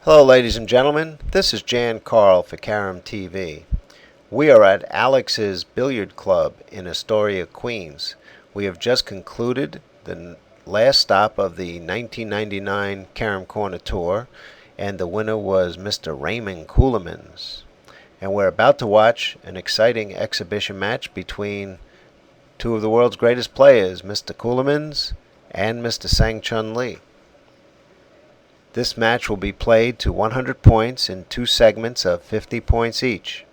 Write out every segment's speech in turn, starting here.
Hello, ladies and gentlemen. This is Jan Carl for Carom TV. We are at Alex's Billiard Club in Astoria, Queens. We have just concluded the last stop of the 1999 Carom Corner Tour, and the winner was Mr. Raymond Ceulemans. And we're about to watch an exciting exhibition match between two of the world's greatest players, Mr. Ceulemans and Mr. Sang Chun Lee. This match will be played to 100 points in two segments of 50 points each.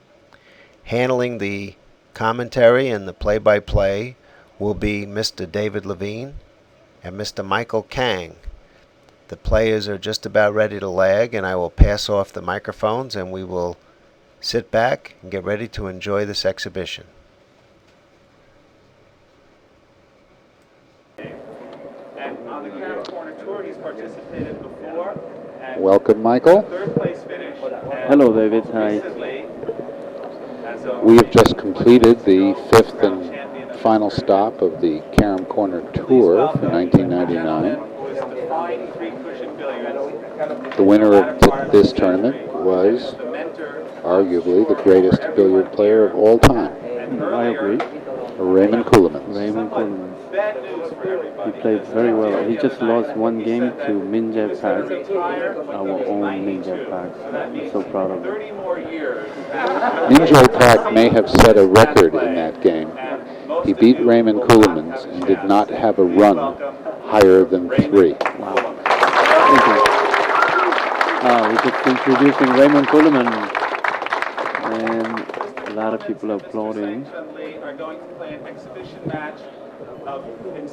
Handling the commentary and the play-by-play will be Mr. David Levine and Mr. Michael Kang. The players are just about ready to lag, and I will pass off the microphones and we will sit back and get ready to enjoy this exhibition. On the Carom Corner Tour, he's participated before. Welcome, Michael. Third place finish. Hello, David. Hi. We have just completed the fifth and final stop of the Carom Corner Tour for 1999. The winner of this tournament was arguably the greatest billiard player of all time. I agree. Raymond Ceulemans. Raymond Ceulemans. He played very well. He just lost one game to Min Jae Park, our own Min Jae Park. I'm so proud of him. Min Jae Park may have set a record in that game. He beat Raymond Ceulemans and did not have a run higher than 3. Wow. Thank you. We're just introducing Raymond Ceulemans, and a lot of people are applauding.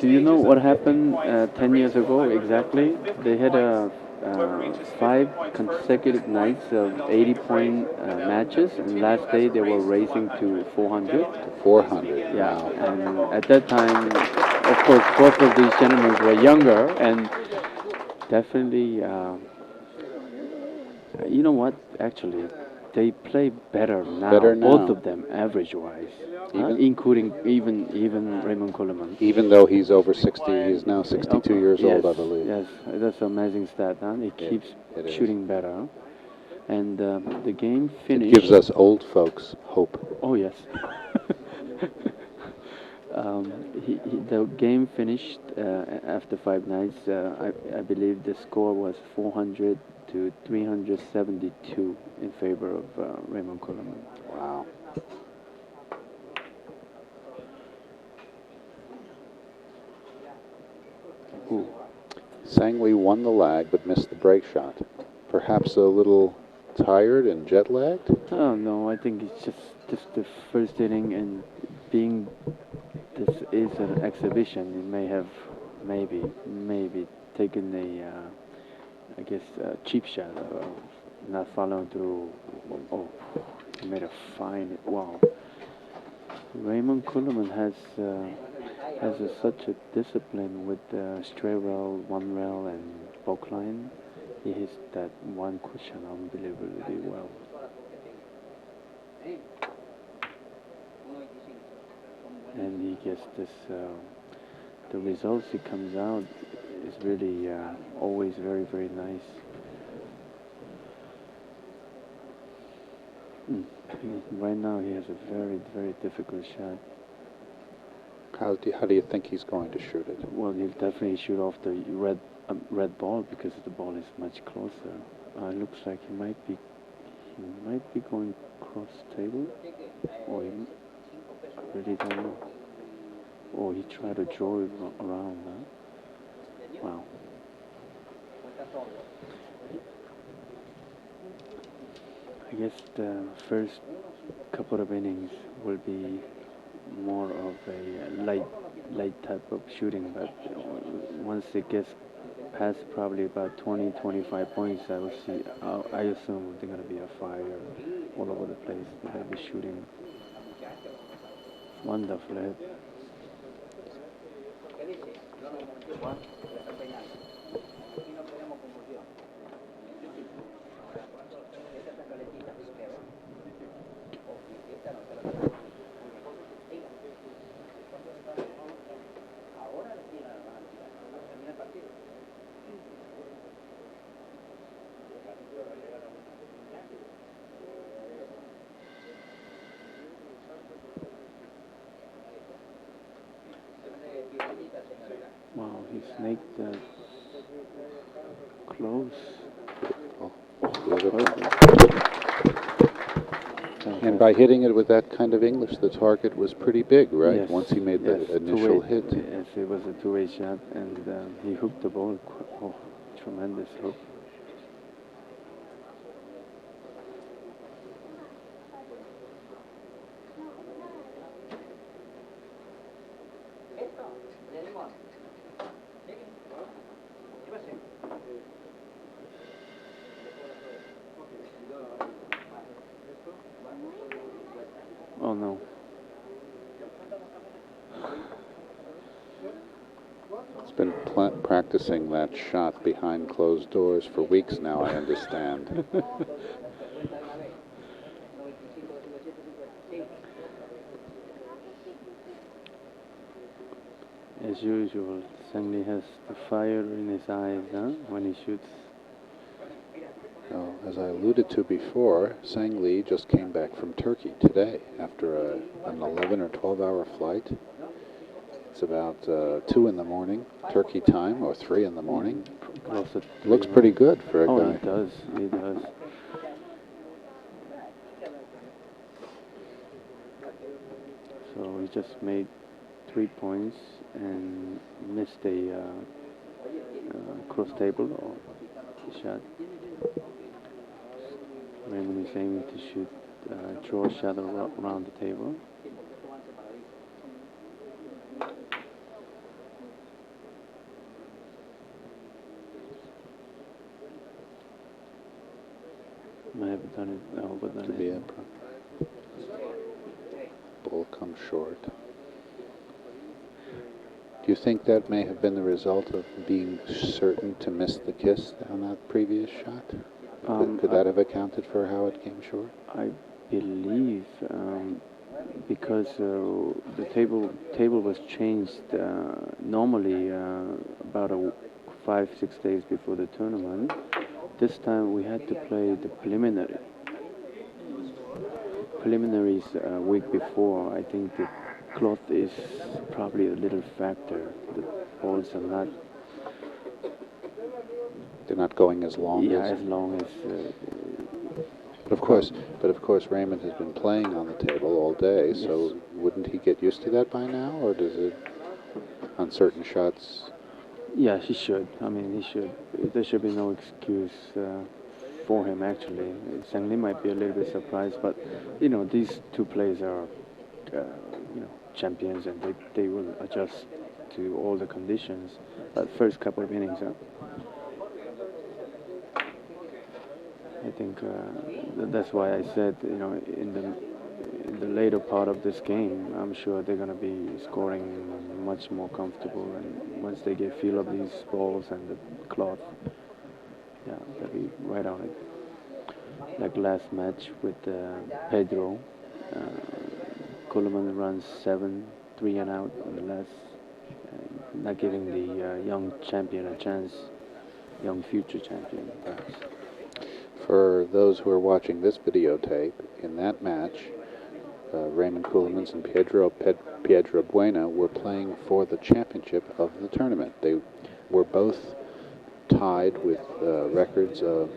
Do you know what happened 10 years ago exactly? They had 5 consecutive nights of 80-point matches, and last day they were racing to 400. 400. Yeah, Wow. and at that time, of course, both of these gentlemen were younger, and definitely, you know what, actually, they play better now, both of them, average-wise, including even Raymond Ceulemans. Even though he's over 60, he's now 62 years old, I believe. Yes, that's an amazing stat, huh? He keeps shooting better. And the game finished. It gives us old folks hope. Oh, yes. The game finished after 5 nights. I believe the score was 400 to 372 in favor of Raymond Ceulemans. Wow. Ooh. Sang Lee won the lag but missed the break shot. Perhaps a little tired and jet lagged? Oh no, I think it's just the first inning, and being this is an exhibition, it may have maybe taken a cheap shot, not following through. Oh, he made a fine. Wow. Raymond Ceulemans has such a discipline with stray rail, one rail, and bulk line. He hits that one cushion unbelievably well. And he gets this, the results he comes out is really always very, very nice. Right now he has a very, very difficult shot. How do you think he's going to shoot it? Well, he'll definitely shoot off the red ball because the ball is much closer. Looks like he might be going cross table, or I really don't know. Oh, he tried to draw it around, huh? Wow. I guess the first couple of innings will be more of a light type of shooting, but once it gets past probably about 20, 25 points, I will see. I assume they're gonna be a fire all over the place. They're gonna be shooting wonderfully. Wow, he snaked close. Oh, Perfect. and by hitting it with that kind of English, the target was pretty big, right? Yes, Once he made yes, that initial two-way, hit. Yes, it was a two-way shot, and he hooked the ball. Oh, tremendous hook. Oh no. He's been practicing that shot behind closed doors for weeks now, I understand. As usual, Sang Lee has the fire in his eyes, huh? When he shoots. Well, as I alluded to before, Sang Lee just came back from Turkey today after an 11 or 12-hour flight. It's about 2 in the morning, Turkey time, or 3 in the morning. Looks pretty good for a guy. Oh, he does. He does. So he just made 3 points and missed a cross table or shot. Raymond is aiming to shoot, draw a shot around the table. I haven't done it, overdone To be it. ball comes short. Do you think that may have been the result of being certain to miss the kiss on that previous shot? Could that have accounted for how it came short? I believe because the table was changed normally about 5-6 days before the tournament. This time we had to play the preliminaries a week before. I think the cloth is probably a little factor. The balls are not. They're not going as long Yeah, as. as long as. But of course, Raymond has been playing on the table all day. Yes. So wouldn't he get used to that by now, or does it on certain shots? Yeah, he should. I mean, he should. There should be no excuse for him, actually. Sang Lee might be a little bit surprised, but, these two players are, champions, and they will adjust to all the conditions. But first couple of innings, I think that's why I said, in the later part of this game, I'm sure they're going to be scoring much more comfortable, and once they get feel of these balls and the cloth, yeah, they'll be right on it. Like last match with Pedro, Ceulemans runs 7, 3 and out on the last, not giving the young champion a chance, young future champion perhaps. For those who are watching this videotape, in that match, Raymond Ceulemans and Pedro Buena were playing for the championship of the tournament. They were both tied with records of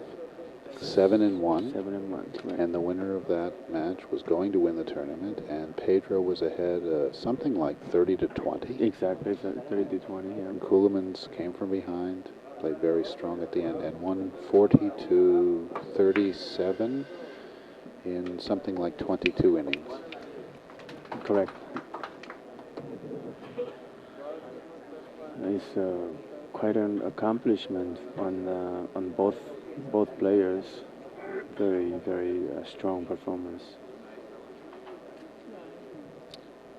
7-1. 7-1, correct. And the winner of that match was going to win the tournament, and Pedro was ahead something like 30-20. Exactly, 30-20. Yeah. And Ceulemans came from behind, played very strong at the end, and won 40-37 in something like 22 innings. Correct. is quite an accomplishment on both players. Very strong performance.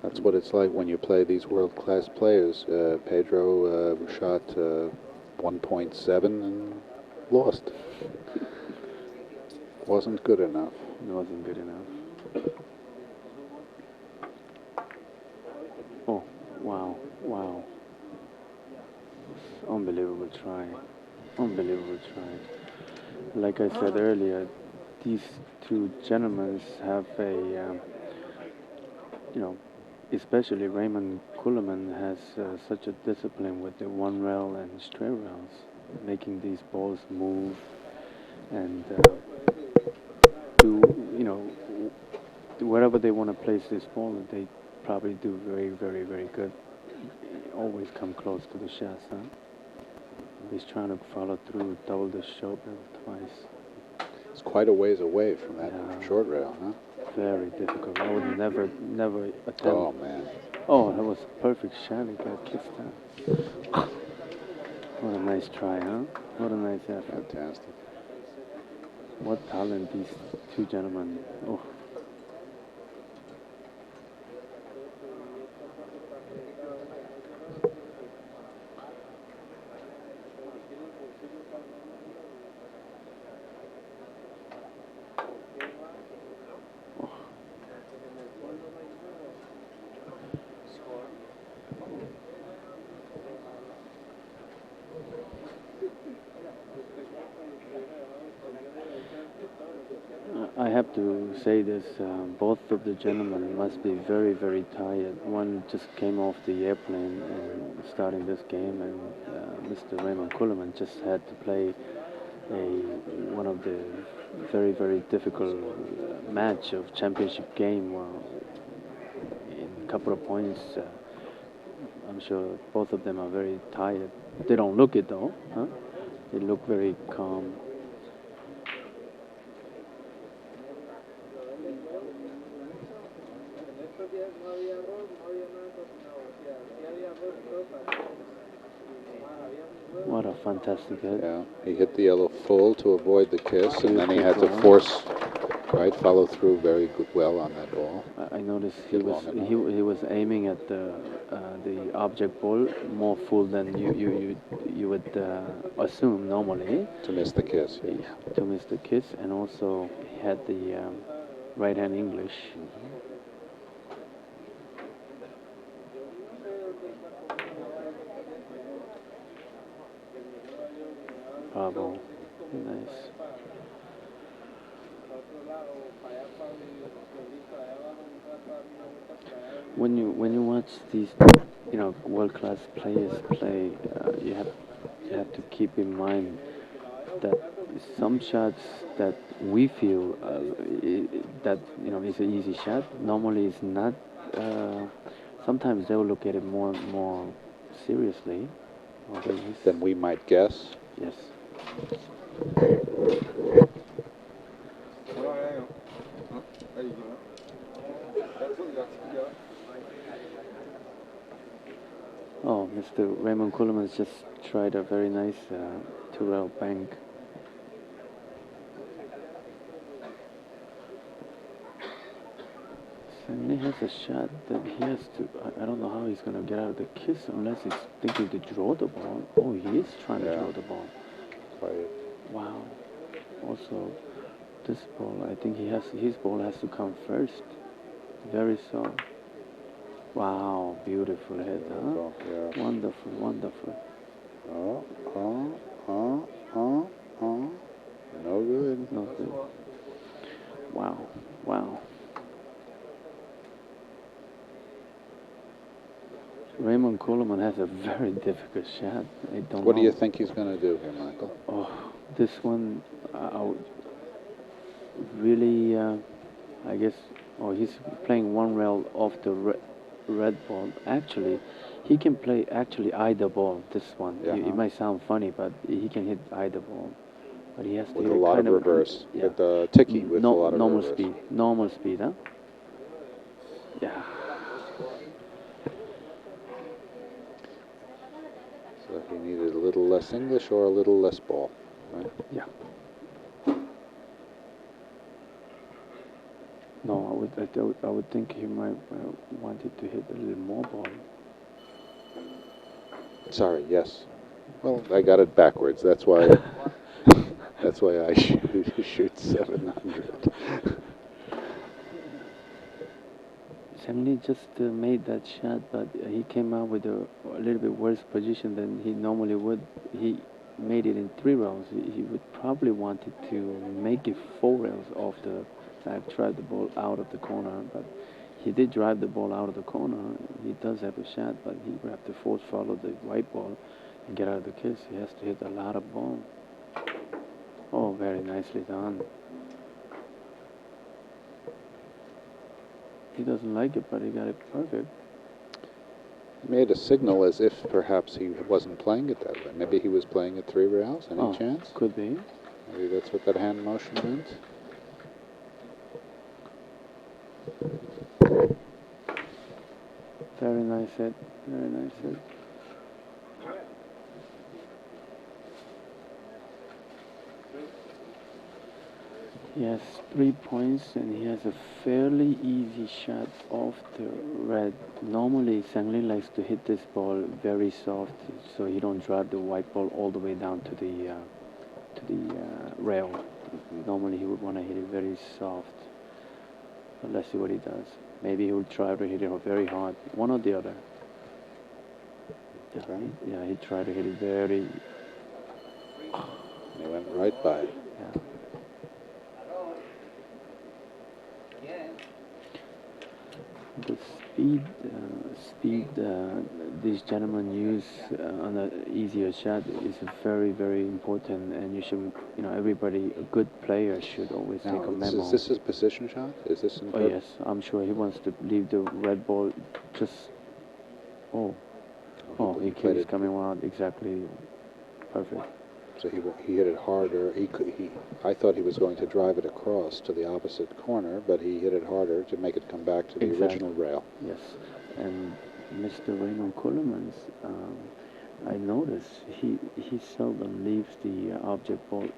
That's what it's like when you play these world-class players. Pedro shot 1.7 and lost. Wasn't good enough. It wasn't good enough. Oh, wow, wow. Unbelievable try. Unbelievable try. Like I said earlier, these two gentlemen have a, especially Raymond Ceulemans has such a discipline with the one rail and straight rails, making these balls move and do, wherever they want to place this ball, they probably do very good. Always come close to the shots, huh? He's trying to follow through, double the short rail twice. It's quite a ways away from that short rail, huh? Very difficult. I would never attempt. Oh, man. Oh, that was a perfect shot. He got kissed out. What a nice try, huh? What a nice effort. Fantastic. What talent these two gentlemen. Oh. I have to say this, both of the gentlemen must be very tired. One just came off the airplane and starting this game, and Mr. Raymond Ceulemans just had to play one of the very difficult match of championship game in a couple of points. I'm sure both of them are very tired. They don't look it though, huh? They look very calm. What a fantastic hit. Yeah, he hit the yellow full to avoid the kiss, and then he had to force, follow through very well on that ball. I noticed he was aiming at the object ball more full than you would assume normally. To miss the kiss, yes. Yeah, to miss the kiss, and also he had the right hand English. Bravo, nice. When you watch these, world-class players play, you have to keep in mind that some shots that we feel that is an easy shot normally is not. Sometimes they will look at it more seriously. Than we might guess. Yes. Oh, Mr. Raymond Ceulemans just tried a very nice two-rail bank. And he has a shot that he has to. I don't know how he's going to get out of the kiss unless he's thinking to draw the ball. Oh, he is trying to draw the ball. Wow. Also, this ball, I think his ball has to come first. Very so. Wow, beautiful hit, huh? Yeah. Wonderful. Oh. No good. No good. Wow. Raymond Ceulemans has a very difficult shot. What do you think he's going to do here, Michael? Oh, this one, really, I guess. Oh, he's playing one rail off the red ball. Actually, he can play either ball. This one, it might sound funny, but he can hit either ball. But he has to with a lot of reverse. With the ticky with a lot of reverse. Normal speed, huh? Yeah. He needed a little less English or a little less ball, right? Yeah. No, I would think he might wanted to hit a little more ball. Sorry, yes. Well, I got it backwards. That's why. That's why I shoot 700. Stanley just made that shot, but he came out with a little bit worse position than he normally would. He made it in 3 rounds. He would probably wanted to make it 4 rounds off the drive the ball out of the corner, but he did drive the ball out of the corner. He does have a shot, but he would have to force follow the white ball and get out of the kiss. He has to hit a lot of ball. Oh, very nicely done. He doesn't like it, but he got it perfect. He made a signal as if perhaps he wasn't playing it that way. Maybe he was playing it 3 rails. Any chance? Could be. Maybe that's what that hand motion meant. Very nice hit. Very nice hit. He has 3 points and he has a fairly easy shot off the red. Normally, Sangli likes to hit this ball very soft, so he don't drive the white ball all the way down to the rail. Normally, he would want to hit it very soft. But let's see what he does. Maybe he will try to hit it very hard, one or the other. Yeah, he tried to hit it very. He went right by. Yeah. The speed these gentlemen use on an easier shot is very, very important, and you should, everybody, a good player should always take a memo. Is this his position shot? Is this in? Oh yes, I'm sure he wants to leave the red ball just. Oh, he's coming out exactly perfect. So he hit it harder. I thought he was going to drive it across to the opposite corner, but he hit it harder to make it come back to the original rail. Yes, and Mr. Raymond Ceulemans, I noticed he seldom leaves the object ball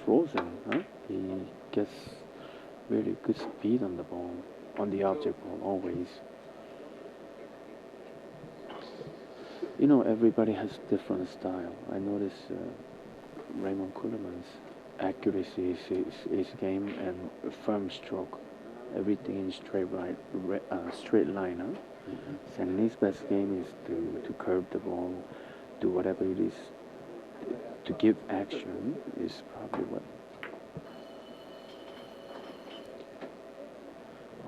frozen. Huh? He gets really good speed on the ball, on the object ball always. Everybody has different style. I notice Raymond Ceulemans' accuracy is his game, and firm stroke. Everything in straight line. Huh? Sangli's best game is to curve the ball, do whatever it is. To give action is probably what.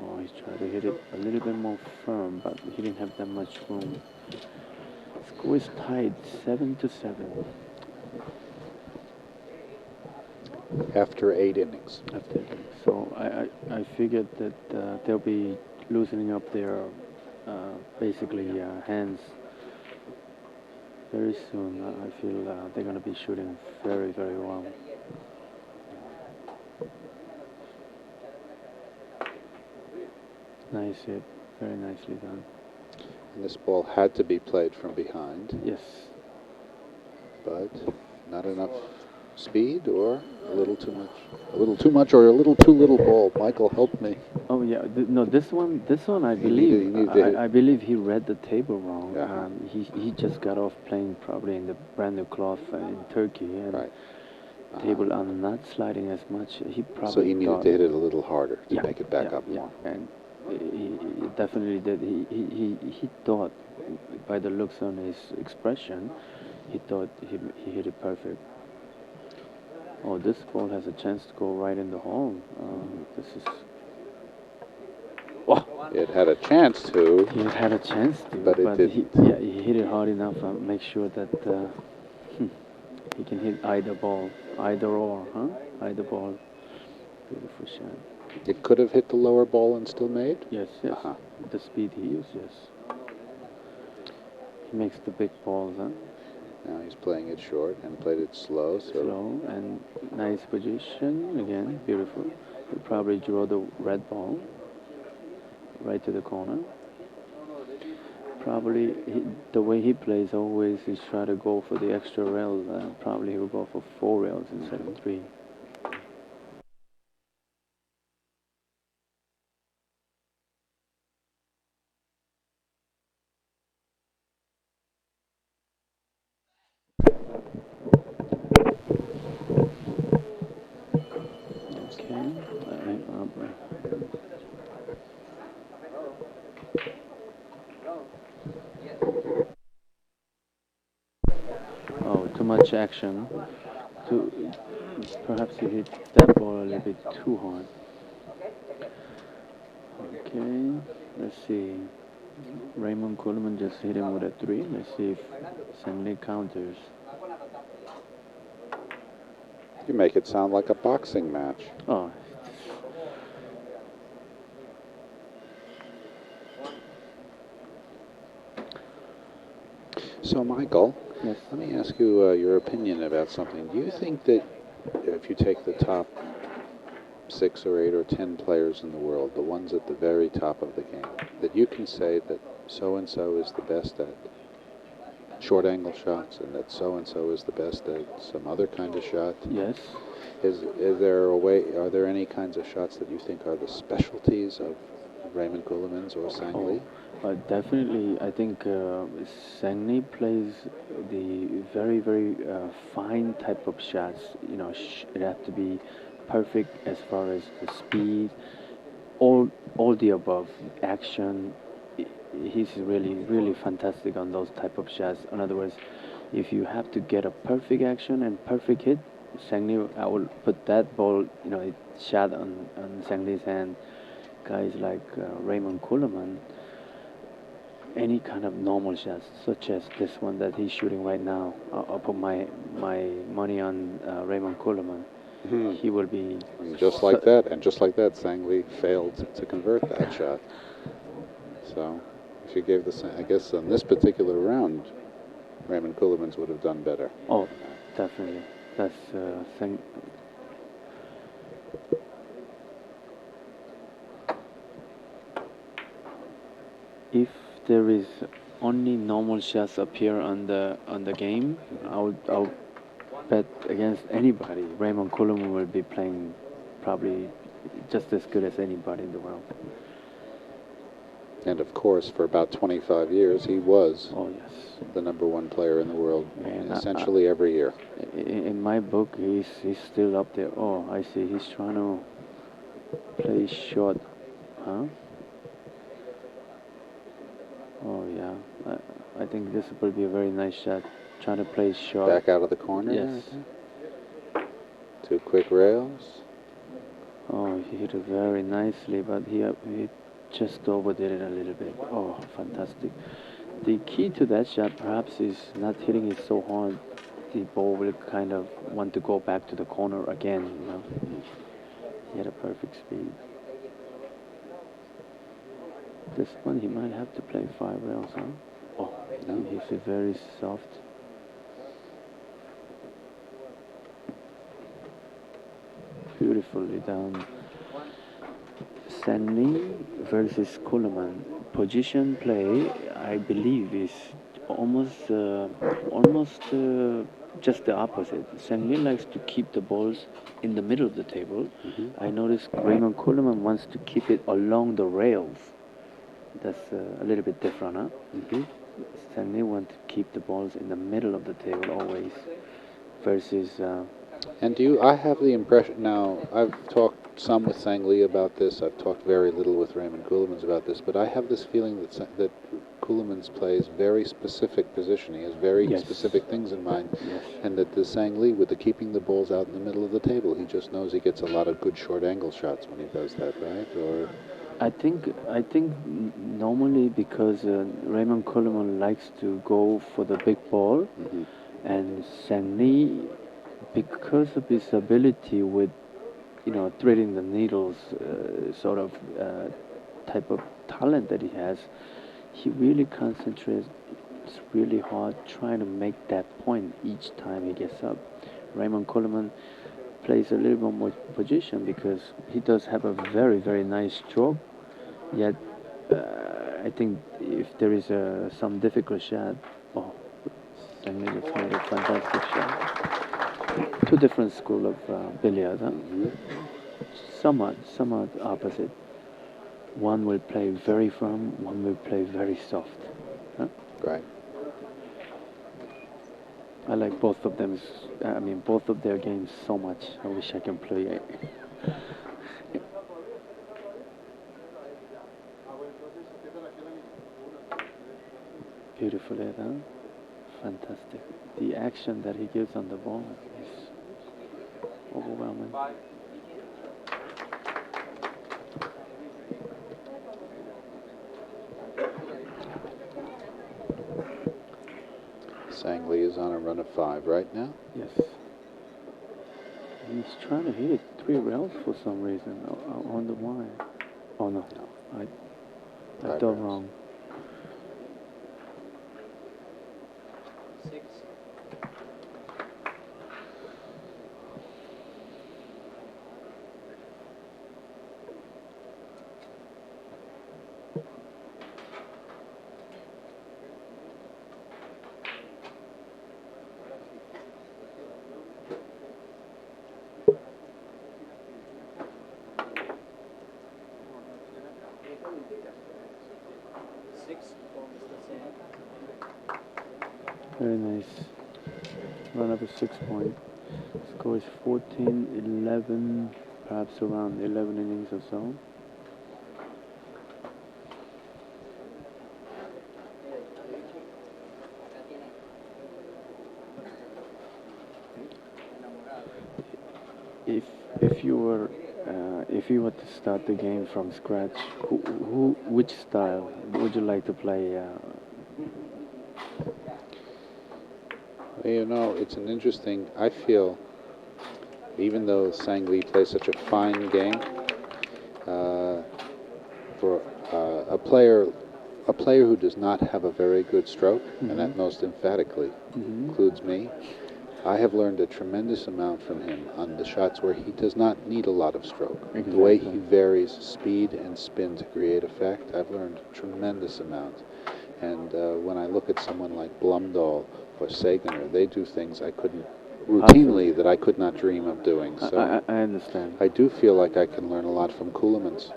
Oh, he's trying to hit it a little bit more firm, but he didn't have that much room. Score is tied 7-7. After 8 innings. So I figured that they'll be loosening up their basically hands very soon. I feel they're going to be shooting very, very well. Nice hit, very nicely done. And this ball had to be played from behind. Yes. But not enough speed, or a little too much? A little too much or a little too little ball? Michael, help me. Oh yeah, no. This one, I believe. I believe he read the table wrong. He just got off playing probably in the brand new cloth in Turkey, and table are not sliding as much. He probably so he needed to hit it a little harder to make it back up more. And he definitely did. He thought, by the looks on his expression, he thought he hit it perfect. Oh, this ball has a chance to go right in the hole. This is. Oh. It had a chance to. He had a chance to, but it didn't. He hit it hard enough to make sure that he can hit either ball, either or, huh? Either ball. Beautiful shot. It could have hit the lower ball and still made? Yes. The speed he used, yes. He makes the big balls, huh? Now he's playing it short and played it slow. Slow and nice position. Again, beautiful. He'll probably draw the red ball right to the corner. Probably the way he plays always is try to go for the extra rail. Probably he will go for 4 rails instead of 3. Okay. Oh, too much action. Too, perhaps he hit that ball a little bit too hard. Okay, let's see. Raymond Ceulemans just hit him with a 3. Let's see if Stanley counters. You make it sound like a boxing match. Oh, So, Michael, yes. let me ask you your opinion about something. Do you think that if you take the top 6 or 8 or 10 players in the world, the ones at the very top of the game, that you can say that so-and-so is the best at short angle shots and that so-and-so is the best at some other kind of shot? Yes. Is there a way, are there any kinds of shots that you think are the specialties of Raymond Ceulemans or Sang Lee? Definitely, I think Sang Lee plays the very, very fine type of shots. You know, it has to be perfect as far as the speed, all the above, action. He's really, really fantastic on those type of shots. In other words, if you have to get a perfect action and perfect hit, Sang Lee, I will put that ball, it shot on Sang Lee's hand. Guys like Raymond Ceulemans, any kind of normal shots, such as this one that he's shooting right now. I'll put my money on Raymond Ceulemans. He will be. And just like that, Sang Lee failed to convert that shot. So, if you gave I guess on this particular round, Raymond Ceulemans would have done better. Oh, definitely. That's thing. If there is only normal shots appear on the game, I'll bet against anybody. Raymond Ceulemans will be playing probably just as good as anybody in the world. And of course, for about 25 years, he was the #1 player in the world, and essentially every year. In my book, he's still up there. Oh, I see. He's trying to play short, huh? Oh yeah, I think this will be a very nice shot. Trying to play short. Back out of the corner. Yes. 2 quick rails. Oh, he hit it very nicely, but he just overdid it a little bit. Oh, fantastic. The key to that shot perhaps is not hitting it so hard. The ball will kind of want to go back to the corner again, He had a perfect speed. This one he might have to play 5 rails, huh? Oh, no. He's a very soft. Beautifully down. Sang Lee versus Ceulemans. Position play, I believe, is almost just the opposite. Sang Lee likes to keep the balls in the middle of the table. I noticed Raymond Ceulemans wants to keep it along the rails. That's a little bit different, huh? Sang Lee wants to keep the balls in the middle of the table always, versus. And I have the impression, now, I've talked some with Sang Lee about this, I've talked very little with Raymond Ceulemans about this, but I have this feeling that Ceulemans plays very specific position. He has very specific things in mind, and that the Sang Lee, with the keeping the balls out in the middle of the table, he just knows he gets a lot of good short angle shots when he does that, right? Or I think normally because Raymond Ceulemans likes to go for the big ball, and Sang Lee, because of his ability with threading the needles, sort of type of talent that he has, he really concentrates really hard trying to make that point each time he gets up. Raymond Ceulemans plays a little bit more position because he does have a very, very nice stroke, yet I think if there is some difficult shot, oh, Stanley just made a fantastic shot. Two different school of billiards, huh? Somewhat opposite. One will play very firm, one will play very soft. Huh? Right. I like both of them. I mean, both of their games so much. I wish I can play it. Beautiful, huh? Fantastic. The action that he gives on the ball is overwhelming. Sang-Lee is on a run of 5 right now. Yes. He's trying to hit it 3 rails for some reason. I wonder why. Oh no, I 5 thought rails. wrong. Very nice. Run up a 6-point. Score is 14-11, perhaps around 11 innings or so. If you were to start the game from scratch, which style would you like to play? Well, you know, it's an interesting. I feel, even though Sang-Lee plays such a fine game, for a player who does not have a very good stroke, and that most emphatically includes me, I have learned a tremendous amount from him on the shots where he does not need a lot of stroke. Exactly. The way he varies speed and spin to create effect, I've learned a tremendous amount. And when I look at someone like Blumdahl or Sagener, they do things I couldn't routinely that I could not dream of doing. So I understand. I do feel like I can learn a lot from Ceulemans.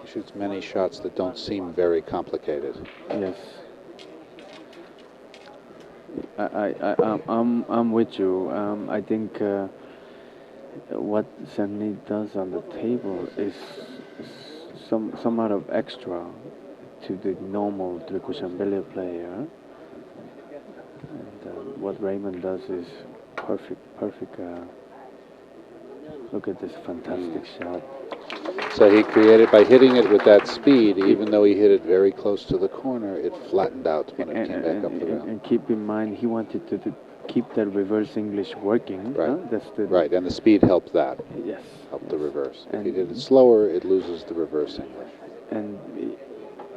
He shoots many shots that don't seem very complicated. Yes. I'm with you. I think what Stanley does on the table is some out of extra to the normal billiard player. And what Raymond does is perfect. Look at this fantastic shot. So he created, by hitting it with that speed, even though he hit it very close to the corner, it flattened out when it came back up the rail. And keep in mind, he wanted to keep that reverse English working. Right. Huh? That's the Right, and the speed helped that. Yes. Helped the reverse. If And he did it slower, it loses the reverse English. And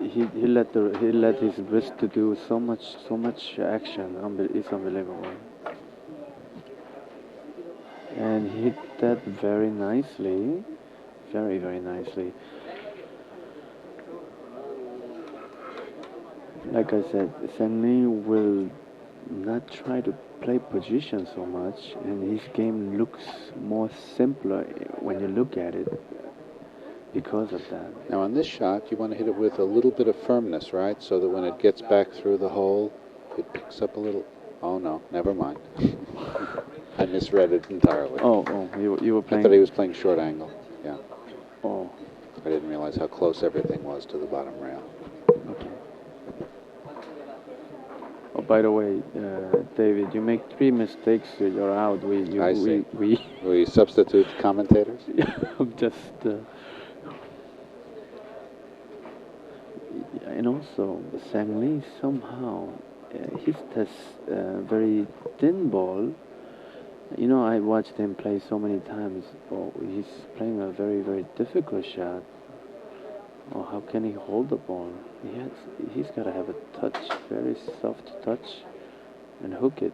he let his wrist to do so much action. It's unbelievable. And he hit that very nicely, very nicely. Like I said, Stanley will not try to play position so much, and his game looks more simpler when you look at it because of that. Now on this shot, you want to hit it with a little bit of firmness, right? So that when it gets back through the hole, it picks up a little. Oh no, never mind. I misread it entirely. Oh, you were playing. I thought he was playing short angle. Yeah. Oh. I didn't realize how close everything was to the bottom rail. Okay. Oh, by the way, David, you make 3 mistakes, you're out. We substitute commentators? I'm just. And also, Sang-Lee somehow hits this very thin ball. You know, I watched him play so many times. Oh, he's playing a very difficult shot. Oh, how can he hold the ball? He's got to have a touch, very soft touch, and hook it.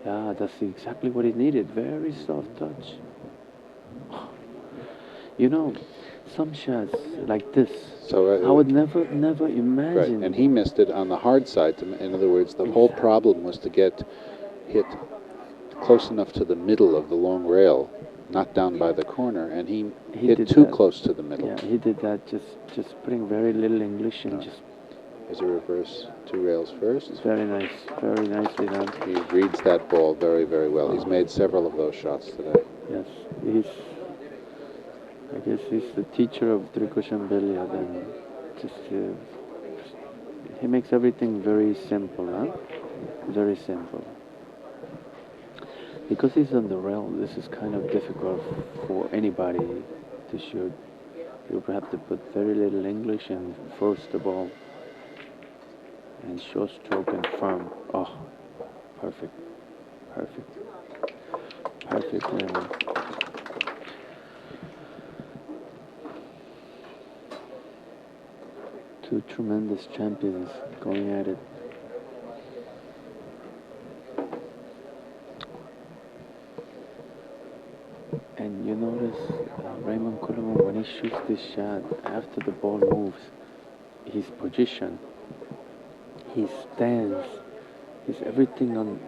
Yeah, that's exactly what he needed. Very soft touch. You know, some shots like this, So I would never right, imagine. and he missed it on the hard side. In other words, the whole Exactly. problem was to get hit close enough to the middle of the long rail, not down by the corner, and he He hit did too that. close to the middle. Yeah, he did that. Just putting very little English and just Here's a reverse 2 rails first. very nice, very nicely done. He reads that ball very, very well. He's made several of those shots today. Yes, he's. I guess he's the teacher of Tricochan billiard, and just he makes everything very simple, huh? Very simple. Because he's on the rail, this is kind of difficult for anybody to shoot. You have to put very little English and force the ball. And short stroke and firm. Oh, perfect. Perfect. Perfect, Raymond. Two tremendous champions going at it. And you notice Raymond Ceulemans, when he shoots this shot, after the ball moves, his position, he stands, he's everything on,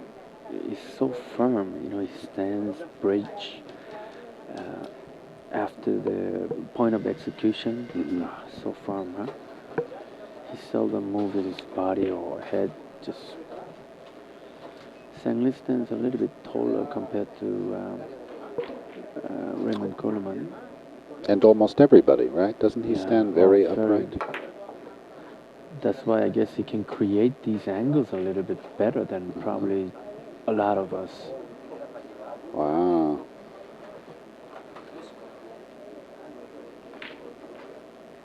he's so firm, you know, he stands, bridge, after the point of execution, so firm, huh? He seldom moves his body or head, just. Sangli stands a little bit taller compared to Raymond Ceulemans. And almost everybody, right? Doesn't he Yeah, stand very oh, upright? That's why I guess he can create these angles a little bit better than probably a lot of us. Wow.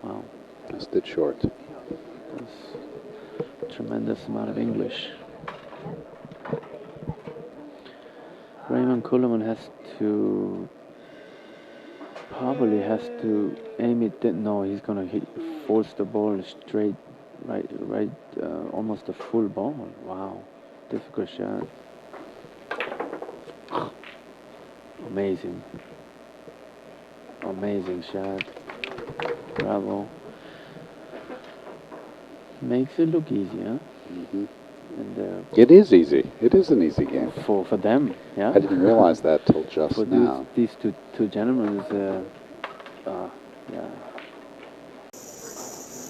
Wow, Missed it short. that's a tremendous amount of English. Raymond Ceulemans probably has to aim it. No, he's gonna force the ball straight, right, almost a full ball. Wow, difficult shot. Amazing, amazing shot. Bravo. Makes it look easy, huh? And It is easy. It is an easy game. for them, yeah. I didn't realize that till just For now. these two gentlemen, yeah.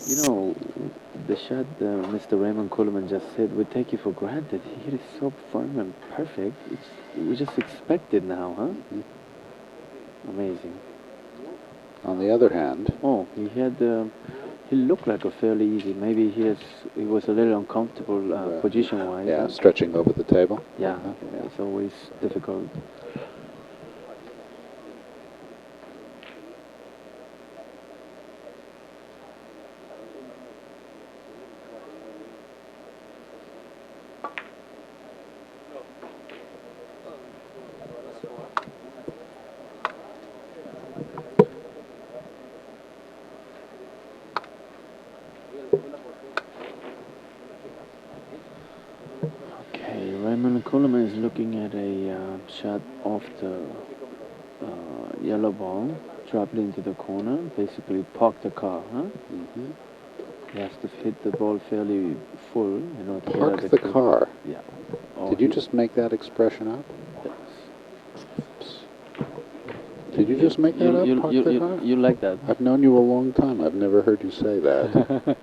You know, the shot Mr. Raymond Ceulemans just said, we take it for granted. He hit it so firm and perfect. We just expect it now, huh? Amazing. On the other hand, Oh, he looked like a fairly easy. Maybe he was a little uncomfortable position-wise. yeah, Huh? stretching over the table. Yeah, it's always difficult. Okay, Raymond Ceulemans is looking at a shot off the yellow ball, drop it into the corner, basically park the car, huh? He has to hit the ball fairly full in order to get out Park of the car. Yeah. Oh, Did you just make that expression up? Yes. Did you just make that up? Park the car? You like that? I've known you a long time. I've never heard you say that.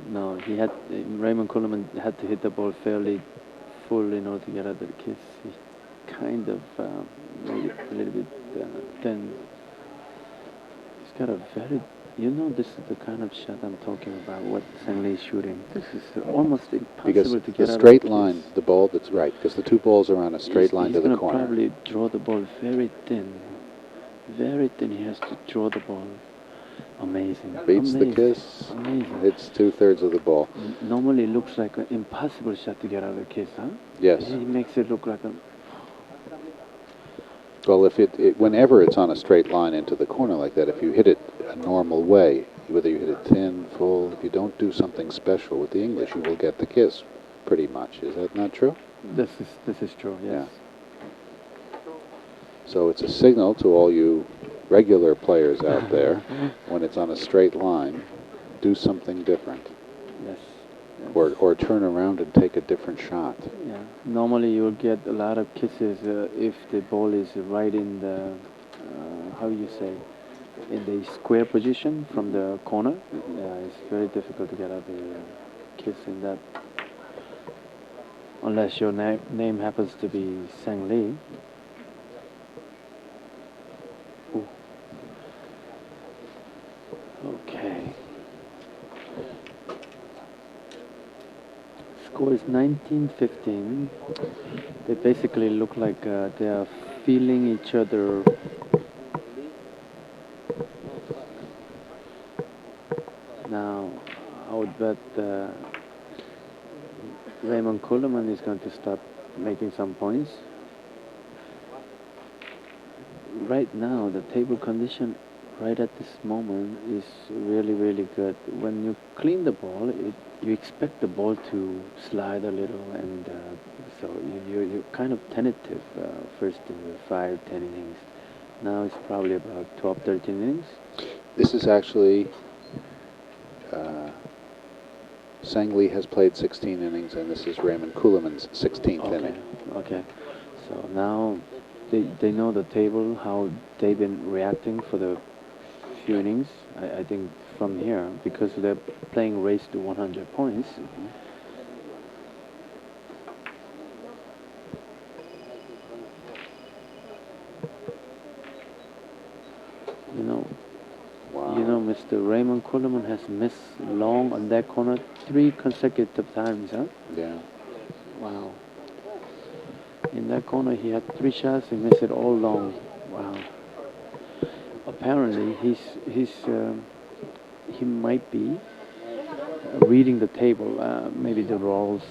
No, Raymond Ceulemans had to hit the ball fairly full in order to get out of the kiss. He kind of made it a little bit thin. He's got a this is the kind of shot I'm talking about, what Sangli is shooting. This is almost impossible Because to get the out of straight the line, kiss. the ball that's right, because the two balls are on a straight line to the He's corner. going to probably draw the ball very thin. Very thin, he has to draw the ball. Amazing. Beats Amazing. the kiss. Amazing. It's 2/3 of the ball. Normally it looks like an impossible shot to get out of the kiss, huh? Yes. He makes it look like a... Well, if whenever it's on a straight line into the corner like that, if you hit it a normal way, whether you hit it thin, full, if you don't do something special with the English, you will get the kiss, pretty much. Is that not true? This is true, yes. Yeah. So it's a signal to all you regular players out there, when it's on a straight line, do something different. Yes. Or turn around and take a different shot. Yeah. Normally you'll get a lot of kisses if the ball is right in the, how you say, in the square position from the corner. Yeah, it's very difficult to get out the kiss in that. Unless your name happens to be Sang Lee. Ooh. Okay. Score is 19-15. They basically look like they are feeling each other. Now, I would bet Raymond Ceulemans is going to start making some points. Right now, the table condition right at this moment is really, really good. When you clean the ball, you expect the ball to slide a little, and so you're kind of tentative first in the 5-10 innings. Now it's probably about 12-13 innings. This is actually, Sang Lee has played 16 innings, and this is Raymond Ceulemans' 16th inning. Okay. So now they know the table, how they've been reacting for the few innings. I think from here, because they're playing race to 100 points. You know, Mr. Raymond Ceulemans has missed long on that corner 3 consecutive times, huh? Yeah. Wow. In that corner, he had 3 shots. He missed it all long. Wow. Apparently, he might be reading the table, maybe the rolls.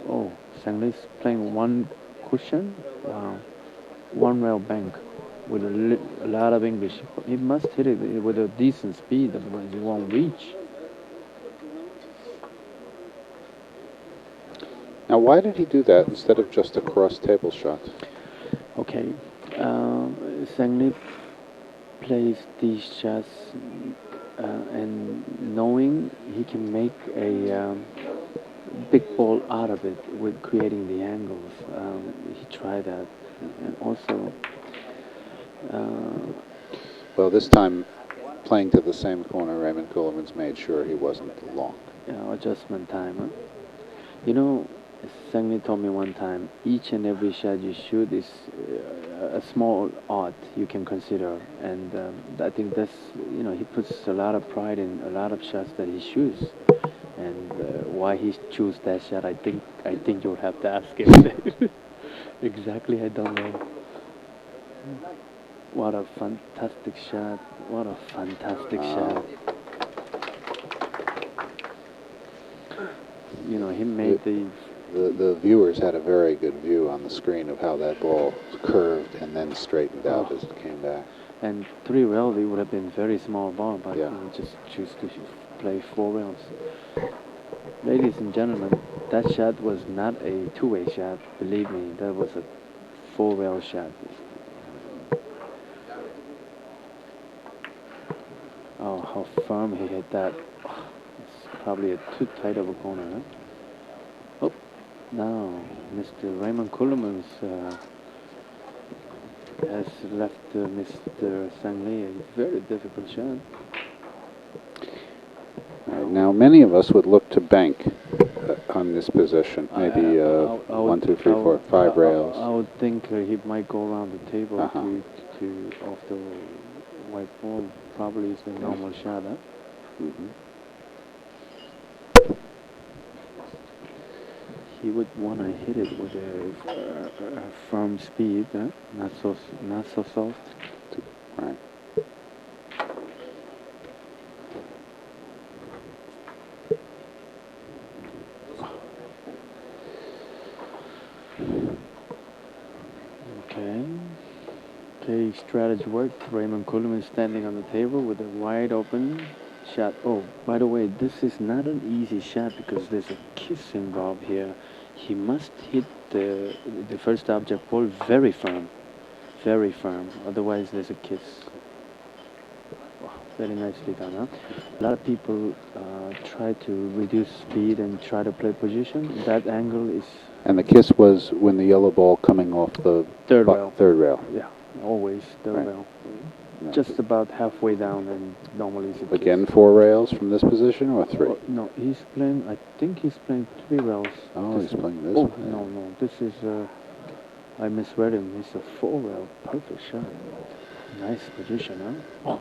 Oh, Sang Lee's playing 1 cushion. Wow. 1 rail bank with a lot of English. He must hit it with a decent speed, otherwise he won't reach. Now, why did he do that instead of just a cross-table shot? Okay. Sang Lee plays these shots and knowing he can make a big ball out of it with creating the angles. He tried that. And also, well, this time, playing to the same corner, Raymond Ceulemans made sure he wasn't long. Adjustment time. Huh? You know, Sang Lee told me one time, each and every shot you shoot is a small art you can consider, and I think that's, he puts a lot of pride in a lot of shots that he shoots, and why he chose that shot, I think you'll have to ask him. Exactly, I don't know. What a fantastic shot! What a fantastic shot! He made the viewers had a very good view on the screen of how that ball curved and then straightened out as it came back. And 3 rails, it would have been very small ball, but yeah. he just choose to play 4 rails. Ladies and gentlemen, that shot was not a 2-way shot. Believe me, that was a 4-rail shot. Oh, how firm he hit that. It's probably too tight of a corner, huh? Oh, now Mr. Raymond Ceulemans has left Mr. Sang Lee a very difficult shot. Now, many of us would look to bank on this position. Maybe 1, 2, 3, 4, 5 rails. I would think he might go around the table to off the white ball. Probably is the normal shot, huh? He would want to hit it with a firm speed, huh? Not so soft. Right. Okay, strategy worked. Raymond Ceulemans standing on the table with a wide open shot. Oh, by the way, this is not an easy shot because there's a kiss involved here. He must hit the first object ball very firm. Otherwise, there's a kiss. very nicely done, huh? A lot of people try to reduce speed and try to play position. That angle is And the kiss was when the yellow ball coming off the third rail. third rail. Yeah, always third Right. rail. Yeah. Just about halfway down, and normally it's a kiss. Again, 4 rails from this position or 3? Oh, no, he's playing. I think he's playing 3 rails. Oh, he's playing this Oh one. no, this is. I misread him. It's a 4 rail. Perfect shot. Nice position, huh? Oh.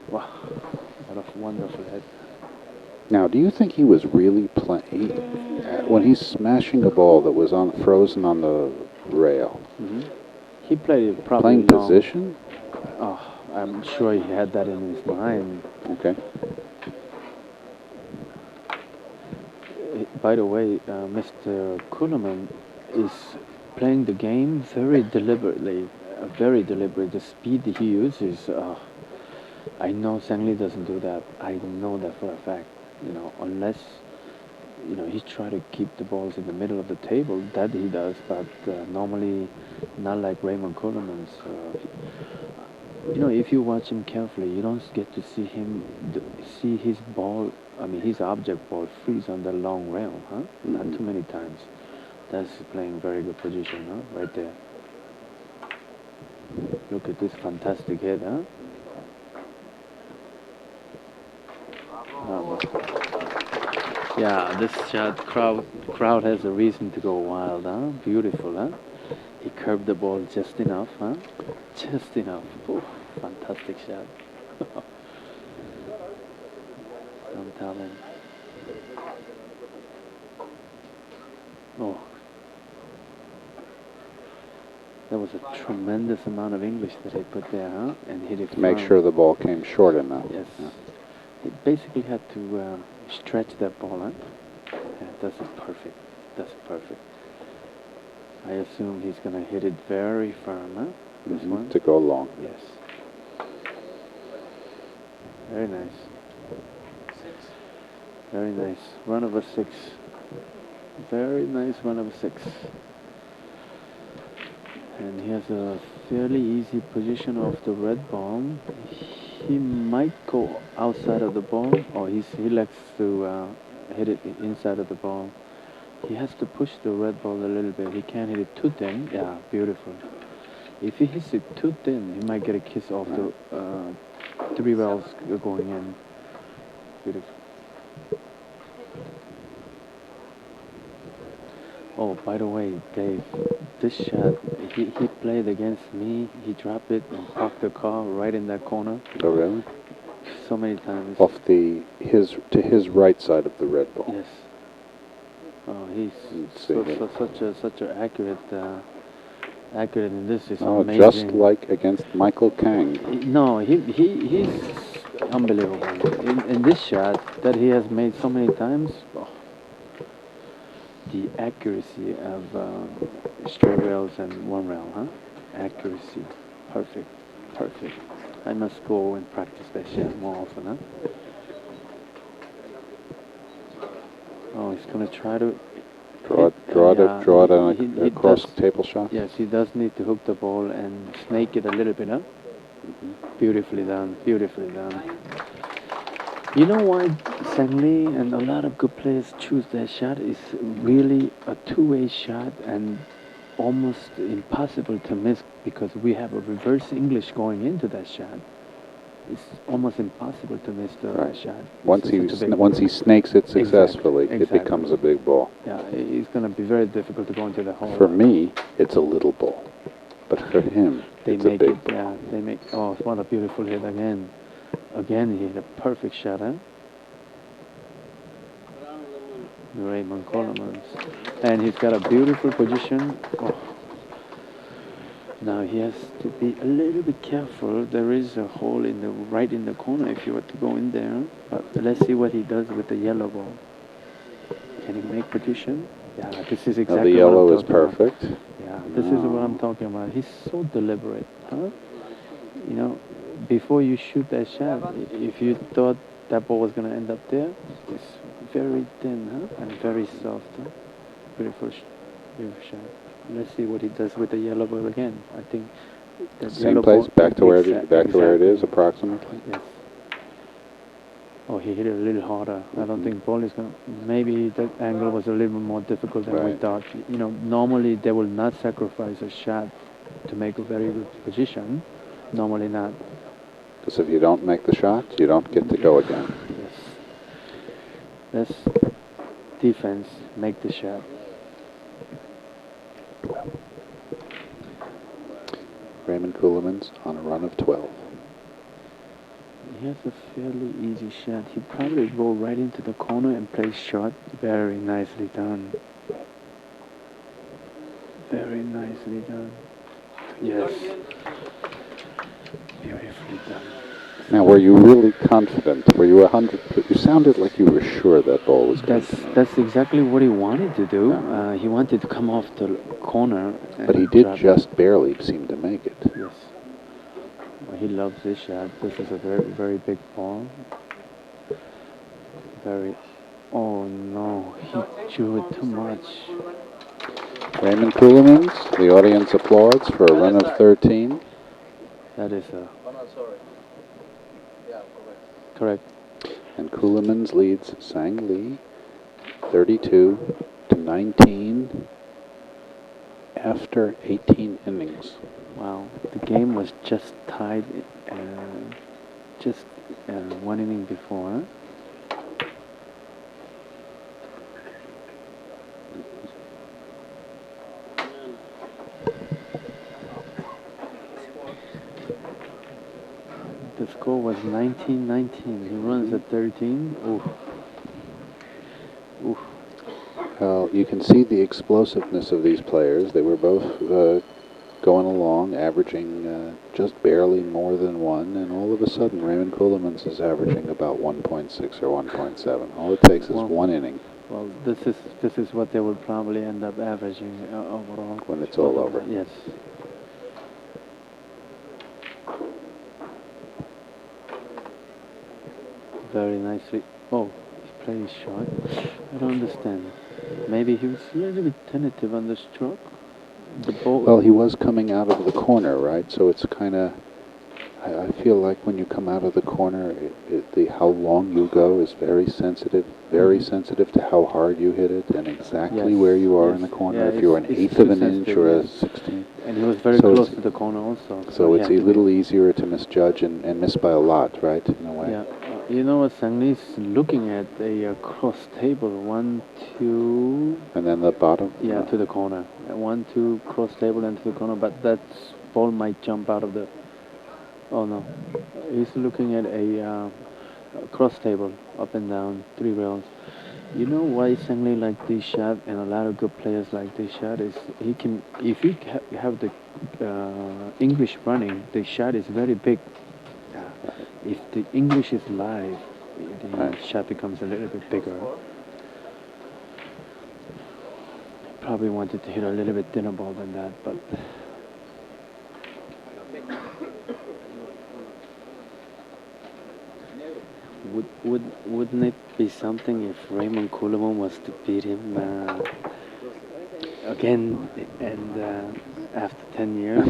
Wow, what a wonderful head. Now, do you think he was really playing when he's smashing a ball that was frozen on the rail? He played it probably Playing long. position? Oh, I'm sure he had that in his mind. Okay. By the way, Mr. Ceulemans is playing the game very deliberately, very deliberate. The speed he uses, I know Zhang doesn't do that. I know that for a fact. You know, unless he try to keep the balls in the middle of the table, that he does. But normally, not like Raymond Ceulemans. If you watch him carefully, you don't get to see see his ball. I mean, his object ball freeze on the long rail, huh? Not too many times. That's playing very good position, huh? Right there. Look at this fantastic head, huh? Yeah, this shot, crowd has a reason to go wild, huh? Beautiful, huh? He curved the ball just enough, huh? Just enough. Ooh, fantastic shot. Some talent. Oh. That was a tremendous amount of English that he put there, huh? And hit it To make firm. sure the ball came short enough. Yes. Yeah. He basically had to stretch that ball, huh? Yeah, that's perfect. That's perfect. I assume he's going to hit it very firm, huh? This one? To go long. Yes. Very nice. Very nice. Run of a 6. Very nice run of a 6. And he has a fairly easy position of the red ball. He might go outside of the ball, or he likes to hit it inside of the ball. He has to push the red ball a little bit. He can't hit it too thin. Yeah, beautiful. If he hits it too thin, he might get a kiss off the 3 rails going in. Beautiful. Oh, by the way, Dave, this shot, he played against me. He dropped it and parked the car right in that corner. Oh, really? So many times. Off to his right side of the red ball. Yes. Oh, he's such a accurate in this. Is amazing. Just like against Michael Kang. No, he's unbelievable. In this shot that he has made so many times. Oh, the accuracy of straight rails and 1 rail, huh? Accuracy. Perfect. Perfect. I must go and practice that shit more often, huh? Oh, he's going to try to draw it on a cross table shot. Yes, he does need to hook the ball and snake it a little bit, huh? Beautifully done. Beautifully done. You know why Zhang and a lot of good players choose that shot? It's really a two-way shot and almost impossible to miss because we have a reverse English going into that shot. It's almost impossible to miss the shot. Once he snakes it successfully, exactly. It becomes a big ball. Yeah, it's going to be very difficult to go into the hole. For me, it's a little ball, but for him, it's a big ball. Yeah, they make. Oh, what a beautiful hit again. Again, he hit a perfect shot, huh? Raymond Ceulemans. And he's got a beautiful position. Oh. Now he has to be a little bit careful. There is a hole right in the corner if you were to go in there. But let's see what he does with the yellow ball. Can he make position? Yeah, this is exactly the yellow what I'm is talking perfect. about. Yeah, this is what I'm talking about. He's so deliberate, huh? You know, before you shoot that shot, if you thought that ball was going to end up there, it's very thin, huh? And very soft, huh? Beautiful shot. Let's see what he does with the yellow ball again. I think That Same yellow place, ball, back to where it is, exactly. approximately. Yes. Oh, he hit it a little harder. I don't think ball is going to... Maybe that angle was a little bit more difficult than we Right. thought. You know, normally they will not sacrifice a shot to make a very good position. Normally not. Because if you don't make the shot, you don't get to go again. Yes. Let's defense, make the shot. Raymond Ceulemans on a run of 12. He has a fairly easy shot. He probably roll right into the corner and play shot. Very nicely done. Very nicely done. Yes. Beautifully done. Now, were you really confident? Were you 100? You sounded like you were sure that ball was going to move. That's exactly what he wanted to do. Uh-huh. He wanted to come off the corner. But he did just barely seem to make it. Yes. Well, he loves this shot. This is a very, very big ball. Very... Oh, no. He drew it too much. Raymond Ceulemans, the audience applauds for a run of 13. That is a... Correct. And Ceulemans leads Sang Lee 32-19 after 18 innings. Wow. The game was just tied, just one inning before. The score was 19-19. He runs at 13. Oof. Oof. Well, you can see the explosiveness of these players. They were both going along, averaging just barely more than one, and all of a sudden Raymond Ceulemans is averaging about 1.6 or 1.7. All it takes is one inning. Well, this is what they will probably end up averaging overall. When it's all over. Yes. Very nicely. Oh, he's playing short. I don't understand. Maybe he was a little bit tentative on the stroke. The ball. Well, he was coming out of the corner, right? So it's kind of... I feel like when you come out of the corner, how long you go is very sensitive to how hard you hit it and exactly where you are in the corner. Yeah, if you're an eighth of an inch or a 16th. And he was very close to the corner also. So it's a little easier to misjudge and miss by a lot, right, in a way. Yeah. You know what, Sang Lee's looking at a cross table. 1, 2... And then the bottom? Yeah, to the corner. 1, 2, cross table and to the corner, but that ball might jump out of the... Oh no, he's looking at a cross table, up and down, 3 rails. You know why Sang Lee like this shot, and a lot of good players like this shot, is he can, if you have the English running, the shot is very big. If the English is live, the shot becomes a little bit bigger. Probably wanted to hit a little bit thinner ball than that, but... Wouldn't it be something if Raymond Ceulemans was to beat him again and after 10 years?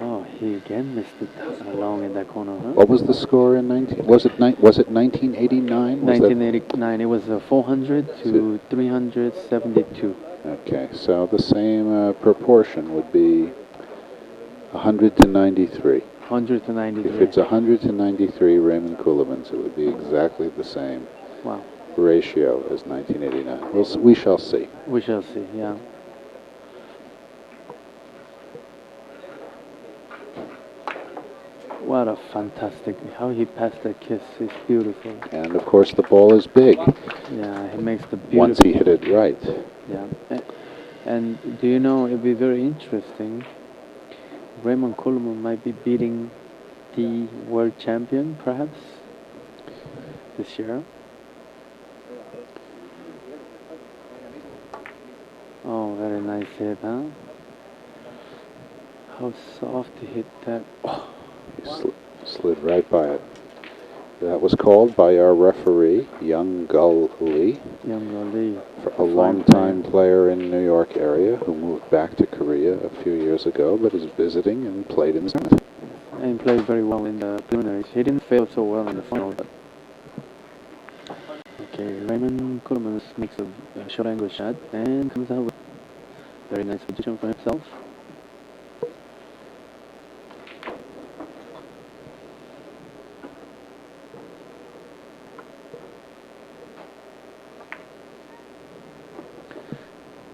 Oh, he again missed it along in that corner, huh? What was the score in 19? Was it 1989? 1989. It was 400 to 372. Okay, so the same proportion would be 100 to 93. 100 to 93. If it's 100 to 93 Raymond Ceulemans, it would be exactly the same ratio as 1989. We shall see. We shall see, yeah. What a fantastic... How he passed that kiss is beautiful. And, of course, the ball is big. Yeah, he makes the beautiful... Once he hit it right. Yeah. And do you know, it would be very interesting... Raymond Ceulemans might be beating the world champion, perhaps, this year. Oh, very nice hit, huh? How soft he hit that. Oh. He slid right by it. That was called by our referee, Young Gull Lee, Young Lee, a long-time player in New York area who moved back to Korea a few years ago, but is visiting and played in the tournament. And played very well in the preliminaries. He didn't fail so well in the final. But okay, Raymond Ceulemans makes a short angle shot and comes out with a very nice position for himself.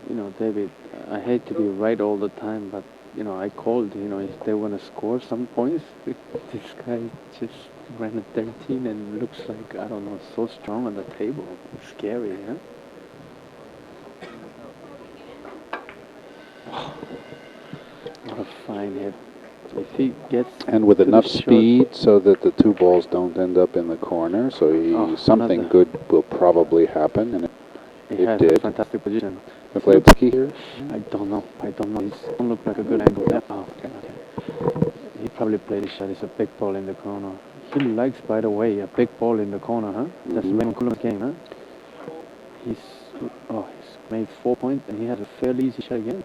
You know, David, I hate to be right all the time, but you know, I called, you know, if they want to score some points, this guy just ran a 13 and looks like, I don't know, so strong on the table. It's scary, huh? What a fine hit. If he gets And with to enough the short, speed so that the two balls don't end up in the corner, so something good will probably happen, and he it has did. a fantastic position. Played ski here? I don't know. He don't look like a good angle there. Oh, okay. He probably played his shot. It's a big ball in the corner. He likes, by the way, a big ball in the corner, huh? That's Raymond Ceulemans' game, huh? He's made 4 points and he has a fairly easy shot again.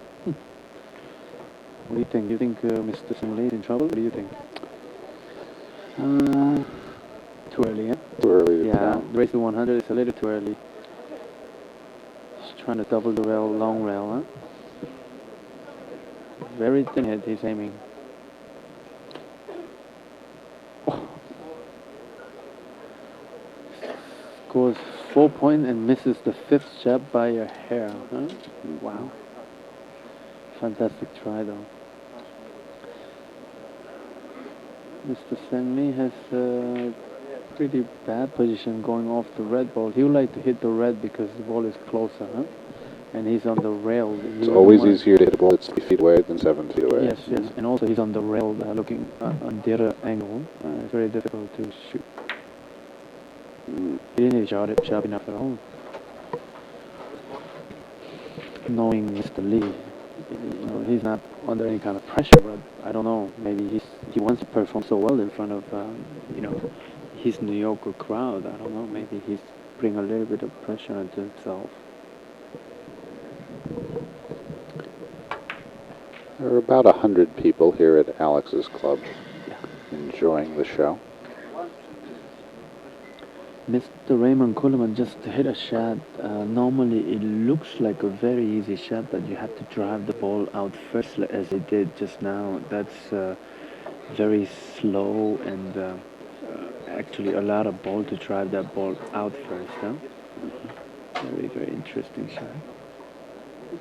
What do you think? Do you think Mr. Stanley is in trouble? What do you think? Too early, huh? Too early to Yeah, tell. race to 100 is a little too early. He's trying to double the rail, long rail, huh? Very thin head he's aiming. Scores 4 points and misses the 5th shot by a hair, huh? Wow. Fantastic try, though. Mr. Stanley has a pretty bad position going off the red ball. He would like to hit the red because the ball is closer, huh? And he's on the rail. It's always easier to hit a ball that's 3 feet away than 7 feet away. Yes, yes. And also he's on the rail looking on the other angle. It's very difficult to shoot. He didn't shot it sharp enough at all. Knowing Mr. Lee, you know, he's not under any kind of pressure, but I don't know. Maybe he wants to perform so well in front of, you know, his New Yorker crowd. I don't know. Maybe he's bring a little bit of pressure onto himself. There are about 100 people here at Alex's club enjoying the show. Mr. Raymond Ceulemans just hit a shot. Normally it looks like a very easy shot, but you have to drive the ball out first as he did just now. That's very slow and actually a lot of ball to drive that ball out first. Huh? Very, very interesting shot.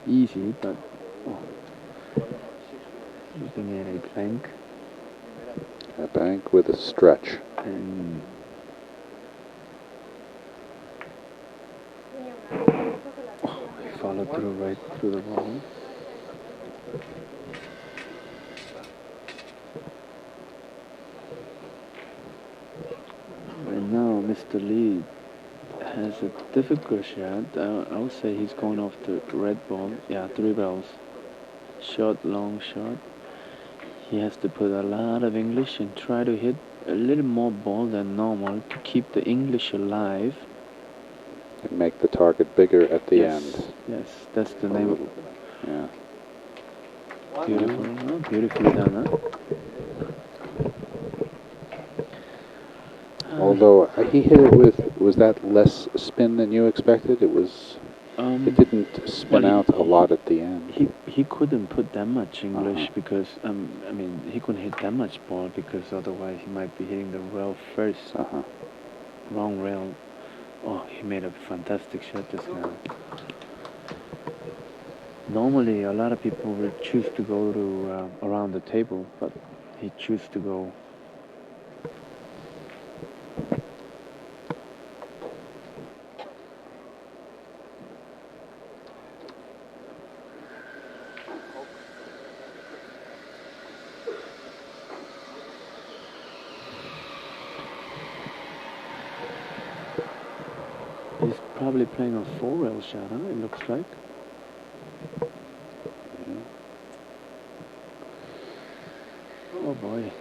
Easy, but looking at a bank. A bank with a stretch. And he followed through right through the ball. And now Mr. Lee has a difficult shot. I would say he's going off the red ball. Yeah, 3 balls. Short, long shot. He has to put a lot of English and try to hit a little more ball than normal to keep the English alive. And make the target bigger at the end. Yes, that's the name of it. Yeah. Beautiful. Oh, beautifully done, huh? Although he hit it with, was that less spin than you expected? It was. It didn't spin out a lot at the end. He couldn't put that much English because I mean he couldn't hit that much ball because otherwise he might be hitting the rail first. Wrong rail. Oh, he made a fantastic shot just now. Normally a lot of people would choose to go to around the table, but he chose to go. He's probably playing a 4-rail shot, huh? It looks like. Oh boy,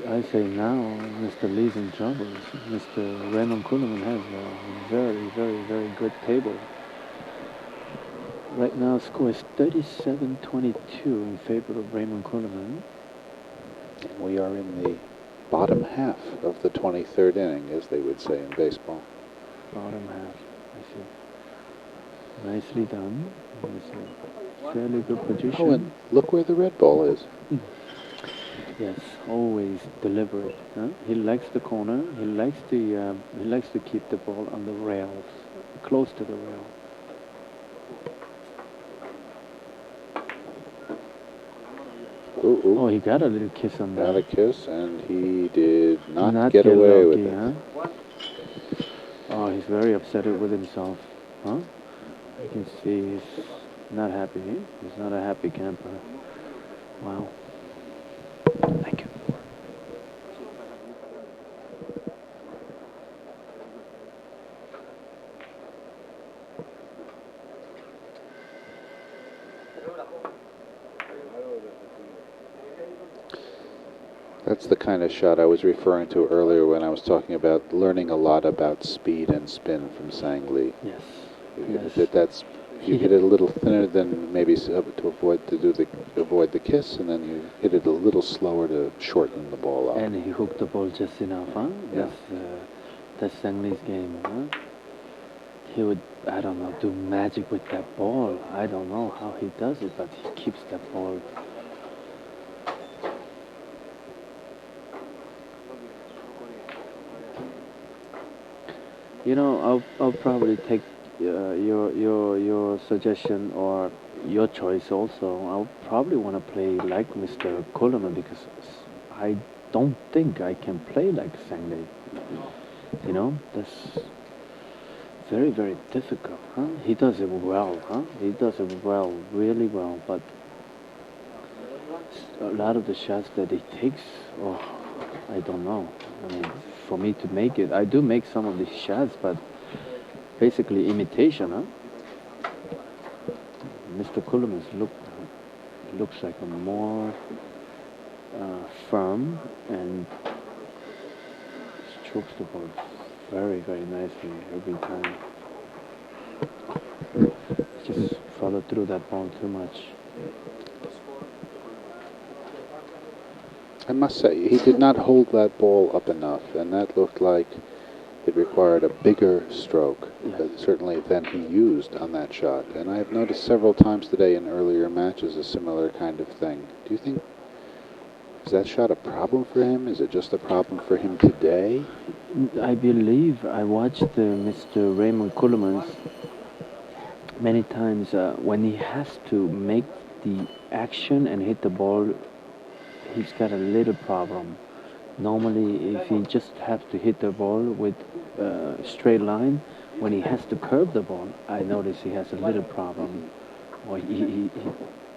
I say now Mr. Lee's in trouble. Mr. Raymond Ceulemans has a very, very, very good table. Right now, score is 37-22 in favor of Raymond Ceulemans. And we are in the bottom half of the 23rd inning, as they would say in baseball. Bottom half, I see. Nicely done. It's a fairly good position. Oh, and look where the red ball is. Yes, always deliberate. Huh? He likes the corner. He likes to keep the ball on the rails, close to the rail. Ooh, ooh. Oh, he got a little kiss on that. Got a kiss, and he did not get away lucky, with it. Huh? Oh, he's very upset with himself. Huh? You can see he's not happy. He's not a happy camper. Wow. Thank you. That's the kind of shot I was referring to earlier when I was talking about learning a lot about speed and spin from Sang Lee. Yes. That's you hit it a little thinner than maybe to avoid the kiss, and then you hit it a little slower to shorten the ball out. And he hooked the ball just enough, huh? Yeah. That's Sang Lee's game, huh? He would, I don't know, do magic with that ball. I don't know how he does it, but he keeps that ball. You know, I'll probably take your suggestion or your choice also. I'll probably want to play like Mr. Ceulemans because I don't think I can play like Sang Lee. You know, that's very, very difficult, huh? He does it well, huh? He does it well, really well, but a lot of the shots that he takes, oh, I don't know. I mean, for me to make it, I do make some of these shots, but basically imitation, huh? Mr. Ceulemans looks like a more firm and strokes the ball very, very nicely every time. Just follow through that ball too much. I must say, he did not hold that ball up enough, and that looked like it required a bigger stroke, certainly than he used on that shot. And I have noticed several times today in earlier matches a similar kind of thing. Do you think, is that shot a problem for him? Is it just a problem for him today? I believe I watched Mr. Raymond Ceulemans many times when he has to make the action and hit the ball, he's got a little problem. Normally, if he just has to hit the ball with a straight line, when he has to curve the ball, I notice he has a little problem. Or he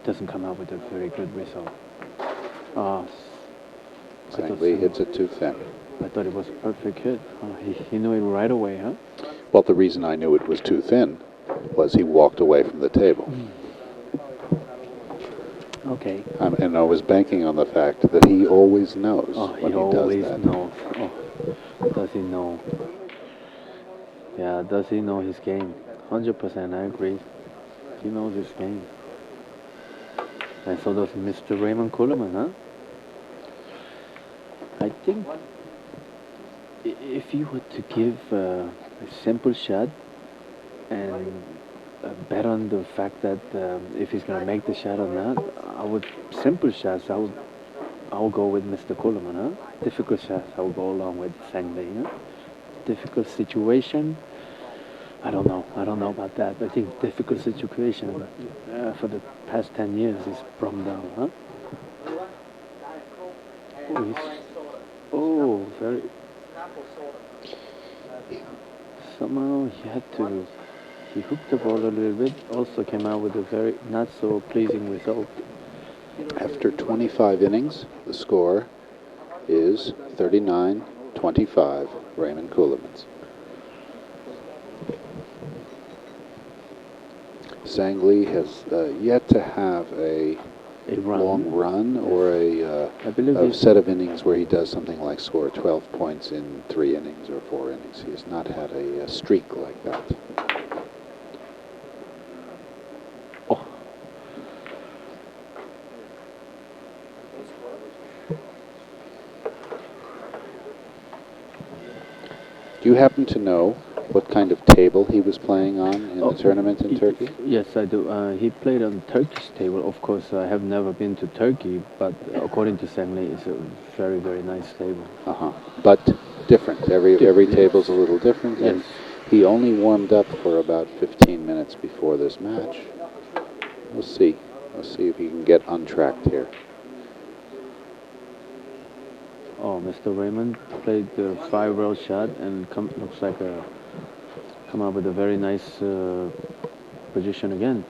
doesn't come out with a very good result. Sang Lee hits it too thin. I thought it was a perfect hit. He knew it right away, huh? Well, the reason I knew it was too thin was he walked away from the table. Okay. And I was banking on the fact that he always knows when he does that. He always knows. Oh, does he know? Yeah, does he know his game? 100%, I agree. He knows his game. And so does Mr. Raymond Ceulemans, huh? I think if you were to give a simple shot and bet on the fact that if he's going to make the shot or not, simple shots, I would go with Mr. Ceulemans, huh? Difficult shots, I would go along with Sang Lee, huh? Difficult situation, I don't know about that. I think difficult situation for the past 10 years is Brumdown, huh? Very. Somehow he hooked the ball a little bit, also came out with a very not so pleasing result. After 25 innings, the score is 39-25, Raymond Ceulemans. Sang Lee has yet to have a A long run Yes. or I believe a he's set of innings where he does something like score 12 points in 3 innings or 4 innings. He has not had a streak like that. oh, Do you happen to know what kind of table he was playing on in oh, the tournament in Turkey? Yes, I do. He played on Turkish table. Of course, I have never been to Turkey, but according to Sengli, it's a very, very nice table. But different. Every Yes. table's a little different. Yes. And he only warmed up for about 15 minutes before this match. We'll see. We'll see if he can get untracked here. Oh, Mr. Raymond played the 5-rail shot and looks like come up with a very nice position again.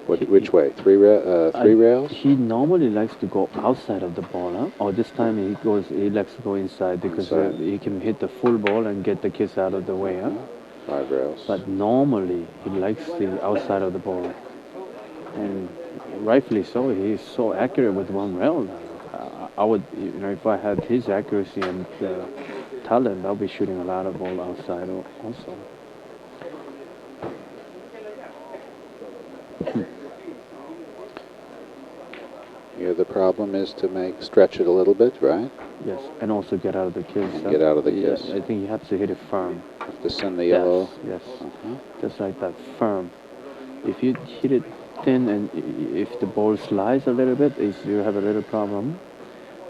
Which way? Three rails? He normally likes to go outside of the ball, huh? Or this time he likes to go inside because Inside. he can hit the full ball and get the kids out of the way, huh? 5 rails. But normally he likes the outside of the ball, and rightfully so. He's so accurate with 1 rail. I would, if I had his accuracy and talent, I'll be shooting a lot of ball outside also. Here the problem is to stretch it a little bit, right? Yes, and also get out of the kiss. And get out of the kiss. I think you have to hit it firm. Have to send the yellow. Yes, just like that, firm. If you hit it thin and if the ball slides a little bit, you have a little problem.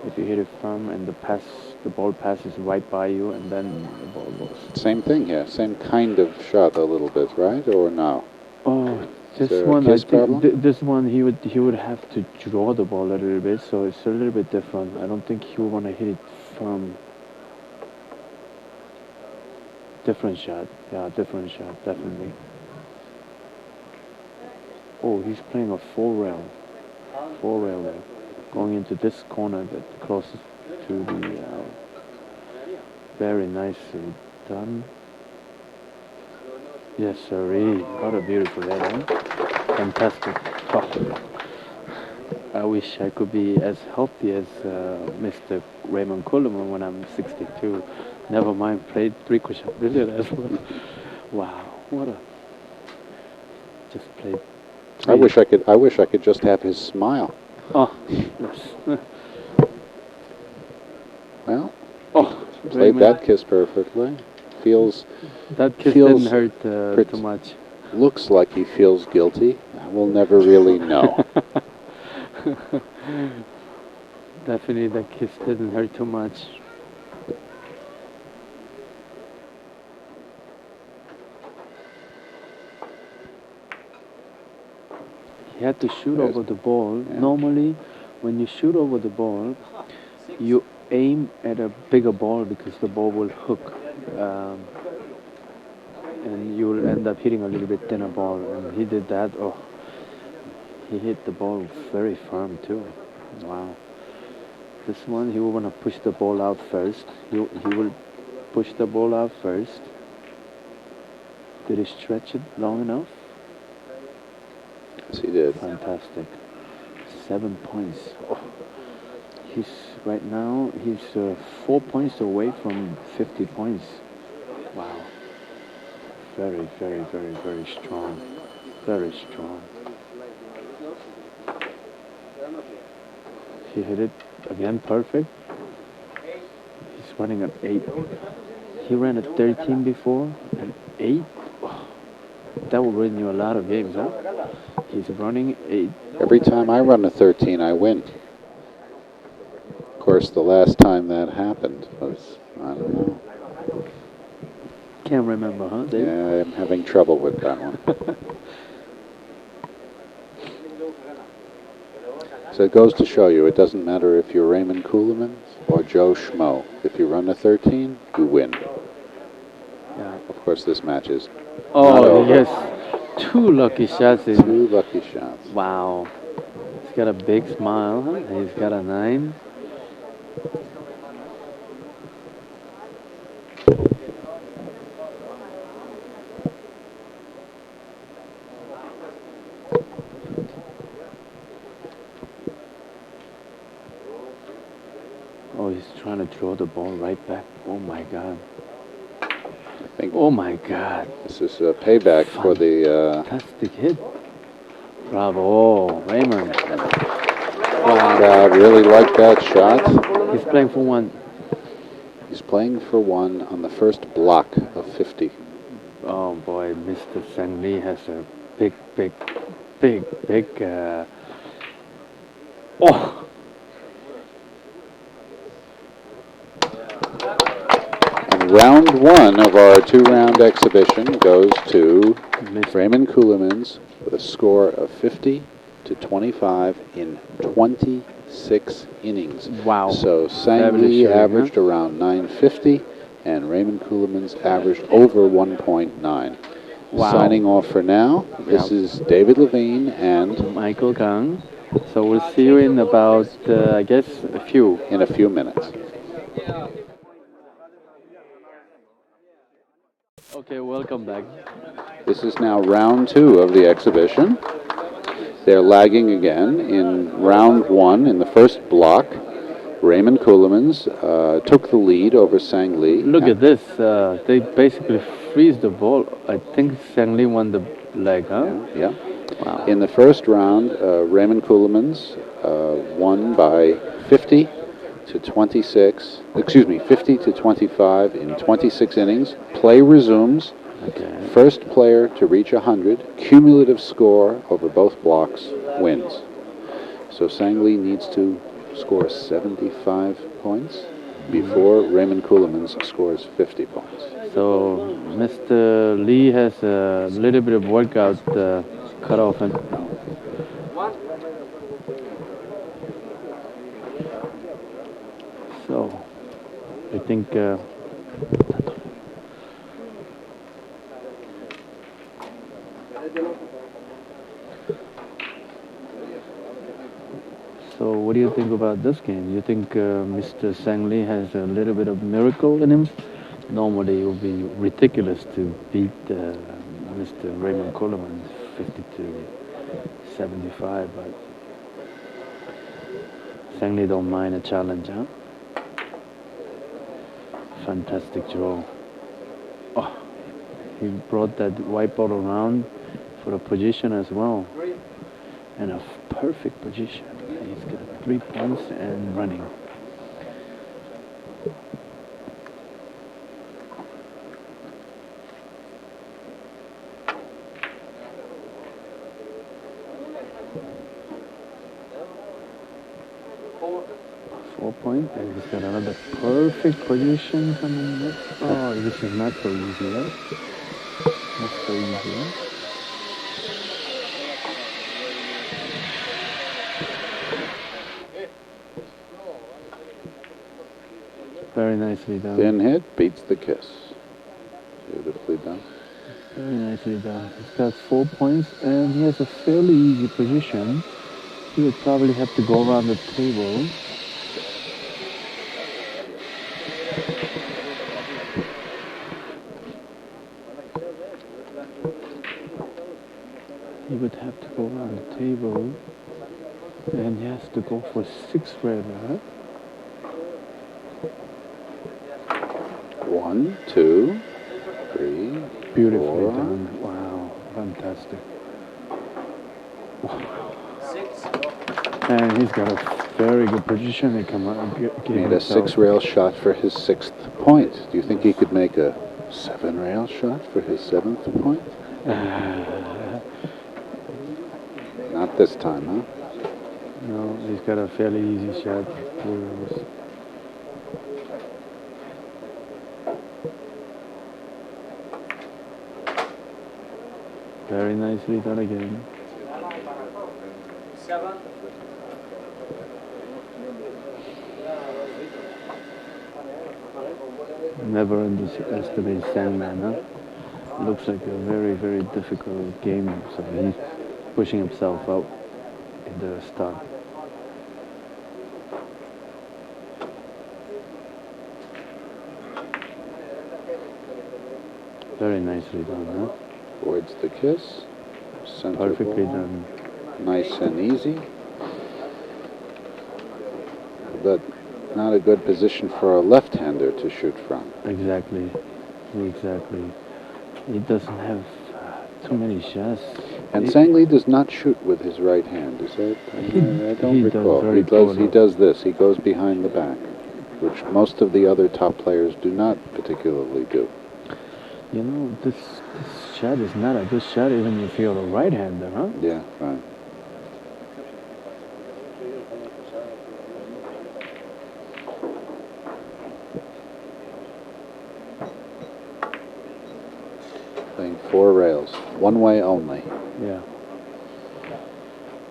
If you hit it firm and the ball passes right by you, and then the ball goes. Same thing here. Same kind of shot a little bit, right? Or no? Oh, Is there this a one kiss I think problem? this one he would have to draw the ball a little bit, so it's a little bit different. I don't think he would want to hit it firm. Different shot, yeah, different shot, definitely. Oh, he's playing a 4-rail there, going into this corner that closest to the. Very nicely done. Yes, sirree. What a beautiful head, huh? Fantastic. Oh. I wish I could be as healthy as Mr. Raymond Ceulemans when I'm 62. Never mind, played three-question billiard as well. Wow, what a... Just played... I wish I could just have his smile. Oh, yes. Well, Oh, played Raymond. that kiss perfectly. That kiss feels didn't hurt too much. Looks like he feels guilty. We'll never really know. Definitely that kiss didn't hurt too much. He had to shoot over the ball. Yeah. Normally, when you shoot over the ball, you aim at a bigger ball because the ball will hook. And you will end up hitting a little bit thinner ball. And he did that. Oh, he hit the ball very firm too. Wow. This one, he will want to push the ball out first. He will push the ball out first. Did he stretch it long enough? Yes, he did. Fantastic. 7 points. Oh. Right now, he's 4 points away from 50 points. Wow. Very, very, very, very strong. Very strong. He hit it again perfect. He's running at 8. He ran at 13 before, and 8? Oh, that will win you a lot of games, huh? He's running 8. Every time I run a 13, I win. Of course, the last time that happened was, I don't know. Can't remember, huh, Dave? Yeah, I'm having trouble with that one. So it goes to show you, it doesn't matter if you're Raymond Ceulemans or Joe Schmo. If you run a 13, you win. Yeah. Of course, this match is not Oh, over. yes. 2 lucky shots in. 2 lucky shots. Wow. He's got a big smile, huh? He's got a 9. trying to throw the ball right back. Oh my God. I think Oh my God. this is a payback for the. Fantastic hit. Bravo, Raymond. Crowd really liked that shot. He's playing for one. He's playing for one on the first block of 50. Oh boy, Mr. Sang Lee has a big. Oh, And round one of our two-round exhibition goes to Raymond Ceulemans with a score of 50-25 in 26 innings. wow. So Sang Fabulous Lee shooting, averaged around 950 and Raymond Ceulemans averaged over 1.9. Wow. Signing off for now, this is David Levine and Michael Kang. So we'll see you in about, I guess, a few. in a few minutes. Okay, welcome back. This is now round two of the exhibition. They're lagging again in round one in the first block. Raymond Ceulemans took the lead over Sang Lee. Look at this. They basically freeze the ball. I think Sang Lee won the leg, huh? Yeah. Wow. In the first round, Raymond Ceulemans won by 50-26. Excuse me, 50-25 in 26 innings. Play resumes. Okay. First player to reach 100, cumulative score over both blocks wins. So Sang Lee needs to score 75 points before Raymond Ceulemans scores 50 points. So Mr. Lee has a little bit of workout cut off. And so I think so what do you think about this game? You think Mr. Sang Lee has a little bit of miracle in him? Normally it would be ridiculous to beat Mr. Raymond Ceulemans 50-75, but Sang Lee don't mind a challenge, huh? Fantastic draw. Oh, he brought that white ball around for a position as well. And a perfect position. He's got 3 points and running. Point, and he's got another perfect position coming up. Oh, this is not so easy, right? Not so easy, right? Very nicely done. Thin hit beats the kiss. Beautifully done. Very nicely done. He's got 4 points, and he has a fairly easy position. He would probably have to go around the table. He would have to go around the table, and he has to go for 6 railer. 1, 2, 3, Beautifully 4. done. Wow, fantastic. And he's got a very good position. He come out, Made a 6-rail shot for his 6th point. Do you think he could make a 7-rail shot for his 7th point? Not this time, huh? No, he's got a fairly easy shot. Very nicely done again. 7. Never underestimate Sandman, huh? Looks like a very, very difficult game. So he's pushing himself out in the start. Very nicely done, huh? Avoids the kiss. Center Perfectly ball. done. Nice and easy. But not a good position for a left-hander to shoot from. Exactly. Exactly. He doesn't have too many shots. And Sang-Lee does not shoot with his right hand, is it? I don't he recall. does very He poorly. does this. He goes behind the back, which most of the other top players do not particularly do. You know, this shot is not a good shot even if you're a right-hander, huh? Yeah, right. Playing 4 rails, one way only. Yeah.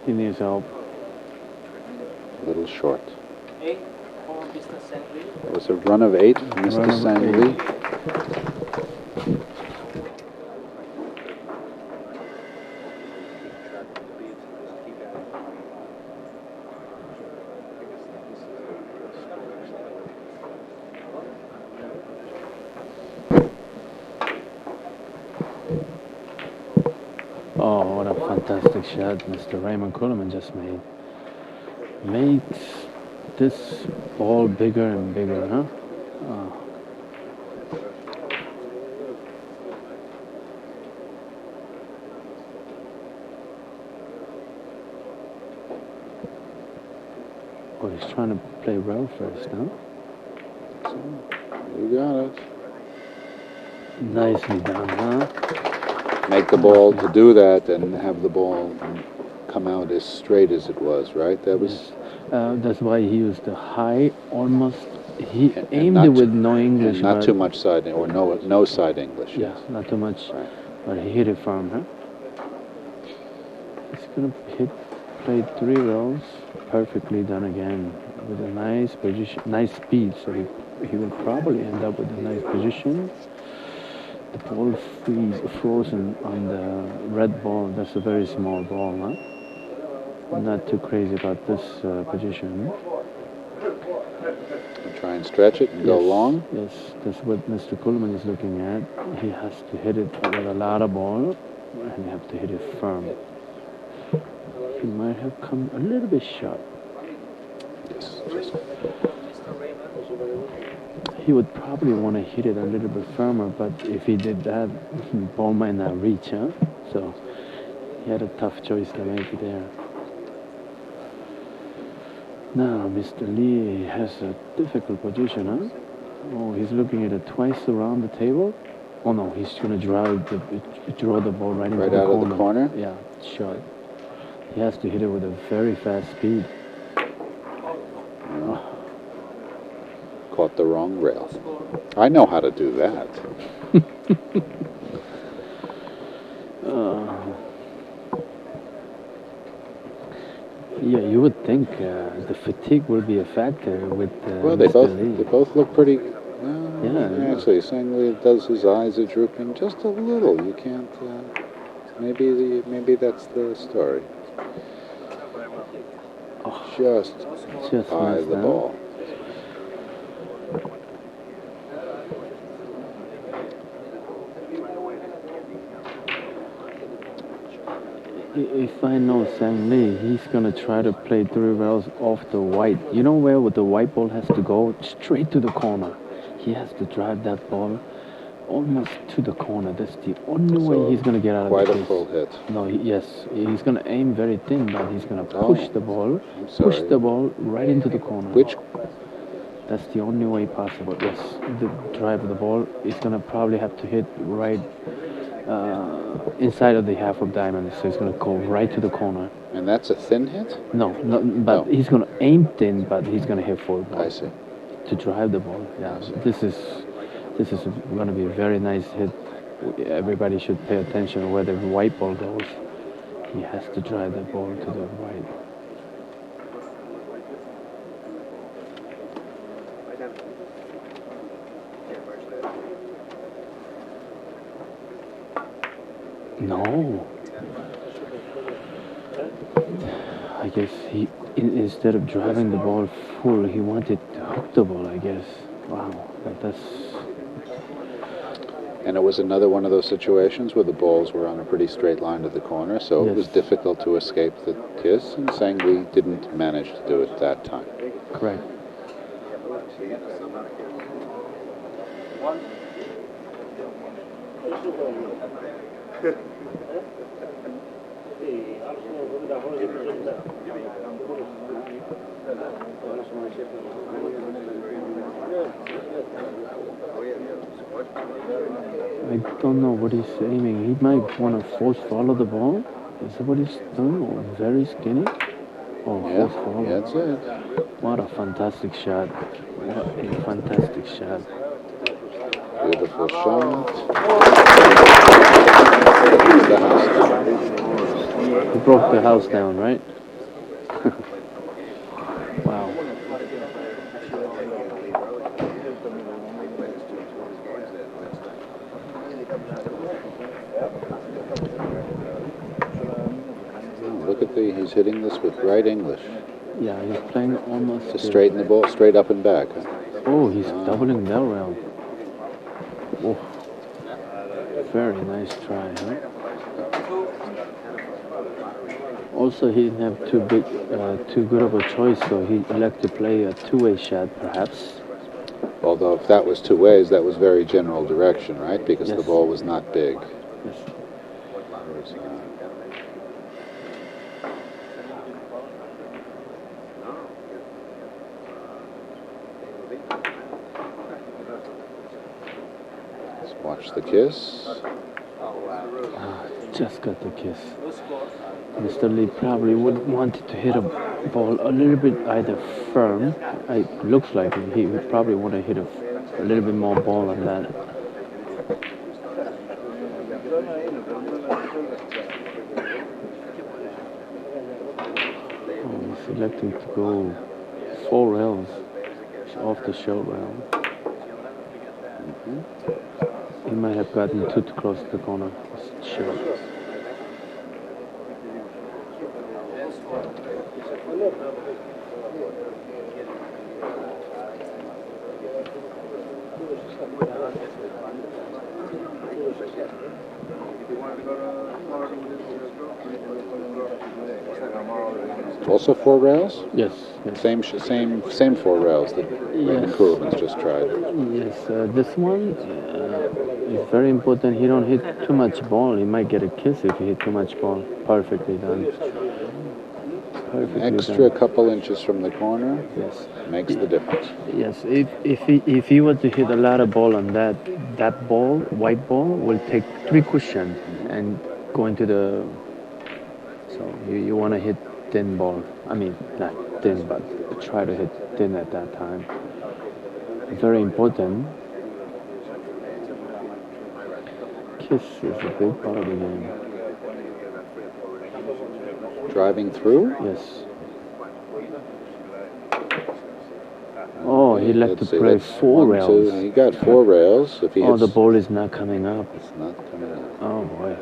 He needs help. A little short. 8 for Mr. Sang-Lee. That was a run of 8 for Run Mr. of Sang-Lee. 8. Oh, what a fantastic shot Mr. Raymond Ceulemans just made. Makes this ball bigger and bigger, huh? Oh. Oh, he's trying to play rail first, huh? You got it. Nicely done, huh? Make the ball to do that and have the ball come out as straight as it was, right? That was. That's why he used the high, almost. He And aimed not it with too- no English, And not but too much side, or no side English. yeah, Yes. not too much. Right. But he hit it firm, huh? He's gonna play 3 rolls, perfectly done again, with a nice position, nice speed. So he will probably end up with a nice position. The ball frozen on the red ball. That's a very small ball, huh? I'm not too crazy about this position. Try and stretch it and go long. Yes, that's what Mr. Ceulemans is looking at. He has to hit it with a lot of ball, and you have to hit it firm. He might have come a little bit short. Yes, just He would probably want to hit it a little bit firmer, but if he did that, the ball might not reach, huh? So he had a tough choice to make there. Now, Mr. Lee has a difficult position, huh? Oh, he's looking at it twice around the table. Oh no, he's going to draw the ball right into the out corner. of the corner. Yeah, short. He has to hit it with a very fast speed. Caught the wrong rail. I know how to do that. Yeah, you would think the fatigue will be a factor with Well, Mr. Lee. they both look pretty. Yeah. Actually, Sang-Lee does. His eyes are drooping just a little. You can't. Maybe that's the story. Just by missed, the huh? ball. If I know Sang Lee, he's gonna try to play 3 rails off the white. You know where the white ball has to go? Straight to the corner. He has to drive that ball almost to the corner. That's the only way he's gonna get out of the Quite case. a full hit. No, yes, he's gonna aim very thin, but he's gonna push the ball, push the ball right into the corner. Which? That's the only way possible. Yes, the drive of the ball is gonna probably have to hit right inside of the half of diamond, so it's gonna go right to the corner. And that's a thin hit? No, but he's gonna aim thin, but he's gonna hit full ball. I see. To drive the ball. Yeah, this is gonna be a very nice hit. Everybody should pay attention where the white ball goes. He has to drive the ball to the right. No. I guess he, instead of driving the ball full, he wanted to hook the ball, I guess. Wow, that's... And it was another one of those situations where the balls were on a pretty straight line to the corner, so it was difficult to escape the kiss, and Sang-Lee didn't manage to do it that time. Correct. I don't know what he's aiming. He might want to force follow the ball. Is that what he's doing? Or very skinny? Oh, Yeah, force follow. that's it. What a fantastic shot. What a fantastic shot. Beautiful shot. The house down. He broke the house down, right? Wow. Look at he's hitting this with right English. Yeah, he's playing almost To straighten the ball straight up and back. Huh? Oh, he's doubling that round. Oh, very nice try, huh? Also, he didn't have too good of a choice, so he elected to play a two-way shot, perhaps. Although if that was two ways, that was very general direction, right? Because Yes. the ball was not big. Yes. Let's watch the kiss. Just got the kiss. Mr. Lee probably would wanted to hit a ball a little bit either firm. It looks like he would probably want to hit a little bit more ball on that. Oh, he's electing to go 4 rails off the short rail. He might have gotten too close to the corner. Short. Also 4 rails? Yes. Same 4 rails that Raymond Ceulemans just tried. Yes, this one is very important. He don't hit too much ball. He might get a kiss if he hit too much ball. Perfectly done. Perfectly Extra done. couple inches from the corner. Yes. Makes the difference. Yes, if he were to hit a lot of ball on that ball, white ball, will take 3 cushion and go into the. So you want to hit thin ball. I mean, not thin, but try to hit thin at that time. Very important. Kiss is a big part of the game. Driving through? Yes. Oh, he left to play 4 rails. He got 4 rails. If he hits, the ball is not coming up. It's not coming up. Oh boy.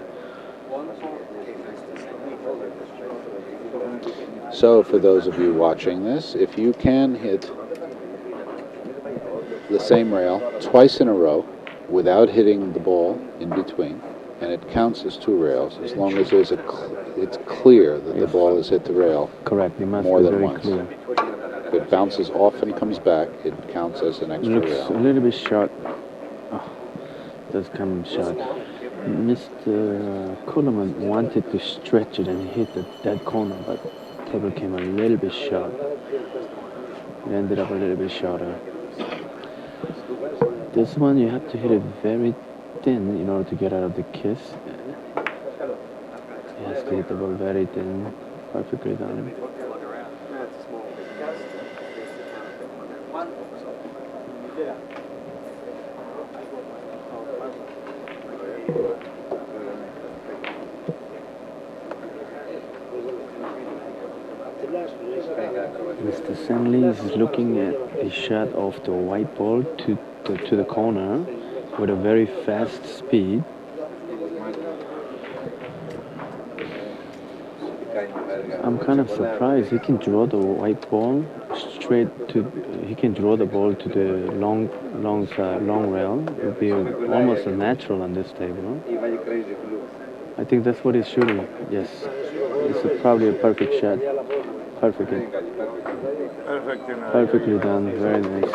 So for those of you watching this, if you can hit the same rail twice in a row without hitting the ball in between, and it counts as 2 rails, as long as it's clear that the ball has hit the rail. Correct. It must more be than very once. clear. If it bounces off and comes back, it counts as an extra Looks rail. a little bit short. Oh, does come short. Mr. Ceulemans wanted to stretch it and hit that corner, but table came a little bit short. It ended up a little bit shorter. This one you have to hit it very thin in order to get out of the kiss. He has to hit the ball very thin. Perfectly done. Mr. Stanley is looking at the shot of the white ball to the corner with a very fast speed. I'm kind of surprised he can draw the white ball straight to. He can draw the ball to the long rail. It would be almost a natural on this table. I think that's what he's shooting. Yes, it's probably a perfect shot. Perfectly done. Very nice.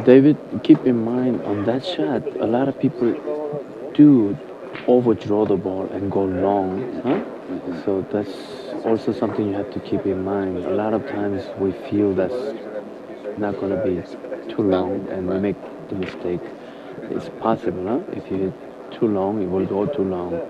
David, keep in mind on that shot, a lot of people do overdraw the ball and go long, huh? So that's also something you have to keep in mind. A lot of times we feel that's not going to be too long and we make the mistake. It's possible, huh? If you hit too long, it will go too long.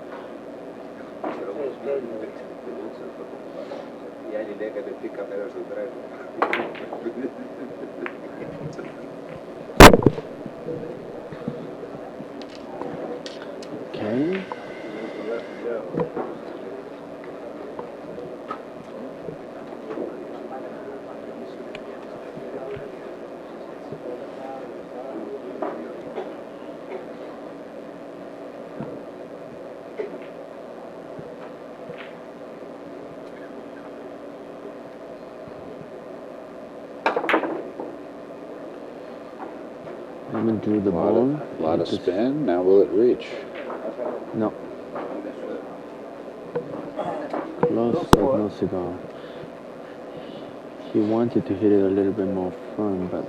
Okay. Raymond drew the ball. A lot of spin. Now will it reach? No. Close but no cigar. He wanted to hit it a little bit more firm, but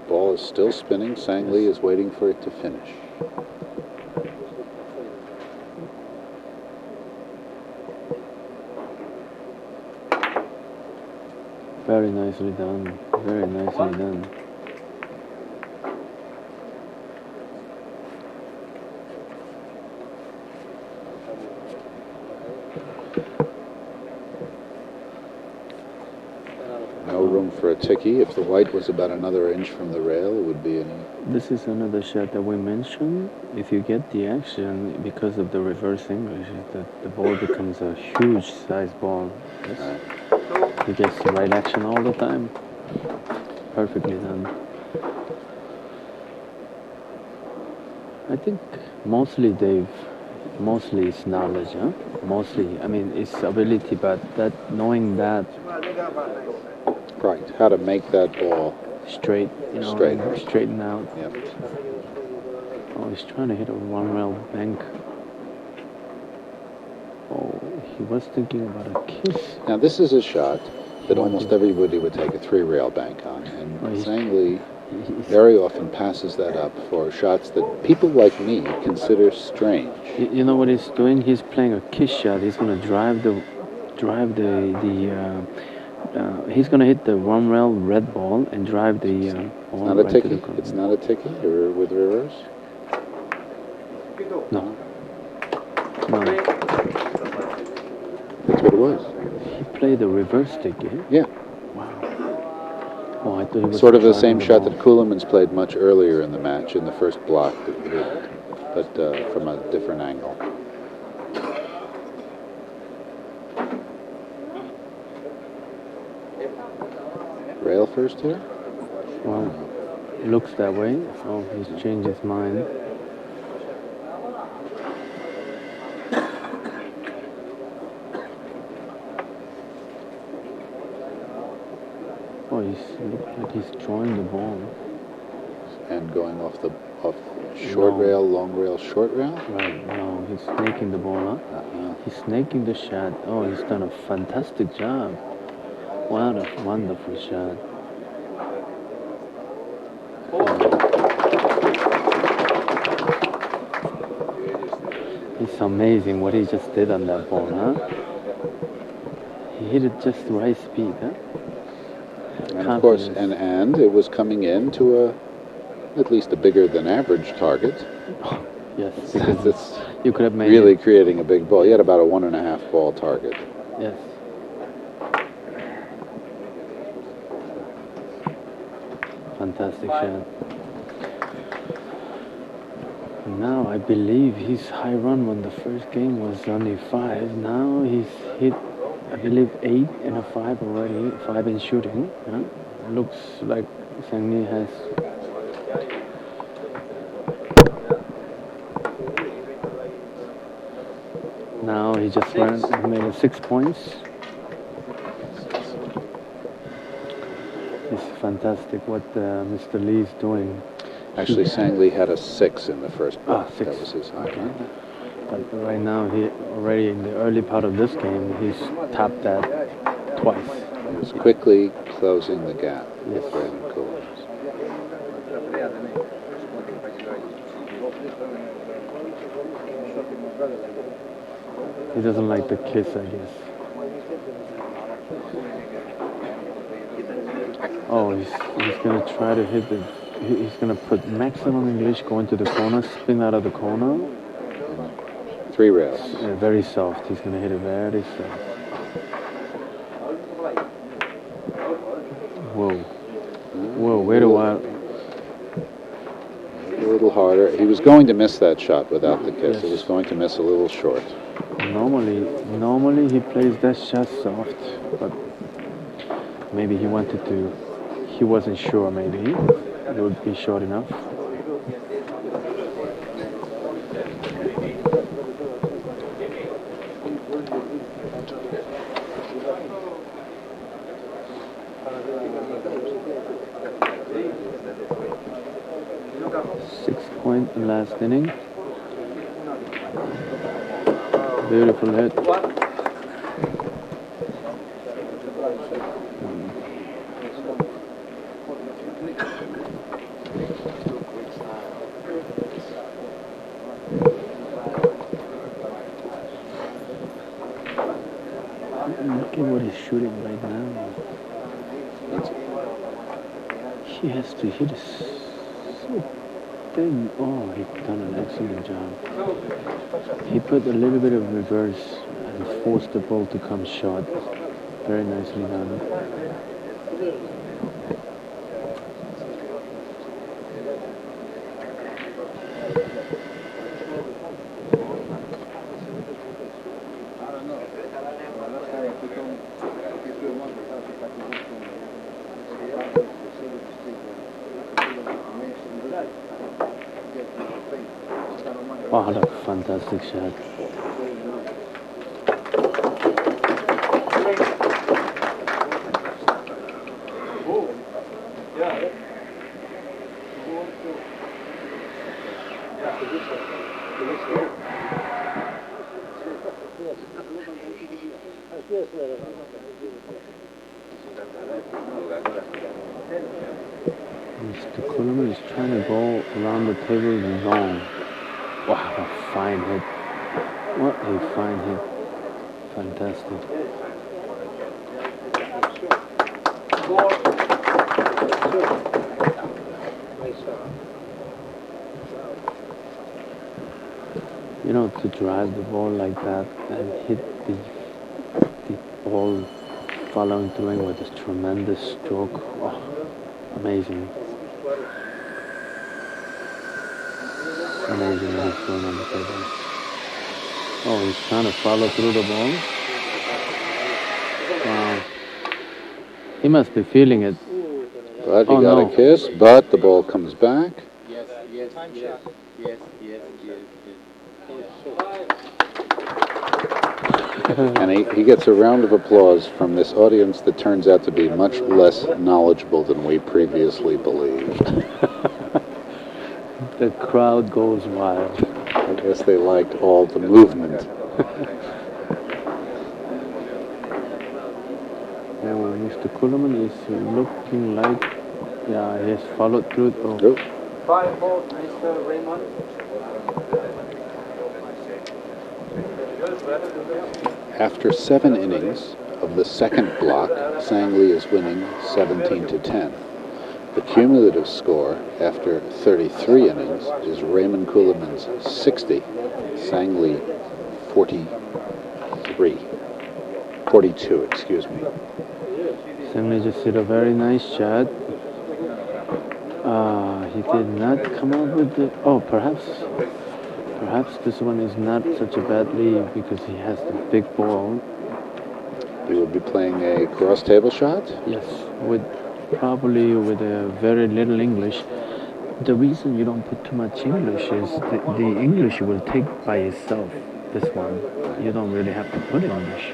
Ball is still spinning. Sangley is waiting for it to finish. very nicely done. Very nicely done. No room for a ticky. If the white was about another inch from the rail, it would be an... This is another shot that we mentioned. If you get the action, because of the reverse English, the ball becomes a huge size ball. Yes. He gets the right action all the time. Perfectly done. I think mostly, Dave, mostly it's knowledge, huh? Mostly, I mean, it's ability, but that knowing that Right, how to make that ball straight, you know, straight. and straighten out. Yep. Oh, he's trying to hit a one-rail bank. Oh, he was thinking about a kiss. Now this is a shot that almost everybody would take a three-rail bank on, and Sangley very often passes that up for shots that people like me consider strange. You know what he's doing? He's playing a kiss shot. He's going to he's going to hit the one rail red ball and drive the ball Not a right ticky. to the It's not a ticky, or with reverse. No. No. That's what it was. He played a reverse ticky. Yeah. Wow. Oh, I thought he was sort of the same driving shot ball. that Ceulemans played much earlier in the match in the first block, but from a different angle. Rail first here? Well, it looks that way. Oh, he's changed his mind. Oh, he's looks like he's drawing the ball. And going off short rail, long rail, short rail? Right, no, he's snaking the ball, huh? He's snaking the shot. Oh, he's done a fantastic job. What a wonderful shot. It's amazing what he just did on that ball, huh? He hit it just the right speed, huh? And of course, and it was coming in to at least a bigger than average target. Yes, because it's you could have made really creating a big ball. He had about a 1.5 ball target. Yes. Fantastic shot. Now I believe his high run when the first game was only 5. Now he's hit, I believe, 8 and a 5 already. 5 in shooting. Huh? Looks like Sangley has. Now he just made a 6 points. It's fantastic what Mr. Lee's doing. Actually, Sangley had a 6 in the first block. 6. That was his high run. But right now, he already in the early part of this game, he's tapped that twice. He was quickly closing the gap with Yes. Raymond Ceulemans. He doesn't like the kiss, I guess. Oh, he's gonna try to hit the. He's gonna put maximum English, go into the corner, spin out of the corner. 3 rails. Very soft. He's gonna hit it very soft. Whoa. Whoa, wait a while. A little harder. He was going to miss that shot without the kiss. Yes. It was going to miss a little short. Normally he plays that shot soft, but maybe he wanted to. He wasn't sure. Maybe it would be short enough. Point last inning. Beautiful hit. Look at what he's shooting right now. He has to hit so thin. Oh, he's done an excellent job. He put a little bit of reverse and forced the ball to come short. Very nicely done. Wow, what a fantastic shot. Mr. Ceulemans is trying to go around the table wrong. Wow, a fine hit. What a fine hit. Fantastic. You know, to drive the ball like that and hit the ball following through with this tremendous stroke. Oh, amazing. Amazing what he's doing on the table. Oh, he's trying to follow through the ball. Wow. He must be feeling it. But he got a kiss, but the ball comes back. And he gets a round of applause from this audience that turns out to be much less knowledgeable than we previously believed. The crowd goes wild. I guess they liked all the movement. Oh, Mr. Ceulemans is looking like, yeah, he has followed through. Oh. 5-4, Mr. Raymond. After 7 innings of the second block, Sangley is winning 17-10. The cumulative score after 33 innings is Raymond Ceulemans 60, Sangley 42, excuse me. Sangley just hit a very nice shot. He did not come up with the. Oh, perhaps this one is not such a bad lead because he has the big ball. He will be playing a cross table shot? Yes, probably with a very little English. The reason you don't put too much English is the English will take by itself. This one, you don't really have to put English.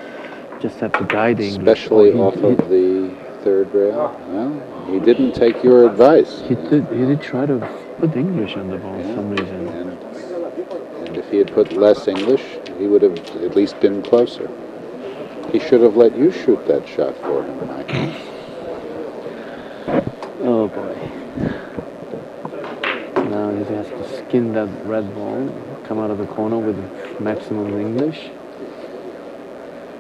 Just have to guide the English. Especially off of the third rail. Well, he didn't take your advice. He did try to put English on the ball for some reason. And if he had put less English, he would have at least been closer. He should have let you shoot that shot for him, Mike. Oh boy. Now he has to skin that red ball, come out of the corner with maximum English.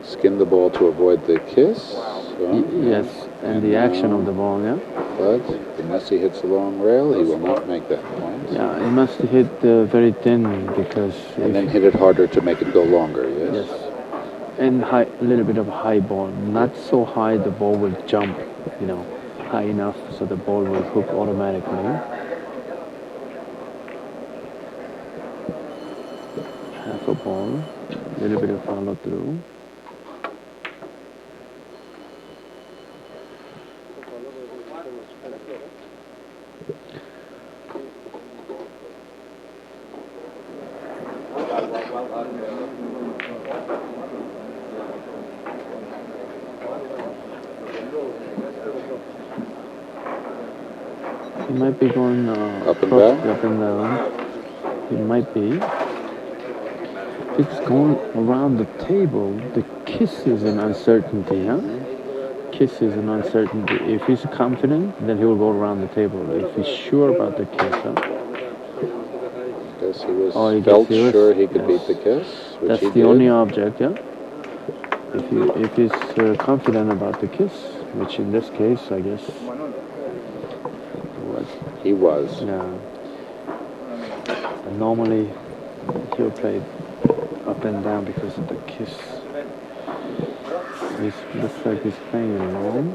Skin the ball to avoid the kiss. Yes, and the action of the ball, yeah? But unless he hits the long rail, he will not make that point. Yeah, he must hit very thin because... And then hit it harder to make it go longer, yes? Yes. And a little bit of high ball. Not so high the ball will jump, high enough so the ball will hook automatically. Half a ball, a little bit of follow through. He might be going up and down. He might be. It's going around the table. The kiss is an uncertainty, huh? Kiss is an uncertainty. If he's confident, then he will go around the table. If he's sure about the kiss, huh? I guess he felt sure he could beat the kiss, which That's he the did. only object, yeah? If he's confident about the kiss, which in this case, I guess, he was. Yeah. And normally, he'll play up and down because of the kiss. It looks like he's playing it long.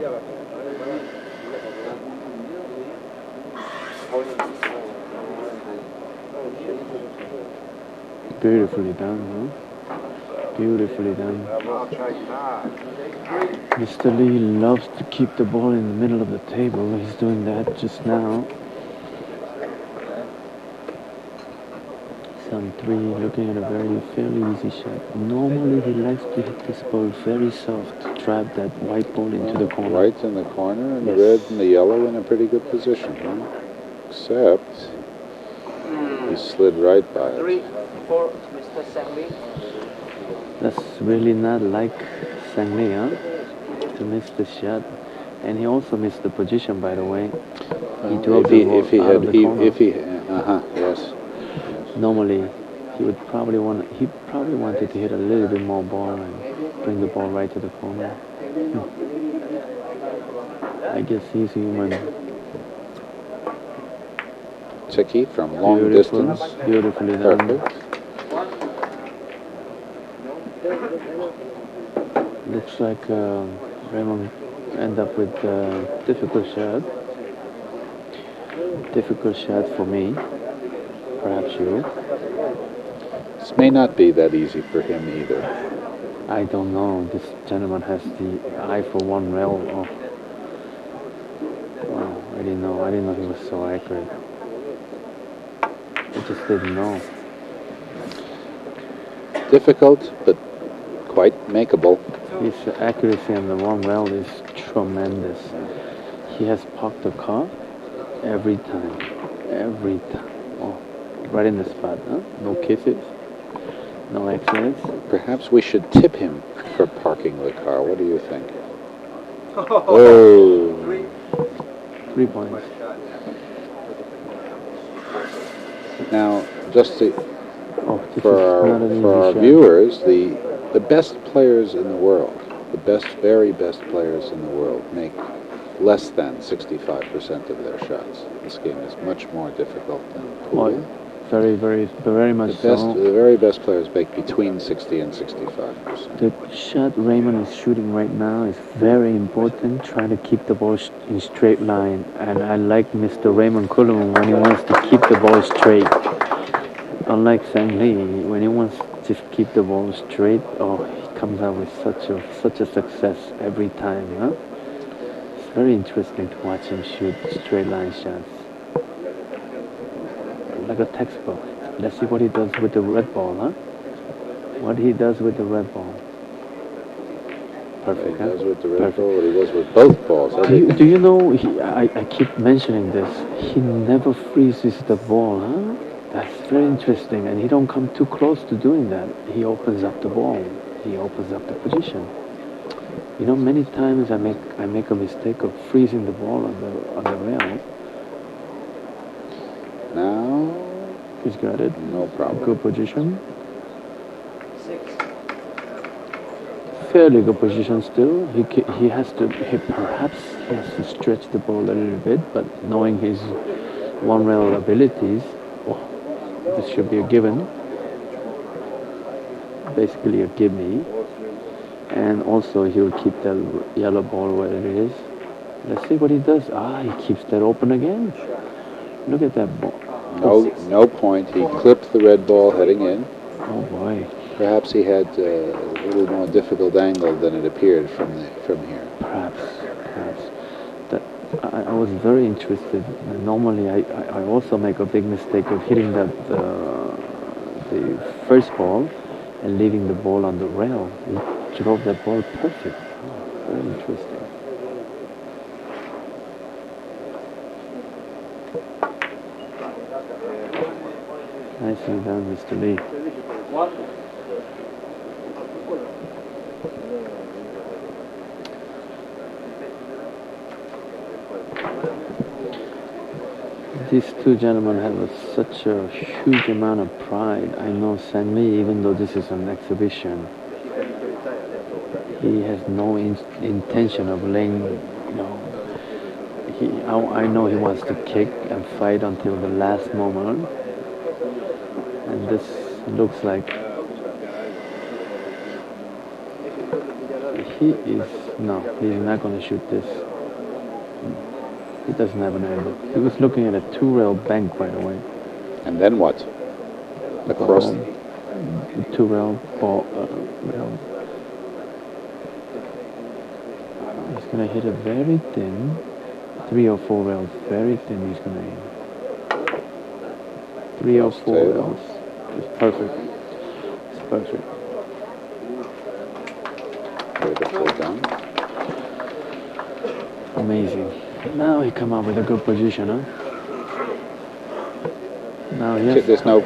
Beautifully done, huh? Beautifully done. Mr. Lee loves to keep the ball in the middle of the table. He's doing that just now. On 3, looking at a fairly easy shot. Normally he likes to hit this ball very soft, to trap that white ball into the corner. White in the corner, and the red and the yellow in a pretty good position, huh? Except he slid right by it. 3 for Mr. Sangli. That's really not like Sangli, huh? To miss the shot. And he also missed the position, by the way. He drove the ball out of the corner. Yes. Normally, he probably wanted to hit a little bit more ball and bring the ball right to the corner. I guess he's human. Ticky from long distance. Beautifully done. Perfect. Looks like Raymond end up with a difficult shot. Difficult shot for me. Perhaps you. This may not be that easy for him either. I don't know. This gentleman has the eye for one rail. Oh. Wow, I didn't know he was so accurate. I just didn't know. Difficult, but quite makeable. His accuracy on the one rail is tremendous. He has parked the car every time. Every time. Oh. Right in the spot, huh? No kisses, no accidents. Perhaps we should tip him for parking the car. What do you think? Oh. 3 points. Now, just to, for our viewers, the best players in the world, very best players in the world make less than 65% of their shots. This game is much more difficult than pool. Very much so. The very best players make between 60 and 65%. The shot Raymond is shooting right now is very important. Trying to keep the ball in straight line. And I like Mr. Raymond Ceulemans when he wants to keep the ball straight. Unlike Sang Lee, when he wants to keep the ball straight, he comes out with such a success every time, huh? It's very interesting to watch him shoot straight line shots. Like a textbook. Let's see what he does with the red ball, huh? What he does with the red ball. Perfect, What he does with the red ball, what he does with both balls. Do you know, I keep mentioning this, he never freezes the ball, huh? That's very interesting, and he don't come too close to doing that. He opens up the ball. He opens up the position. You know, many times I make a mistake of freezing the ball on the rail. Now, He's got it. no problem. Good position. Fairly good position still. He has to perhaps he has to stretch the ball a little bit, but knowing his one rail abilities, oh, this should be a given. Basically a gimme. And also he'll keep that yellow ball where it is. Let's see what he does. He keeps that open again. Look at that ball. No point. He clipped the red ball heading in. Oh boy. Perhaps he had a little more difficult angle than it appeared from here. Perhaps. That I was very interested. Normally I also make a big mistake of hitting the first ball and leaving the ball on the rail. He drove that ball perfect. Oh, very interesting. Nicely done, Mr. Lee. These two gentlemen have such a huge amount of pride. I know Sang-mi, even though this is an exhibition, he has no intention of laying, I know he wants to kick and fight until the last moment. And this looks like he's not going to shoot this. He doesn't have an angle. He was looking at a two-rail bank right away. And then what? Across two-rail ball. Rail. He's going to hit it very thin. 3 or 4 rails, very thin. He's going to aim. 3 or 4 rails. It's perfect. It's perfect. Beautifully done. Amazing. Now he come up with a good position, huh? Now There's no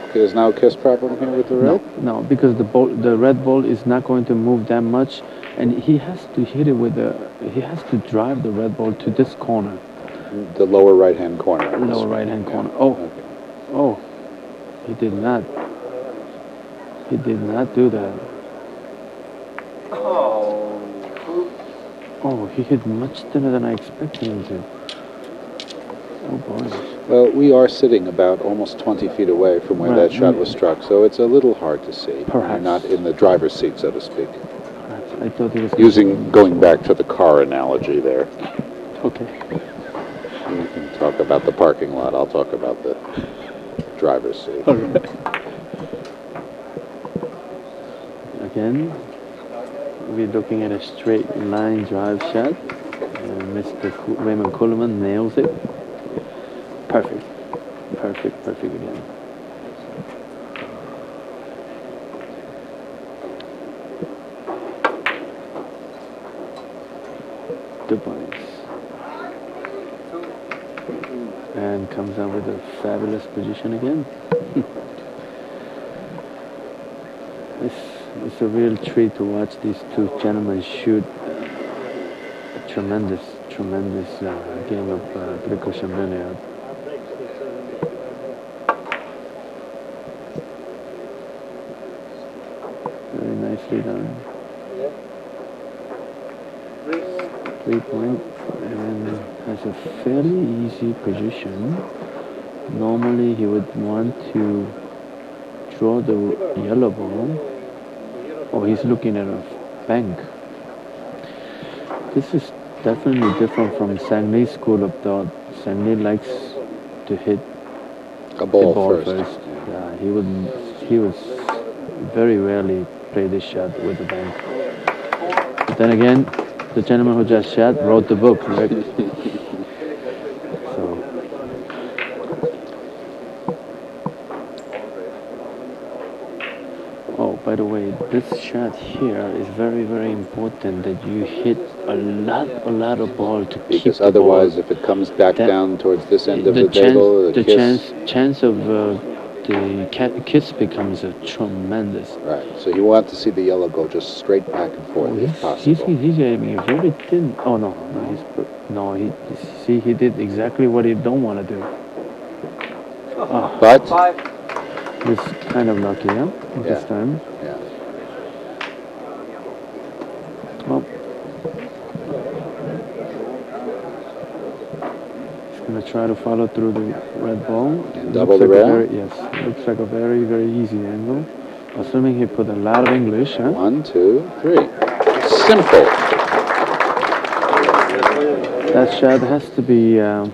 kiss problem here with the red? No, because the red ball is not going to move that much, and he has to hit it he has to drive the red ball to this corner. The lower right-hand corner. Lower right-hand corner. Oh, he did not. He did not do that. Oh, he hit much thinner than I expected him to. Oh boy. Well, we are sitting about almost 20 feet away from where that shot was struck, so it's a little hard to see. Perhaps. You're not in the driver's seat, so to speak. Perhaps. I thought he was Going back to the car analogy there. Okay. You can talk about the parking lot. I'll talk about the driver's seat. Okay. Again, we're looking at a straight line drive shot. Mr. Raymond Ceulemans nails it. Perfect again. Good points. And comes out with a fabulous position again. It's a real treat to watch these two gentlemen shoot a tremendous game of Brico-Chamberlain. Very nicely done. 3 point, and has a fairly easy position. Normally he would want to draw the yellow ball. Oh, he's looking at a bank. This is definitely different from Sang-Lee's school of thought. Sang-Lee likes to hit A ball, the ball first. Yeah, he would very rarely play this shot with the bank. But then again, the gentleman who just shot wrote the book, right? So. Oh, by the way, this shot here is very, very important that you hit a lot of ball to keep the ball. Because otherwise, if it comes back down towards this end of the table, chance of the kiss becomes tremendous. Right. So you want to see the yellow go just straight back and forth Oh, if possible. he's aiming very thin. Oh no, no, he see he did exactly what he don't want to do. But This kind of lucky, huh? This time. yeah. Well, he's gonna try to follow through the red ball. And double the rail? Yes, looks like a very, very easy angle. Assuming he put a lot of English, huh? 1, 2, 3. Simple. That shot has to be a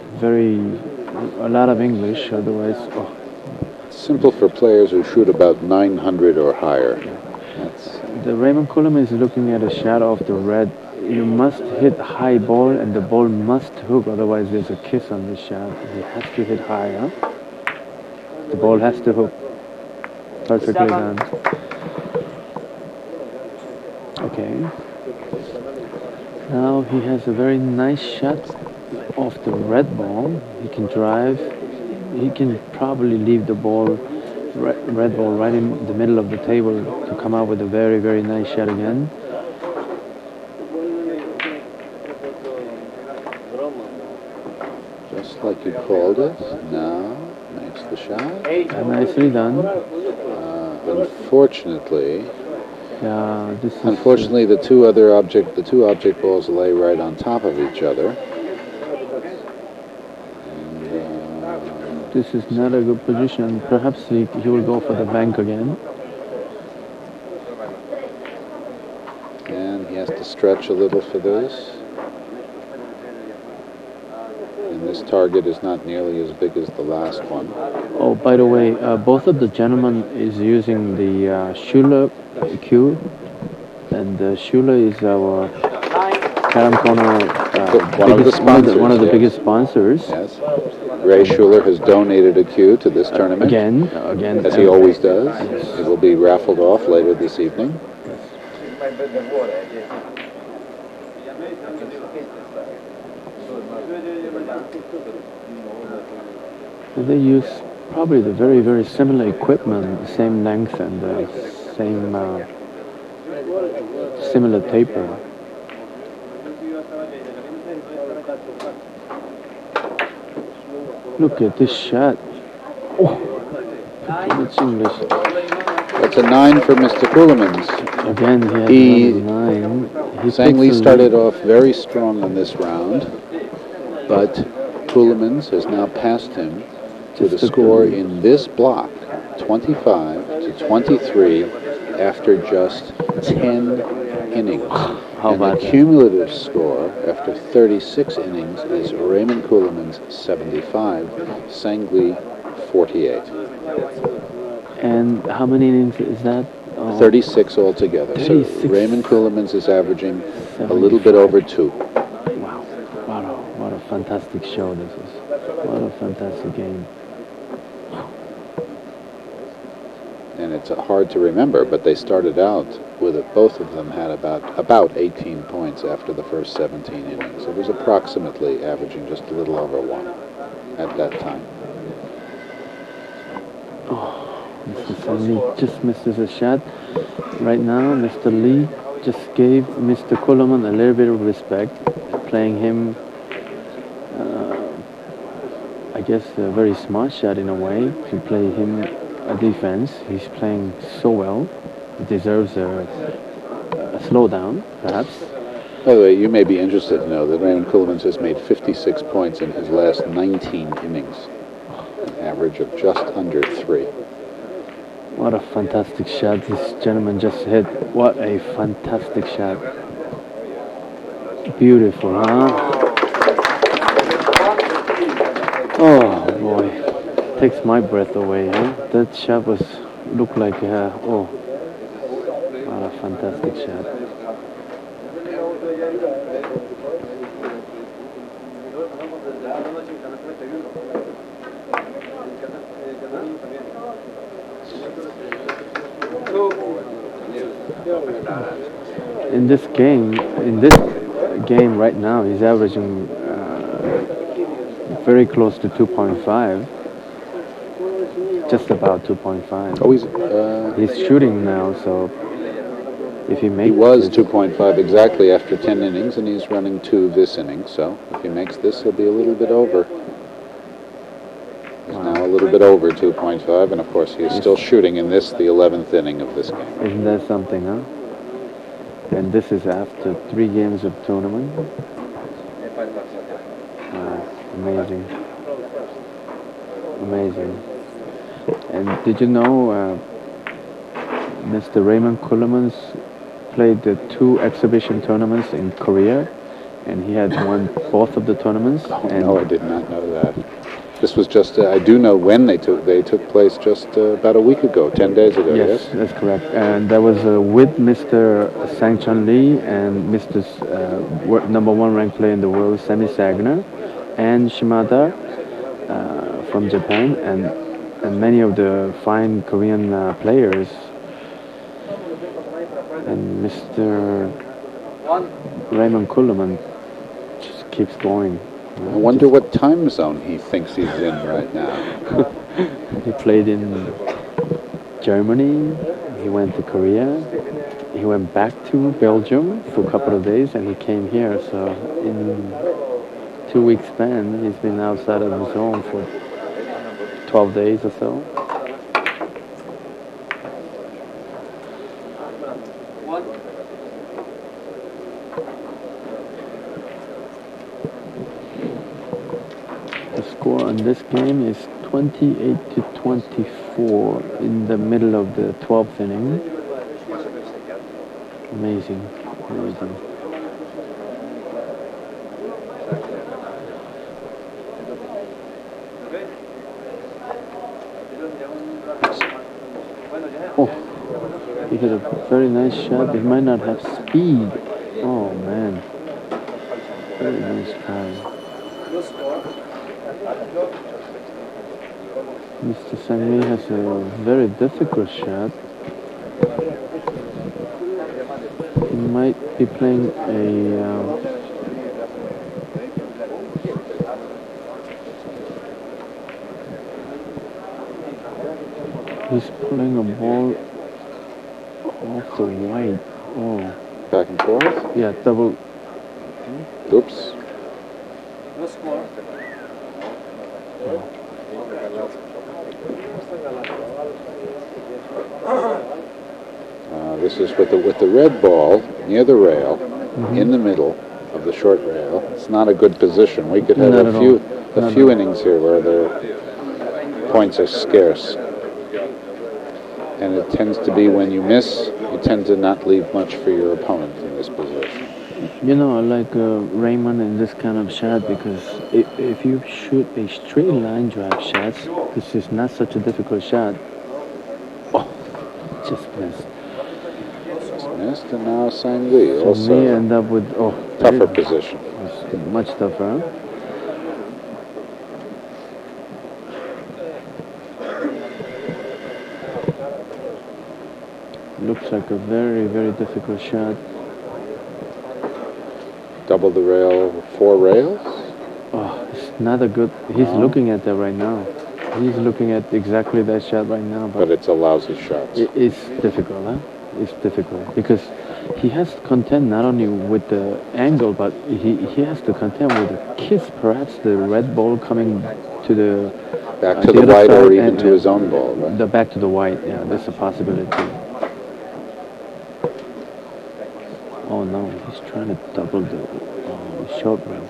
lot of English, otherwise, Simple for players who shoot about 900 or higher. That's The Raymond Ceulemans is looking at a shot of the red. You must hit high ball and the ball must hook, otherwise there's a kiss on the shot. He has to hit high, huh? The ball has to hook. Perfectly done. Okay. Now he has a very nice shot off the red ball. He can drive. He can probably leave the ball, red ball, right in the middle of the table to come out with a very, very nice shot again. just like you called it. Now makes the shot. Nicely done. Unfortunately, This is, unfortunately, the two object balls lay right on top of each other. this is not a good position. Perhaps he will go for the bank again. And he has to stretch a little for this. And this target is not nearly as big as the last one. Oh, by the way, both of the gentlemen is using the Schuler cue, and Schuler is our Carom Corner one of the biggest sponsors. Yes. Ray Schuler has donated a cue to this tournament. Again, as he always does. It will be raffled off later this evening. They use probably the very, very similar equipment, the same length and the same similar taper. Look at this shot. Oh, it's English. That's a 9 for Mr. Ceulemans. Again, he has 9. Zhang started off very strong on this round, but Ceulemans has now passed him with a score in this block, 25 to 23, after just 10 innings. How about the cumulative score after 36 innings is Raymond Ceulemans 75, Zhang 48. And how many innings is that? 36 altogether. 36. So Raymond Ceulemans is averaging a little bit over 2. Wow. What a fantastic show this is. What a fantastic game. And it's hard to remember, but they started out with it. Both of them had about 18 points after the first 17 innings. It was approximately averaging just a little over 1 at that time. Mr. Lee just misses a shot. Right now, Mr. Lee just gave Mr. Ceulemans a little bit of respect, playing him, I guess, a very smart shot in a way, to play him a defense. He's playing so well. He deserves a slowdown, perhaps. By the way, you may be interested to know that Raymond Ceulemans has made 56 points in his last 19 innings, an average of just under 3. What a fantastic shot this gentleman just hit. What a fantastic shot. Beautiful, huh? Oh, boy. Takes my breath away, huh? That shot looked like, what a fantastic shot. In this game right now, he's averaging very close to 2.5. just about 2.5. Oh, He's shooting now, so if he makes he was this, 2.5 exactly after 10 innings, and he's running 2 this inning. So if he makes this, he'll be a little bit over. He's now a little bit over 2.5, and of course he is still shooting in this, the 11th inning of this game. isn't that something, huh? And this is after 3 games of tournament. Amazing. Amazing. And did you know Mr. Raymond Ceulemans played the 2 exhibition tournaments in Korea, and he had won both of the tournaments? Oh, no, I did not know that. This was just, I do know when they took place just about a week ago, 10 days ago, yes? Yes, that's correct. And that was with Mr. Sang Chun Lee and Mr. #1 ranked player in the world, Sammy Sagner, and Shimada from Japan, and many of the fine Korean players. And Mr. Raymond Ceulemans just keeps going. I wonder what time zone he thinks he's in right now. He played in Germany, he went to Korea, he went back to Belgium for a couple of days, and he came here. So in 2 weeks span, he's been outside of his home for 12 days or so. The score on this game is 28-24 in the middle of the 12th inning. Amazing, amazing. Oh, he hit a very nice shot. It might not have speed. Oh man, very nice try. Mr. Sangli has a very difficult shot. He might be playing a he's playing a ball off the white. Oh. Back and forth? Yeah, double. Oops. No score. This is with the red ball near the rail, in the middle of the short rail. It's not a good position. We could have Not a at few all. a few innings here where the points are scarce. And it tends to be when you miss, you tend to not leave much for your opponent in this position. You know, I like Raymond in this kind of shot because if you shoot a straight line drive shot, this is not such a difficult shot. Oh, just missed. Just missed, and now Sang Lee So also we end up with tougher position. It's much tougher. Huh? Looks like a very, very difficult shot. Double the rail, 4 rails. Oh, it's not a good. He's looking at that right now. He's looking at exactly that shot right now. But it's a lousy shot. It's difficult, huh? It's difficult because he has to contend not only with the angle, but he has to contend with the kiss, perhaps the red ball coming to the Back to the other white or side even and to his own ball, right? The back to the white, yeah, that's a possibility. Oh no, he's trying to double the short rail.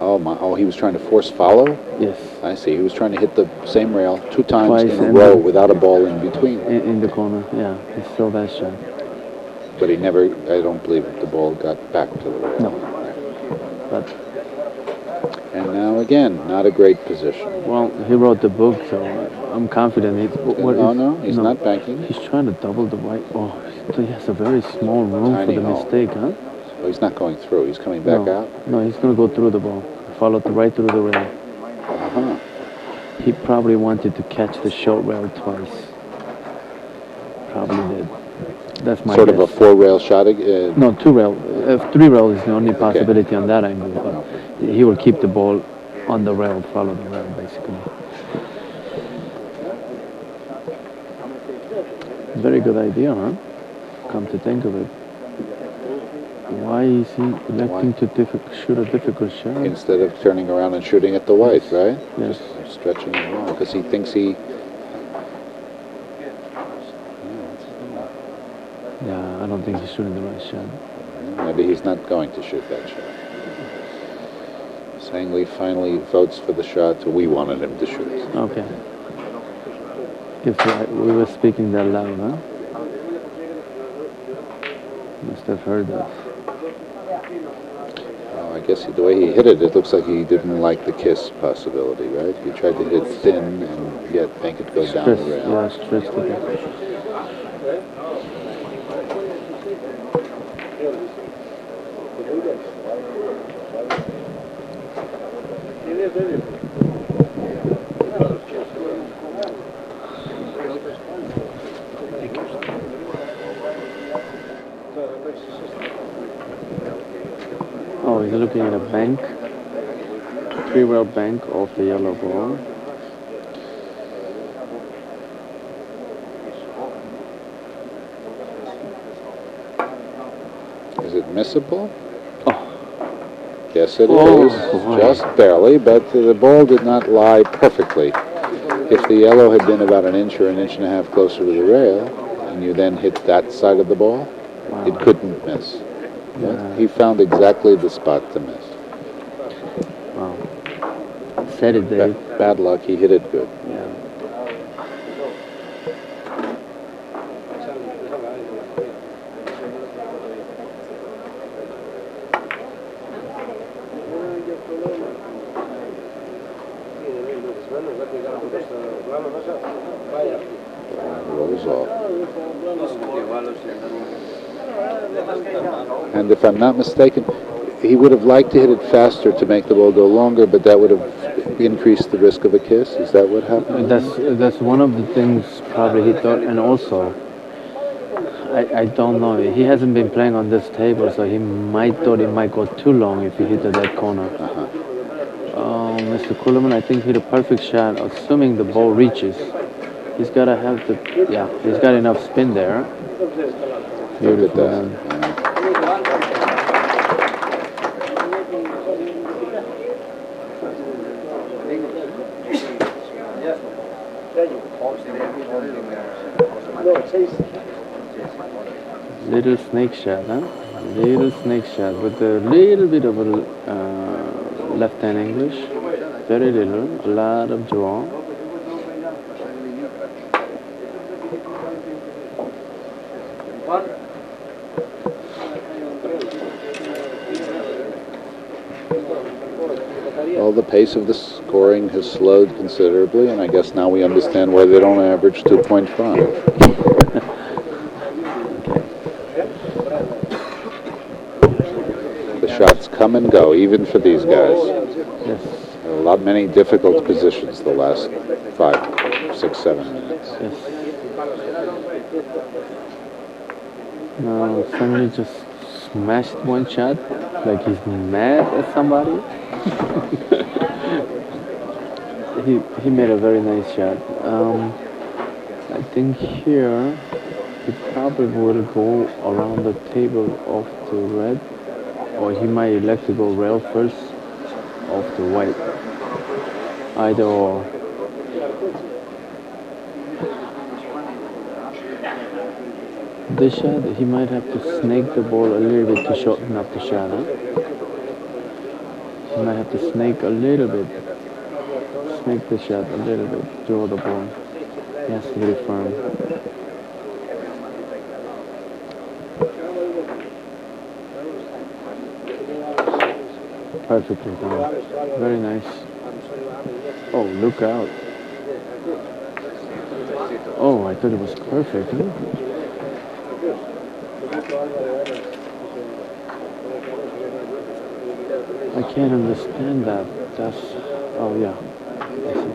Oh my! Oh, he was trying to force follow. Yes. I see. He was trying to hit the same rail 2 times Twice in a in row the- without a ball in between. In the corner, yeah, he saw that shot. But he never. I don't believe the ball got back to the rail. No. But And now again, not a great position. well, he wrote the book, so I'm confident. No, he's not banking. He's trying to double the white. Oh, so he has a very small room for Tiny the hole. mistake, huh? Oh, he's not going through. He's coming back out. No, he's going to go through the ball. Follow right through the rail. Uh-huh. He probably wanted to catch the short rail twice. Probably did. That's my Sort of a guess. 4-rail shot. No, 2-rail. 3-rail is the only possibility on that angle, but he will keep the ball on the rail, follow the rail, basically. Very good idea, huh? Come to think of it. Why is he electing to shoot a difficult shot? Instead of turning around and shooting at the white, right? Yes. Just stretching it long because he thinks he. Yeah, I don't think he's shooting the right shot. Maybe he's not going to shoot that shot. Sangley finally votes for the shot we wanted him to shoot. Okay. If we were speaking that loud, huh? Must have heard that. I guess the way he hit it, it looks like he didn't like the kiss possibility, right? He tried to hit it thin and yet make it go down the rail. Yeah, stretch the ball. Oh, he's looking at a bank, 3-rail bank of the yellow ball. Is it missable? Oh. Yes, it Oh, is. boy. Just barely, but the ball did not lie perfectly. If the yellow had been about an inch or an inch and a half closer to the rail, and you then hit that side of the ball, Wow. it couldn't miss. Yeah. He found exactly the spot to miss. Wow. Said it, Dave. Bad luck, he hit it good. Yeah. Rolls off. And if I'm not mistaken, he would have liked to hit it faster to make the ball go longer, but that would have increased the risk of a kiss. Is that what happened? That's one of the things probably he thought, and also I don't know. He hasn't been playing on this table, so he thought it might go too long if he hit that corner. Mr. Ceulemans, I think, hit a perfect shot, assuming the ball reaches. He's got to have he's got enough spin there. Beautiful done. Little snake shot, huh? Little snake shot with a little bit of a left-hand English. Very little, a lot of draw. Well, the pace of the scoring has slowed considerably, and I guess now we understand why they don't average 2.5. The shots come and go, even for these guys. Yes. Many difficult positions the last 5, 6, 7 minutes. Yes. No, somebody just smashed one shot, like he's mad at somebody. he made a very nice shot. I think here he probably will go around the table off the red, or he might elect to go rail first off the white. Either or. This shot, he might have to snake the ball a little bit to shorten up the shot, huh? He might have to snake a little bit. Snake the shot a little bit, draw the ball. He has to be firm. Perfectly done. Very nice. Oh, look out. Oh, I thought it was perfect. Huh? I can't understand that. That's, oh yeah. I see.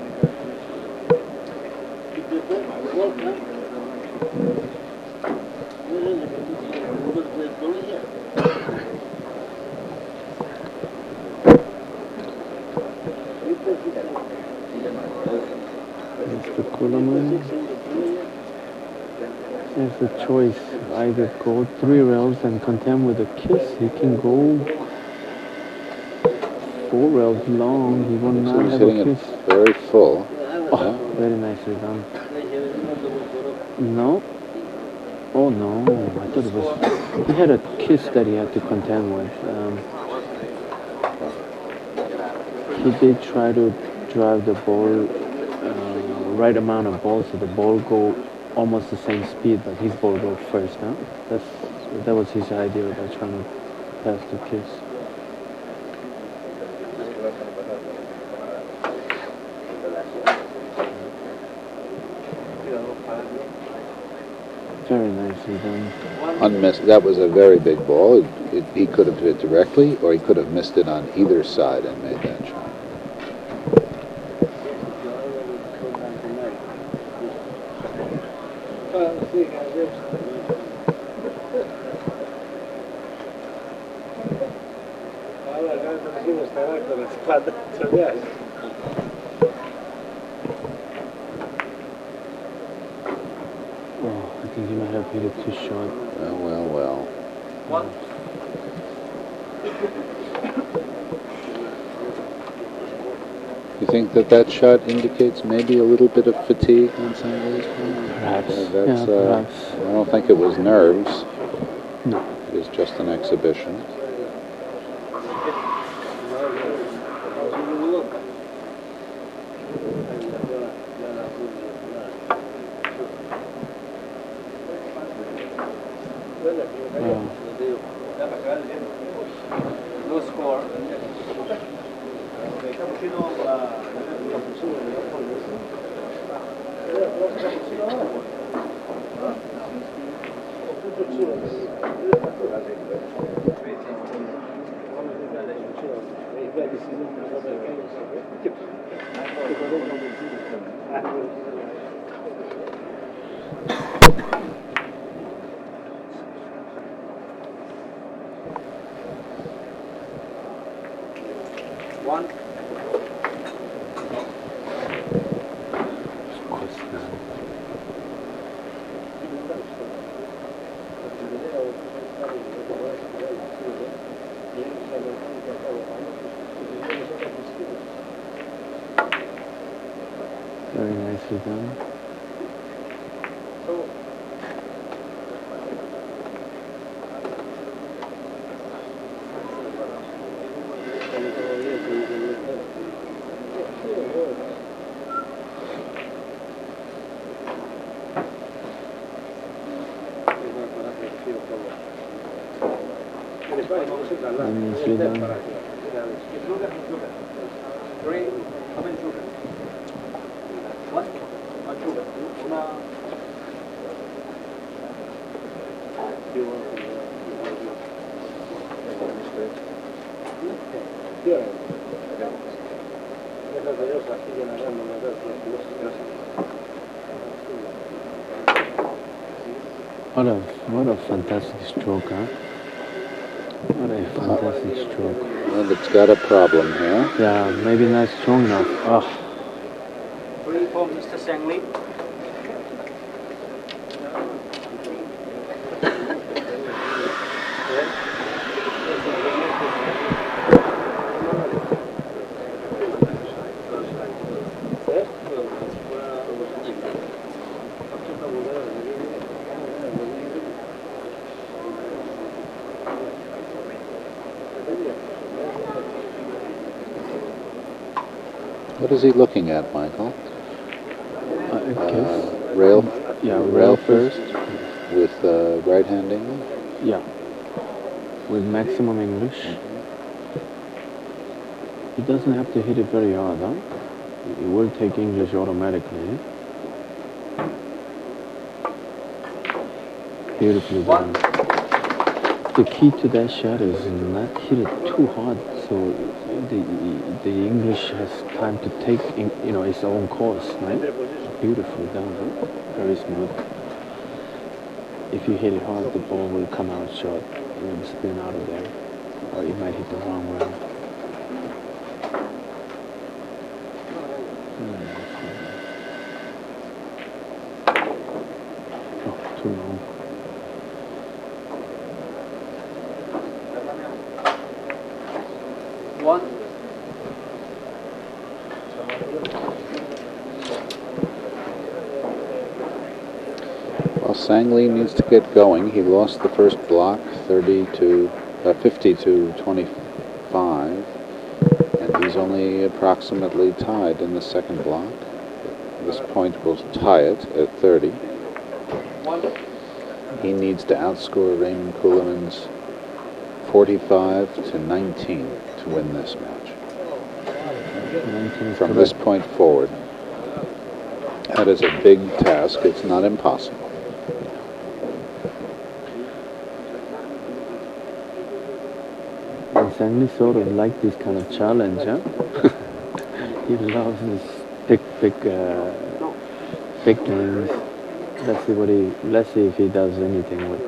Mr. Ceulemans has a choice. Either go 3 rails and contend with a kiss. He can go 4 rails long. He will So not he's have hitting a it kiss. very full. Oh, Yeah. very nicely done. No. Oh no, I thought it was. He had a kiss that he had to contend with. He did try to drive the ball right amount of ball so the ball go almost the same speed, but his ball go first. Huh? That was his idea about trying to pass the kiss. Very nicely done. Unmissed. That was a very big ball. He could have hit directly, or he could have missed it on either side and made that shot. Oh, I think he might have hit it too short. Well. You think that shot indicates maybe a little bit of fatigue on some of these players? Perhaps. That's, Perhaps. I don't think it was nerves. No. It was just an exhibition. No score. One. Of course not. Very nicely done. Nicely done. Three. How many sugar? One. One sugar. What a fantastic stroke, huh? What a fantastic stroke. Well, it's got a problem here. Yeah, maybe not strong enough. Oh. Three for Mr. Sangli. What is he looking at, Michael? Rail? Yeah, rail first with right handing? Yeah, with maximum English. He doesn't have to hit it very hard, huh? It will take English automatically. Beautifully done. The key to that shot is not hit it too hard, so the English has time to take its own course, right? Beautifully done, huh? Very smooth. if you hit it hard, the ball will come out short. It will spin out of there, or you might hit the wrong way. Oh, too long. One. Well, Sangley needs to get going. He lost the first block, 50 to 25, and he's only approximately tied in the second block. This point will tie it at 30. He needs to outscore Raymond Ceulemans 45 to 19 to win this match. From this point forward, that is a big task. It's not impossible. Sangley sort of like this kind of challenge, huh? He loves this big games. Let's see if he does anything with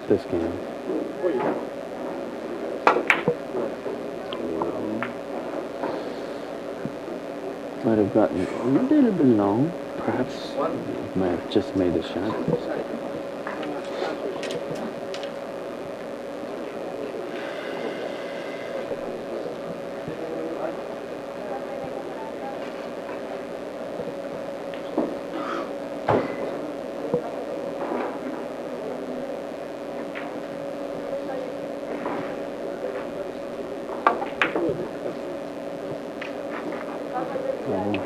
this game. Might have gotten a little bit long. Perhaps might have just made a shot.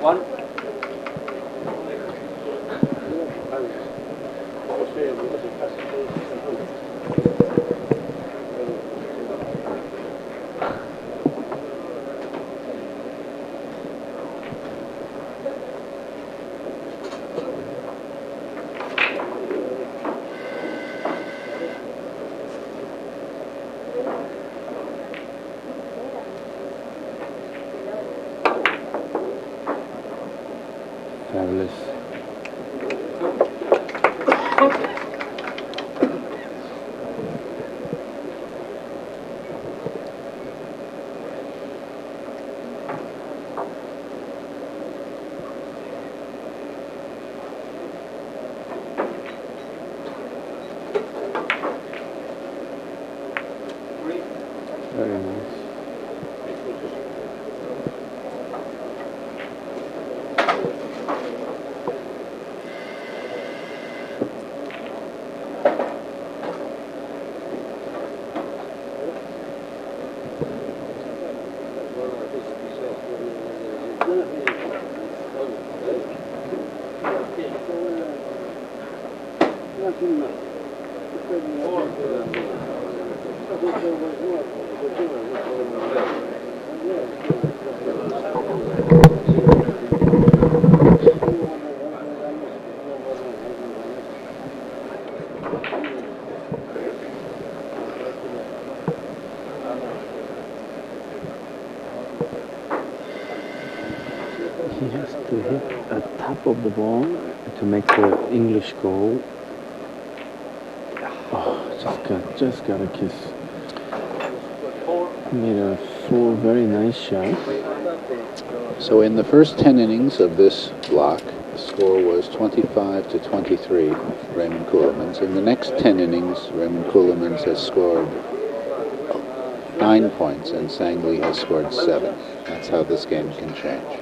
One. Fabulous. Very nice. He has to hit a top of the ball to make the English goal. Oh, just got a kiss. Made a full, very nice shot. So in the first 10 innings of this block, the score was 25 to 23, Raymond Ceulemans. In the next 10 innings, Raymond Ceulemans has scored 9 points and Sangley has scored 7. That's how this game can change.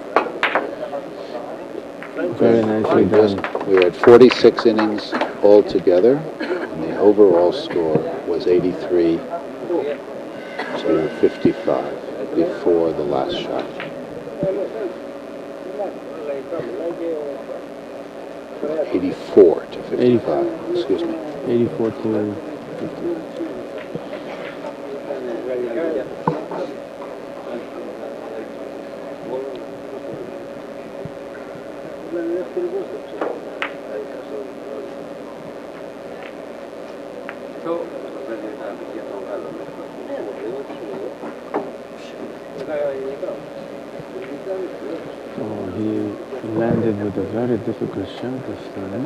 Very nicely done. We had 46 innings altogether, and the overall score was 83 to 55 before the last shot. 84 to 55, excuse me. 84 to 50. Oh, he landed with a very difficult shot this time.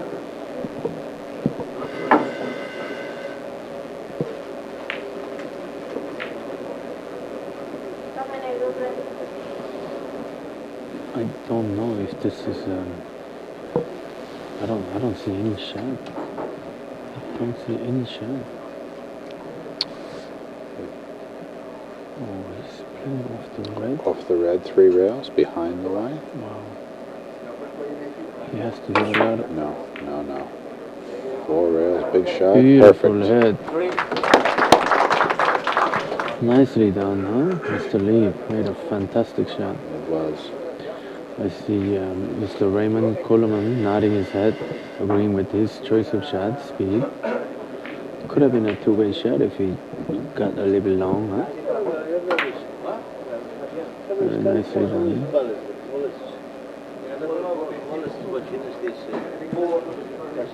I don't know if this is. I don't see any shot. I don't see any shot. Oh, he's playing off the red. Off the red, 3 rails, behind the white. Wow. He has to get it out. No. 4 rails, big shot, Beautiful perfect. head. Nicely done, huh? Mr. Lee made a fantastic shot. It was. I see Mr. Raymond Ceulemans nodding his head, agreeing with his choice of shot, speed. Could have been a two-way shot if he got a little bit long, huh? Very nicely done.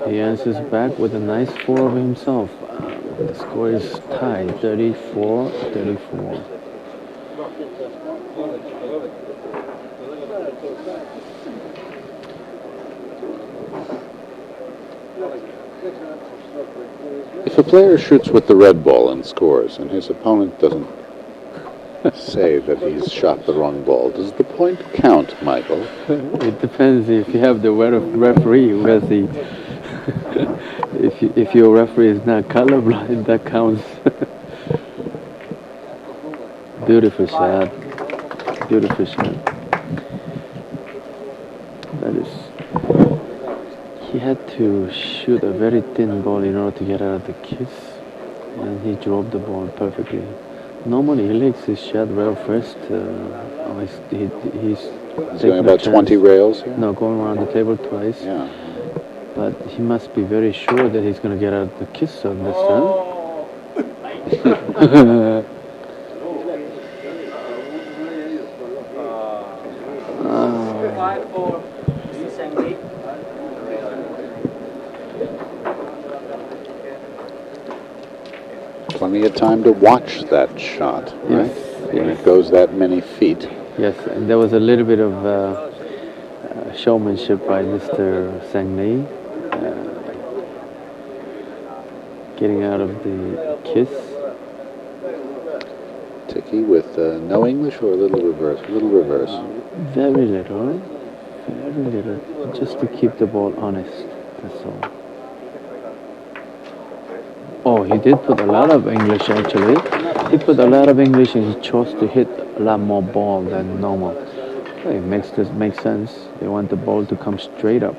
He answers back with a nice 4 of himself. The score is tied, 34-34. If a player shoots with the red ball and scores, and his opponent doesn't say that he's shot the wrong ball, does the point count, Michael? It depends if you have the referee who has the. if your referee is not colorblind, that counts. Beautiful shot. Beautiful shot. That is. He had to shoot a very thin ball in order to get out of the kiss, and he drove the ball perfectly. Normally, he likes his shot rail first. He's going about 20 rails here? No, going around the table twice. Yeah. But he must be very sure that he's going to get out of the kiss on this time. Plenty of time to watch that shot, right? Yes, When yes. it goes that many feet. Yes, and there was a little bit of showmanship by Mr. Sangli, getting out of the kiss. Ticky with no English or a little reverse? A little reverse. Very little, just to keep the ball honest, that's all. Oh, he did put a lot of English actually. He put a lot of English and he chose to hit a lot more ball than normal. It makes sense. They want the ball to come straight up.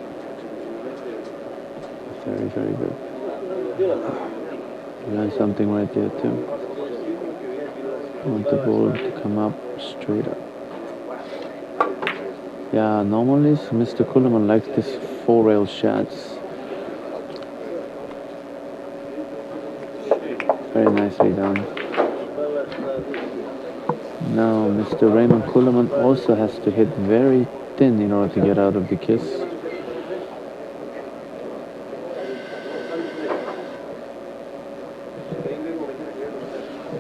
Very, very good. Learned something right there too. Want the ball to come up straight up. Yeah, normally Mr. Ceulemans likes these 4 rail shots. Very nicely done. Now Mr. Raymond Ceulemans also has to hit very thin in order to get out of the kiss.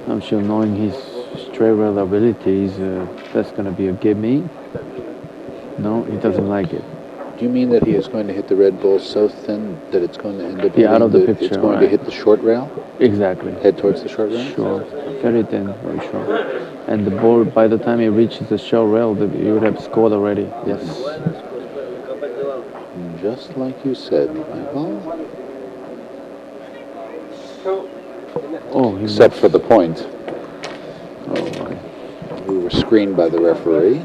I'm sure knowing his straight rail abilities, that's going to be a gimme. No, he doesn't like it. Do you mean that he is going to hit the red ball so thin that it's going to end up Out of the picture, it's going to hit the short rail? Exactly. Head towards the short rail? Sure. Very thin, very short. And the ball, by the time it reaches the short rail, you would have scored already. Yes. Just like you said, Michael. Oh, except for the point. Oh, my. We were screened by the referee.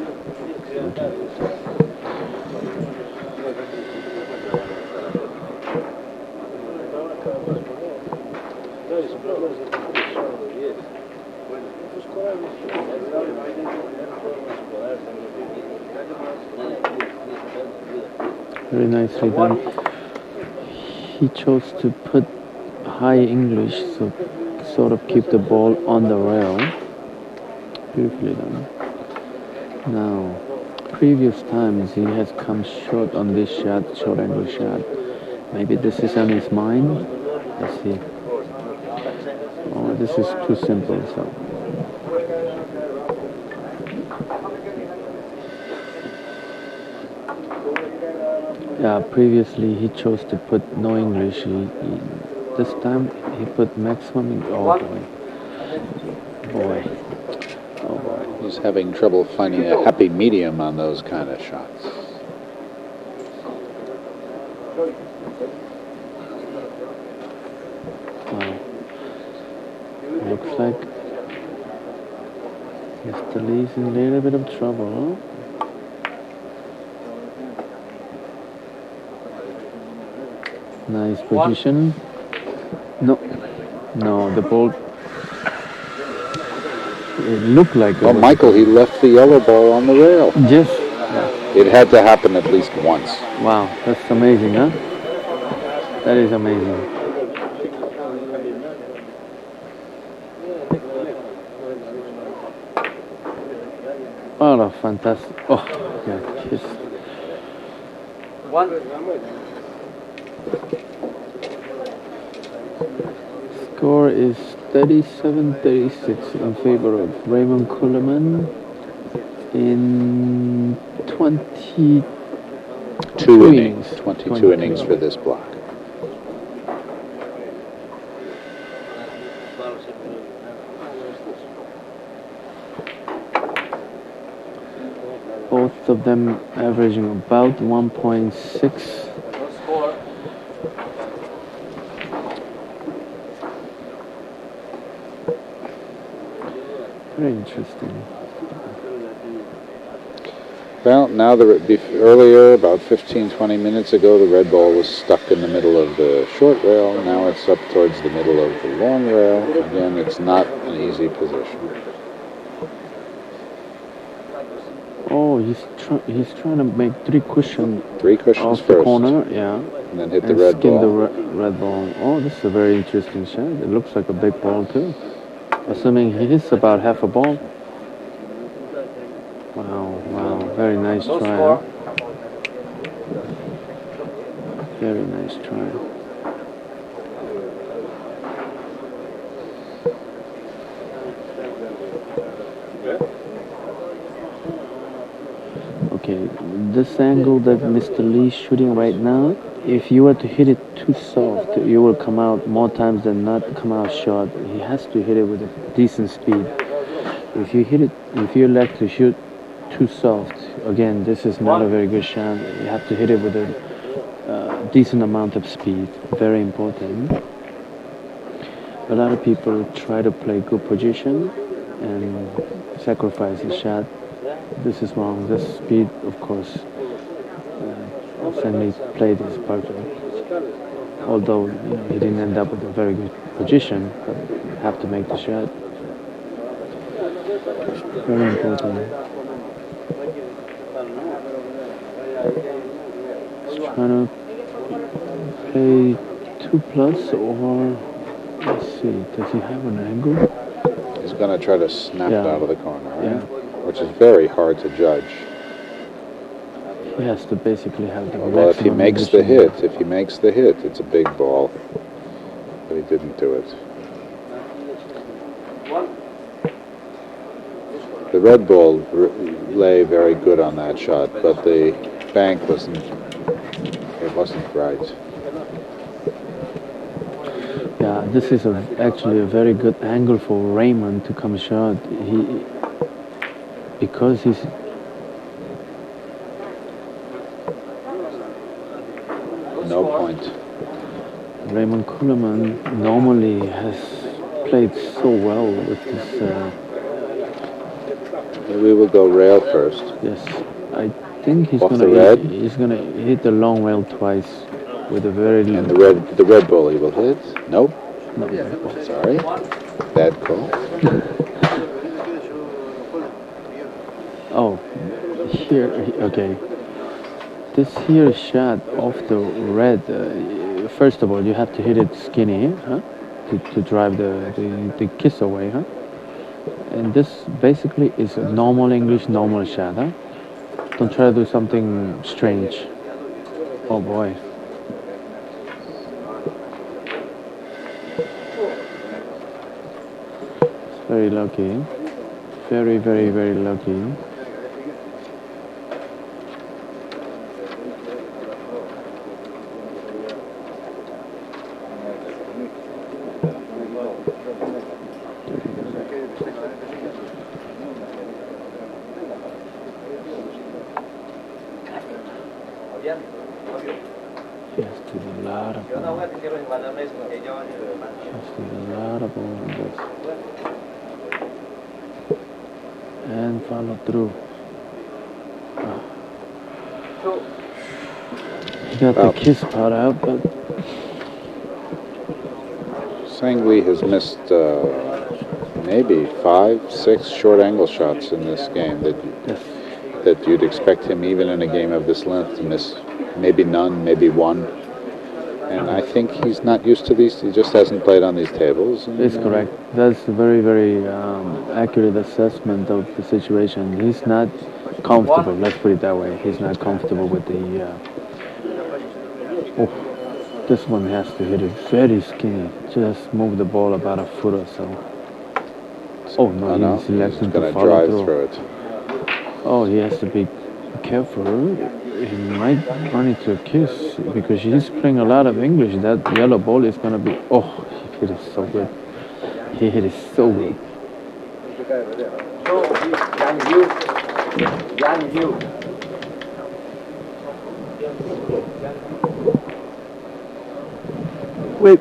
Very nicely done. He chose to put high English, so sort of keep the ball on the rail. Beautifully done. Now, previous times he has come short on this shot, short angle shot. Maybe this is on his mind. Let's see. Oh, this is too simple, so. Yeah, previously he chose to put no English. This time he put maximum. Oh boy. Oh boy. He's He's having trouble finding a happy medium on those kind of shots. Wow. Looks like Mr. Lee's in a little bit of trouble. Nice position. No, no, the ball. It looked like it Oh, was Michael, he left the yellow ball on the rail. Yes. It had to happen at least once. Wow, that's amazing, huh? That is amazing. Oh, fantastic. Oh, yeah, kiss. Score is 37-36 in favor of Raymond Ceulemans in 22 innings. 22 innings for this block. Both of them averaging about 1.6. Very interesting. Well, now earlier, about 15-20 minutes ago, the red ball was stuck in the middle of the short rail. Now it's up towards the middle of the long rail. Again, it's not an easy position. Oh, he's trying to make three cushions off first, the corner, yeah, and then hit the red skin ball. the red ball. Oh, this is a very interesting shot. It looks like a big ball too. Assuming he hits about half a ball. Wow, very nice try. Huh? Very nice try. Okay, this angle that Mr. Lee's shooting right now, if you were to hit it too soft, you will come out more times than not come out short. He has to hit it with a decent speed. If you like to shoot too soft, again, this is not a very good shot. You have to hit it with a decent amount of speed. Very important. A lot of people try to play good position and sacrifice a shot. This is wrong. This speed, of course, Stanley played his perfect. Although he didn't end up with a very good position, but have to make the shot. Very important. He's trying to play 2+ or let's see. Does he have an angle? He's going to try to snap it out of the corner, right? Yeah. Which is very hard to judge. He has to basically have the Well, if he makes the position. hit, it's a big ball. But he didn't do it. The red ball lay very good on that shot, but the bank wasn't right. Yeah, this is actually a very good angle for Raymond to come short. Because he's no point. Raymond Ceulemans normally has played so well with this. We will go rail first. Yes, I think he's Off gonna the red? he's gonna hit the long rail twice with a very. And the red ball he will hit. Nope. No. Sorry. Bad call. Oh, here. Okay. This here shot off the red. First of all, you have to hit it skinny, huh? To drive the kiss away, huh? And this basically is a normal English normal shot, huh? Don't try to do something strange. Oh boy. It's very lucky. Very, very, very lucky. lot of ball. Just a lot of ball on this. And follow through. He got the kiss part out, but Sangli has missed maybe 5, 6 short angle shots in this game that you'd expect him, even in a game of this length, to miss. Maybe none, maybe one. And I think he's not used to these. He just hasn't played on these tables. it's correct. That's a very, very accurate assessment of the situation. He's not comfortable. Let's put it that way. He's not comfortable with the. This one has to hit it very skinny. Just move the ball about a foot or so. Oh no, he's electing to going to follow drive through it. Oh, he has to be careful. He might run into a kiss because he's playing a lot of English. That yellow ball is going to be. Oh, he hit it so good. He hit it so good. Wait.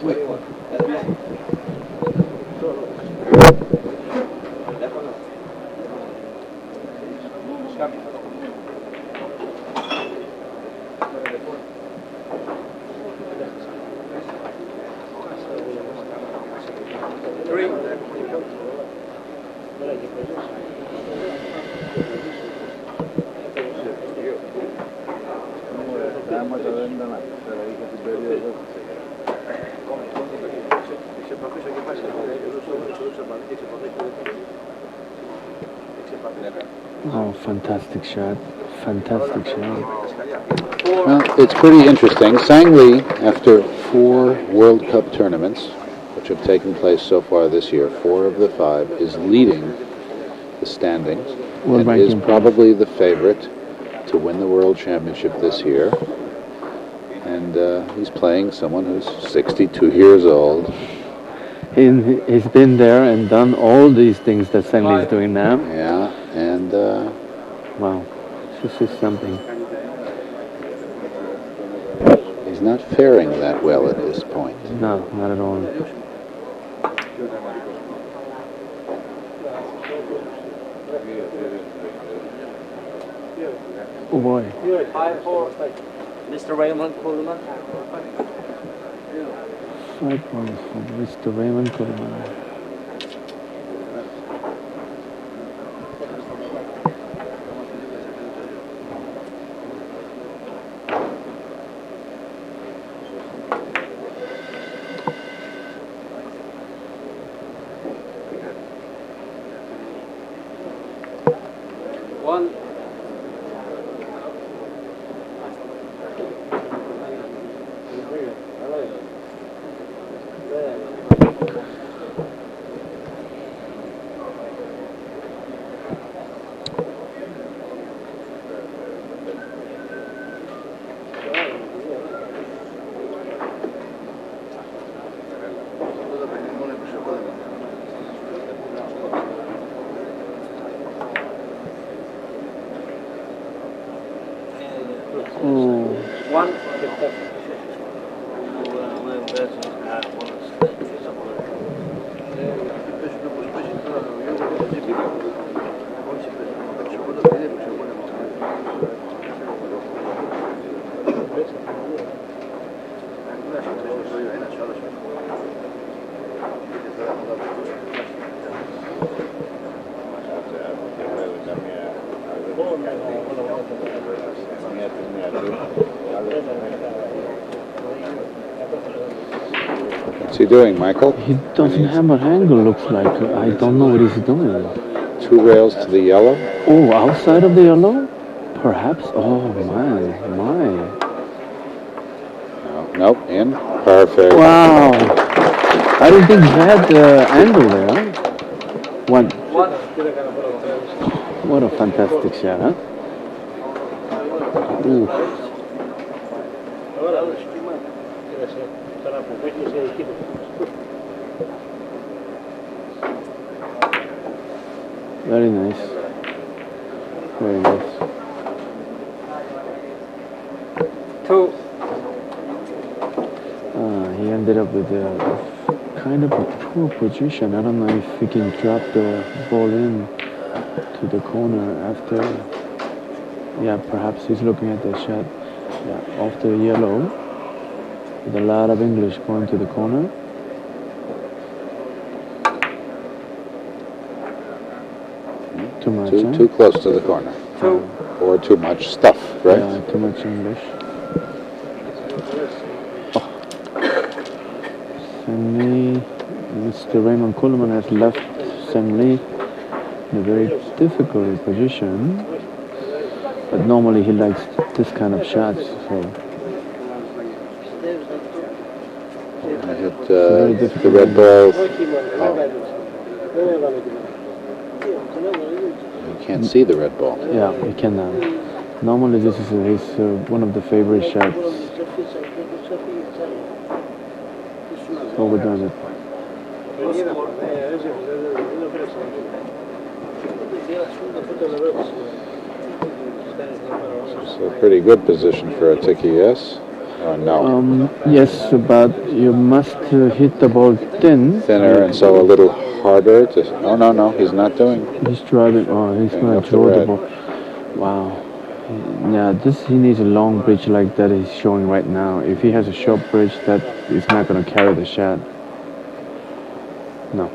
Oh, fantastic shot. Fantastic shot. Well, it's pretty interesting. Sangli, after 4 World Cup tournaments, which have taken place so far this year, 4 of the 5, is leading the standings and is probably the favorite to win the World Championship this year. And he's playing someone who's 62 years old. He's been there and done all these things that Sangli is doing now. Yeah, and wow, this is something. He's not faring that well at this point. No, not at all. Oh boy. Mr. Raymond Ceulemans. 5 points for Mr. Raymond Ceulemans. What's he doing, Michael? He doesn't have an angle, looks like. I don't know what he's doing. 2 rails to the yellow. Oh, outside of the yellow? Perhaps? Oh, my. No, nope, in. Perfect. Wow. I didn't think he had the angle there. One. What a fantastic shot, huh? Ooh. Very nice. Very nice. 2. He ended up with a kind of a poor position. I don't know if he can drop the ball in to the corner after. Yeah, perhaps he's looking at the shot. Yeah, after yellow, with a lot of English going to the corner. Too much, huh? Too close to the corner. Or too much stuff, right? Yeah, too much English. Lee, Mr. Raymond Ceulemans has left Lee in a very difficult position, but normally he likes this kind of shots. So I hit the red ball. You can't see the red ball. yeah, he can. Normally this is his one of the favorite shots. Overdone it. It's a pretty good position for a ticky, yes? Or no? Yes, but you must hit the ball Thinner and so a little harder to... Oh, no, he's not doing... He's driving. Oh, he's Going going up to the draw the red. ball. Wow. Yeah, he needs a long bridge like that he's showing right now. If he has a short bridge, that is not going to carry the shot. No.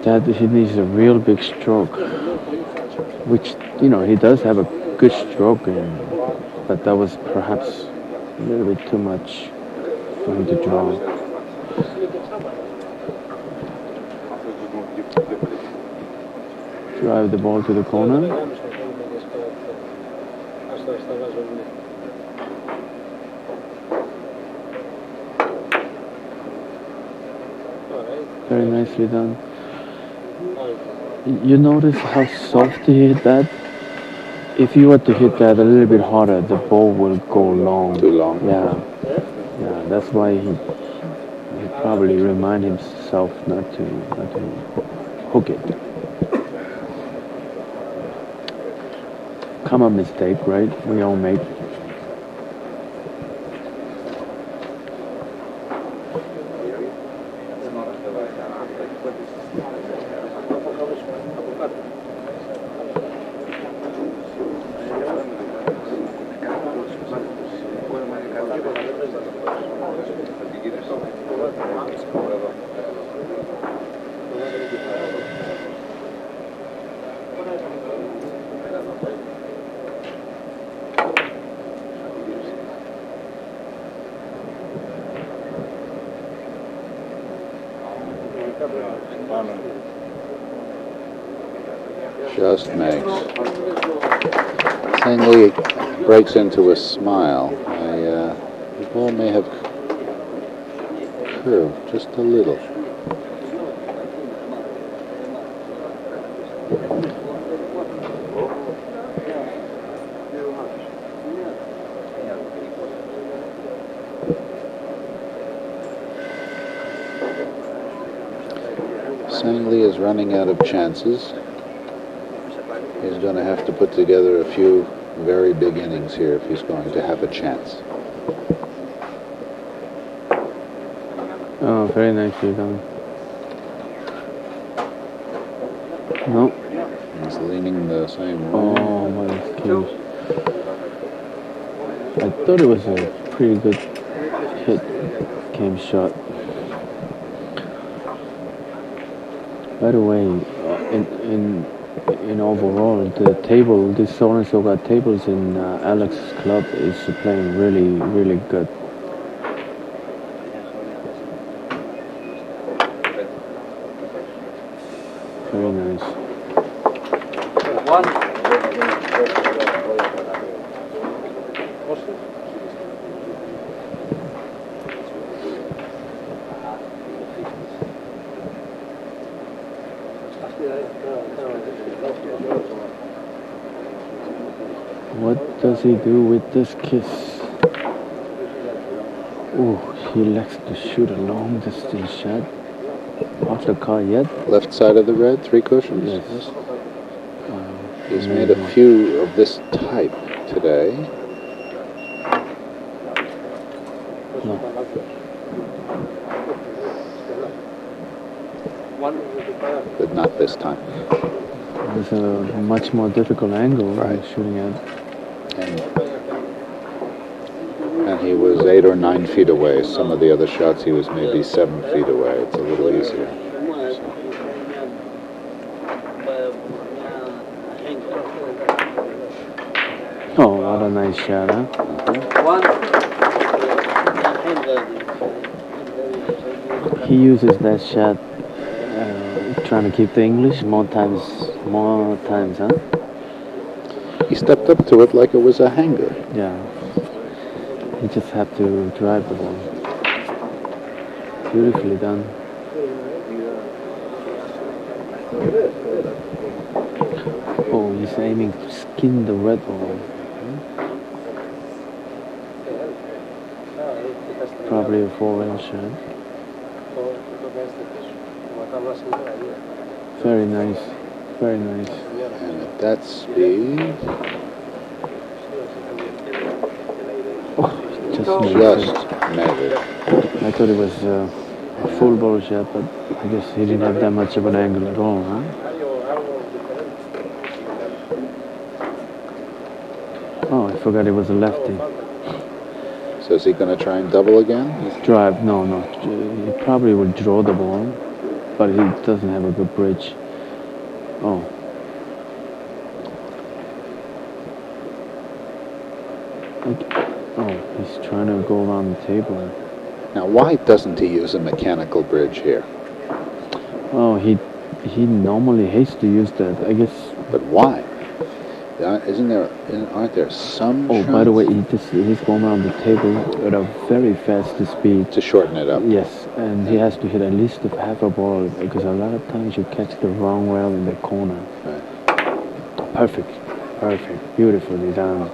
That he needs a real big stroke, which he does have a good stroke, but that was perhaps a little bit too much for him to draw. Drive the ball to the corner. Very nicely done. You notice how soft he hit that? If you were to hit that a little bit harder, the ball will go long. Too long. Yeah, that's why he probably remind himself not to hook it. Common mistake, right? We all make. Just makes. Lee breaks into a smile. The ball may have curved just a little. Lee is running out of chances. He's going to have to put together a few very big innings here if he's going to have a chance. Oh, very nicely done. No. He's leaning the same way. Oh, my goodness. I thought it was a pretty good hit, game shot. By the way, in overall, the table, this so-and-so got tables in Alex's club is playing really, really good. Very nice. What does he do with this kiss? Oh, he likes to shoot a long distance shot. Off the car yet? Left side of the red, 3 cushions. Yes. He's made a few of this type today. but not this time. It's a much more difficult angle Right. he's shooting at. And he was 8 or 9 feet away. Some of the other shots he was maybe 7 feet away. It's a little easier. Oh, what a nice shot, huh? He uses that shot trying to keep the English more times, huh? He stepped up to it like it was a hanger. Yeah. He just had to drive the ball. Beautifully done. Oh, he's aiming to skin the red ball. Probably a 4-rail shot. Very nice. Very nice. And at that speed, Just just made it. I thought it was a full ball shot, but I guess he didn't have that much of an angle at all, huh? Oh, I forgot it was a lefty. So is he going to try and double again? Drive, no. He probably would draw the ball, but he doesn't have a good bridge. Oh. Oh, he's trying to go around the table. Now, why doesn't he use a mechanical bridge here? Oh, he normally hates to use that, I guess. But why? Aren't there some Oh, shots? by the way, he's going around the table at a very fast speed. To shorten it up. Yes, and he has to hit at least half a ball, because a lot of times you catch the wrong rail in the corner. Right. Perfect, beautifully done.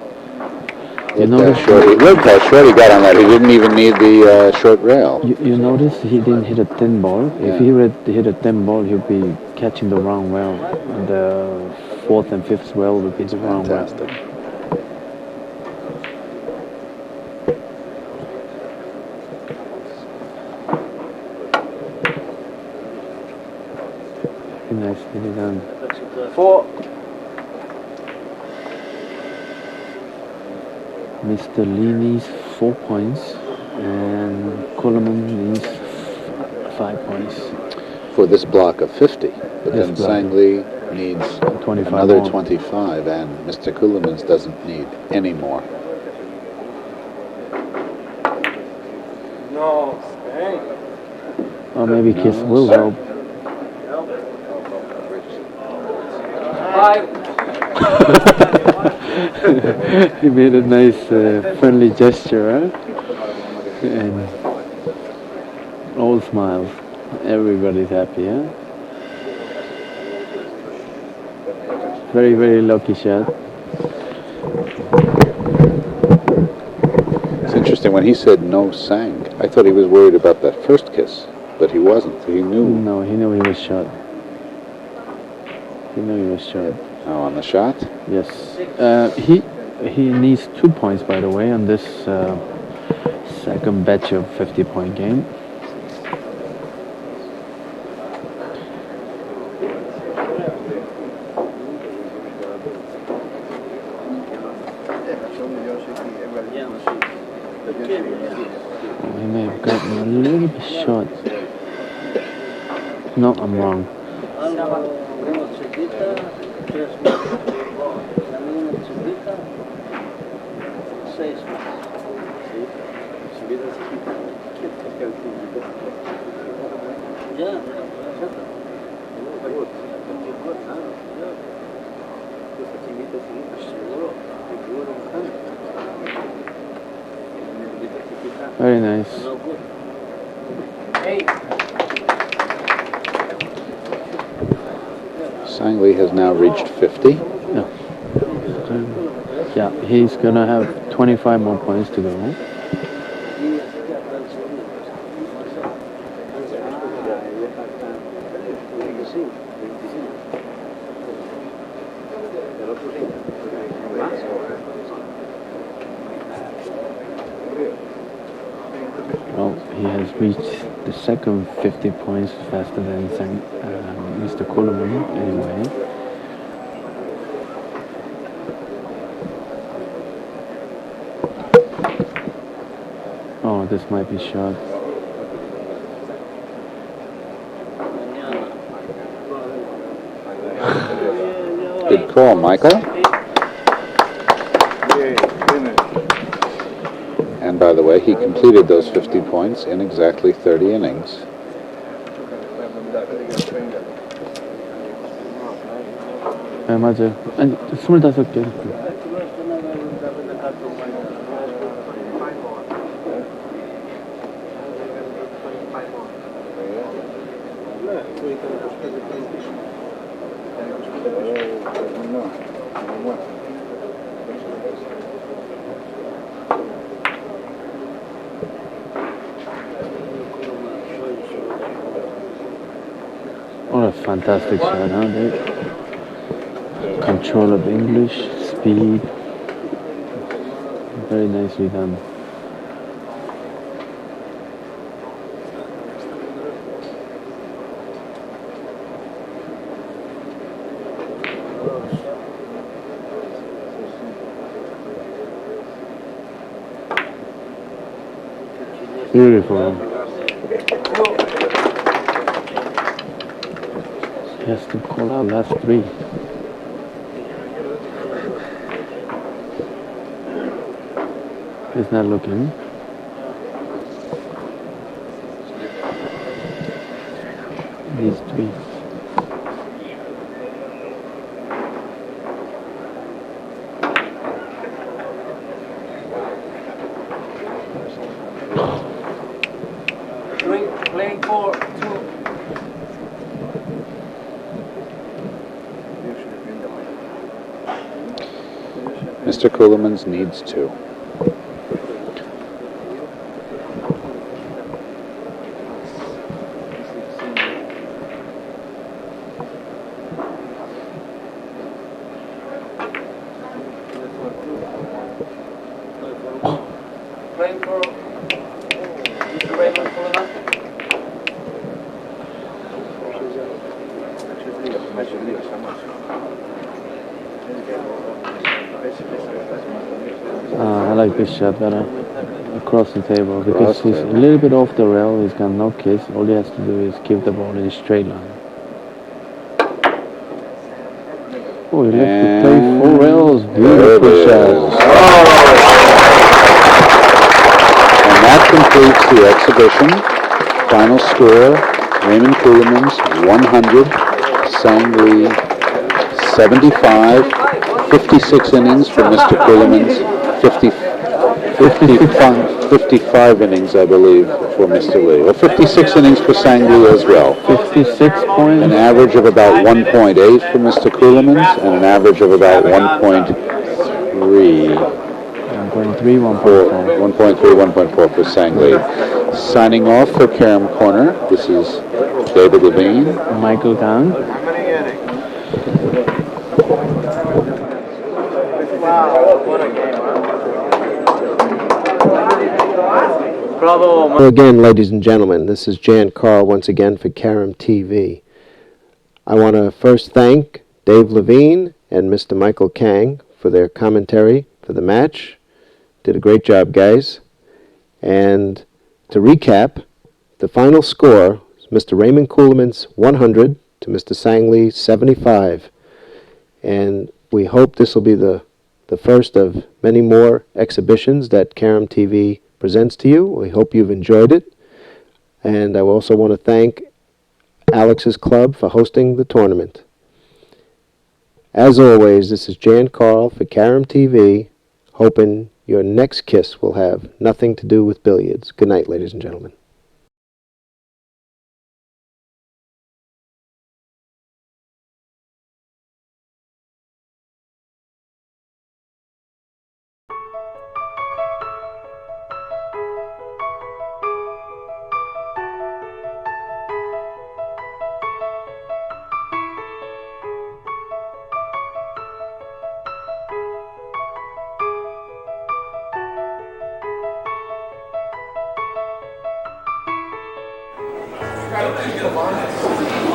Look how short he got on that. He didn't even need the short rail. You notice he didn't hit a thin ball. Yeah. If he hit a thin ball, he'd be catching the wrong rail. And the 4th and 5th rail would be the wrong rail. Fantastic. Very nicely done. 4. Mr. Lee needs 4 points, and Ceulemans needs 5 points. For this block of 50. But then Sang-Lee needs 25 another more. 25, and Mr. Ceulemans doesn't need any more. No, Spain. Or maybe Kiss will help. 5. He made a nice friendly gesture, huh? And all smiles. Everybody's happy, huh? Very, very lucky shot. It's interesting, when he said no sang, I thought he was worried about that first kiss, but he wasn't. He knew. No, he knew he was shot. He knew he was shot. Oh, on the shot? Yes. He needs 2 points, by the way, on this second batch of 50-point game. He may have gotten a little bit short. No, I'm wrong. Very nice. 8. Sang-Lee has now reached 50. Yeah, he's gonna have 25 more points to go. Well, he has reached the second 50 points faster than Mr. Ceulemans anyway. Oh, this might be short. Good call, Michael. And by the way, he completed those 50 points in exactly 30 innings. 맞아요. 아니, 25개. What a fantastic shot, huh, Dave? Control of English, speed. Very nicely done. Beautiful. He has to call out last three. He's not looking. These three. Playing for two. Mr. Ceulemans needs 2. Playing for Mr. Raymond Ceulemans. I like this shot better. Across the table because he's a little bit off the rail. He's got no kiss. All he has to do is keep the ball in a straight line. Oh, he left the play 4 rails. Beautiful shot. And that completes the exhibition. Final score, Raymond Ceulemans 100, Sangley 75, 56 innings for Mr. Ceulemans, 55 innings, I believe, for Mr. Lee. Or 56 innings for Sangley as well. 56 points. An average of about 1.8 for Mr. Ceulemans and an average of about 1.3. 1.3, 1.4. 1.3, 1.4 for Sangley. Signing off for Carom Corner, this is David Levine. Michael Kang. Bravo. Again, ladies and gentlemen, this is Jan Carl once again for Carom TV. I want to first thank Dave Levine and Mr. Michael Kang for their commentary for the match. Did a great job, guys. And to recap, the final score is Mr. Raymond Ceulemans 100 to Mr. Sangley 75. And we hope this will be the first of many more exhibitions that Carom TV presents to you. We hope you've enjoyed it. And I also want to thank Alex's Club for hosting the tournament. As always, this is Jan Carl for Carom TV, hoping your next kiss will have nothing to do with billiards. Good night, ladies and gentlemen. Got to get him on it.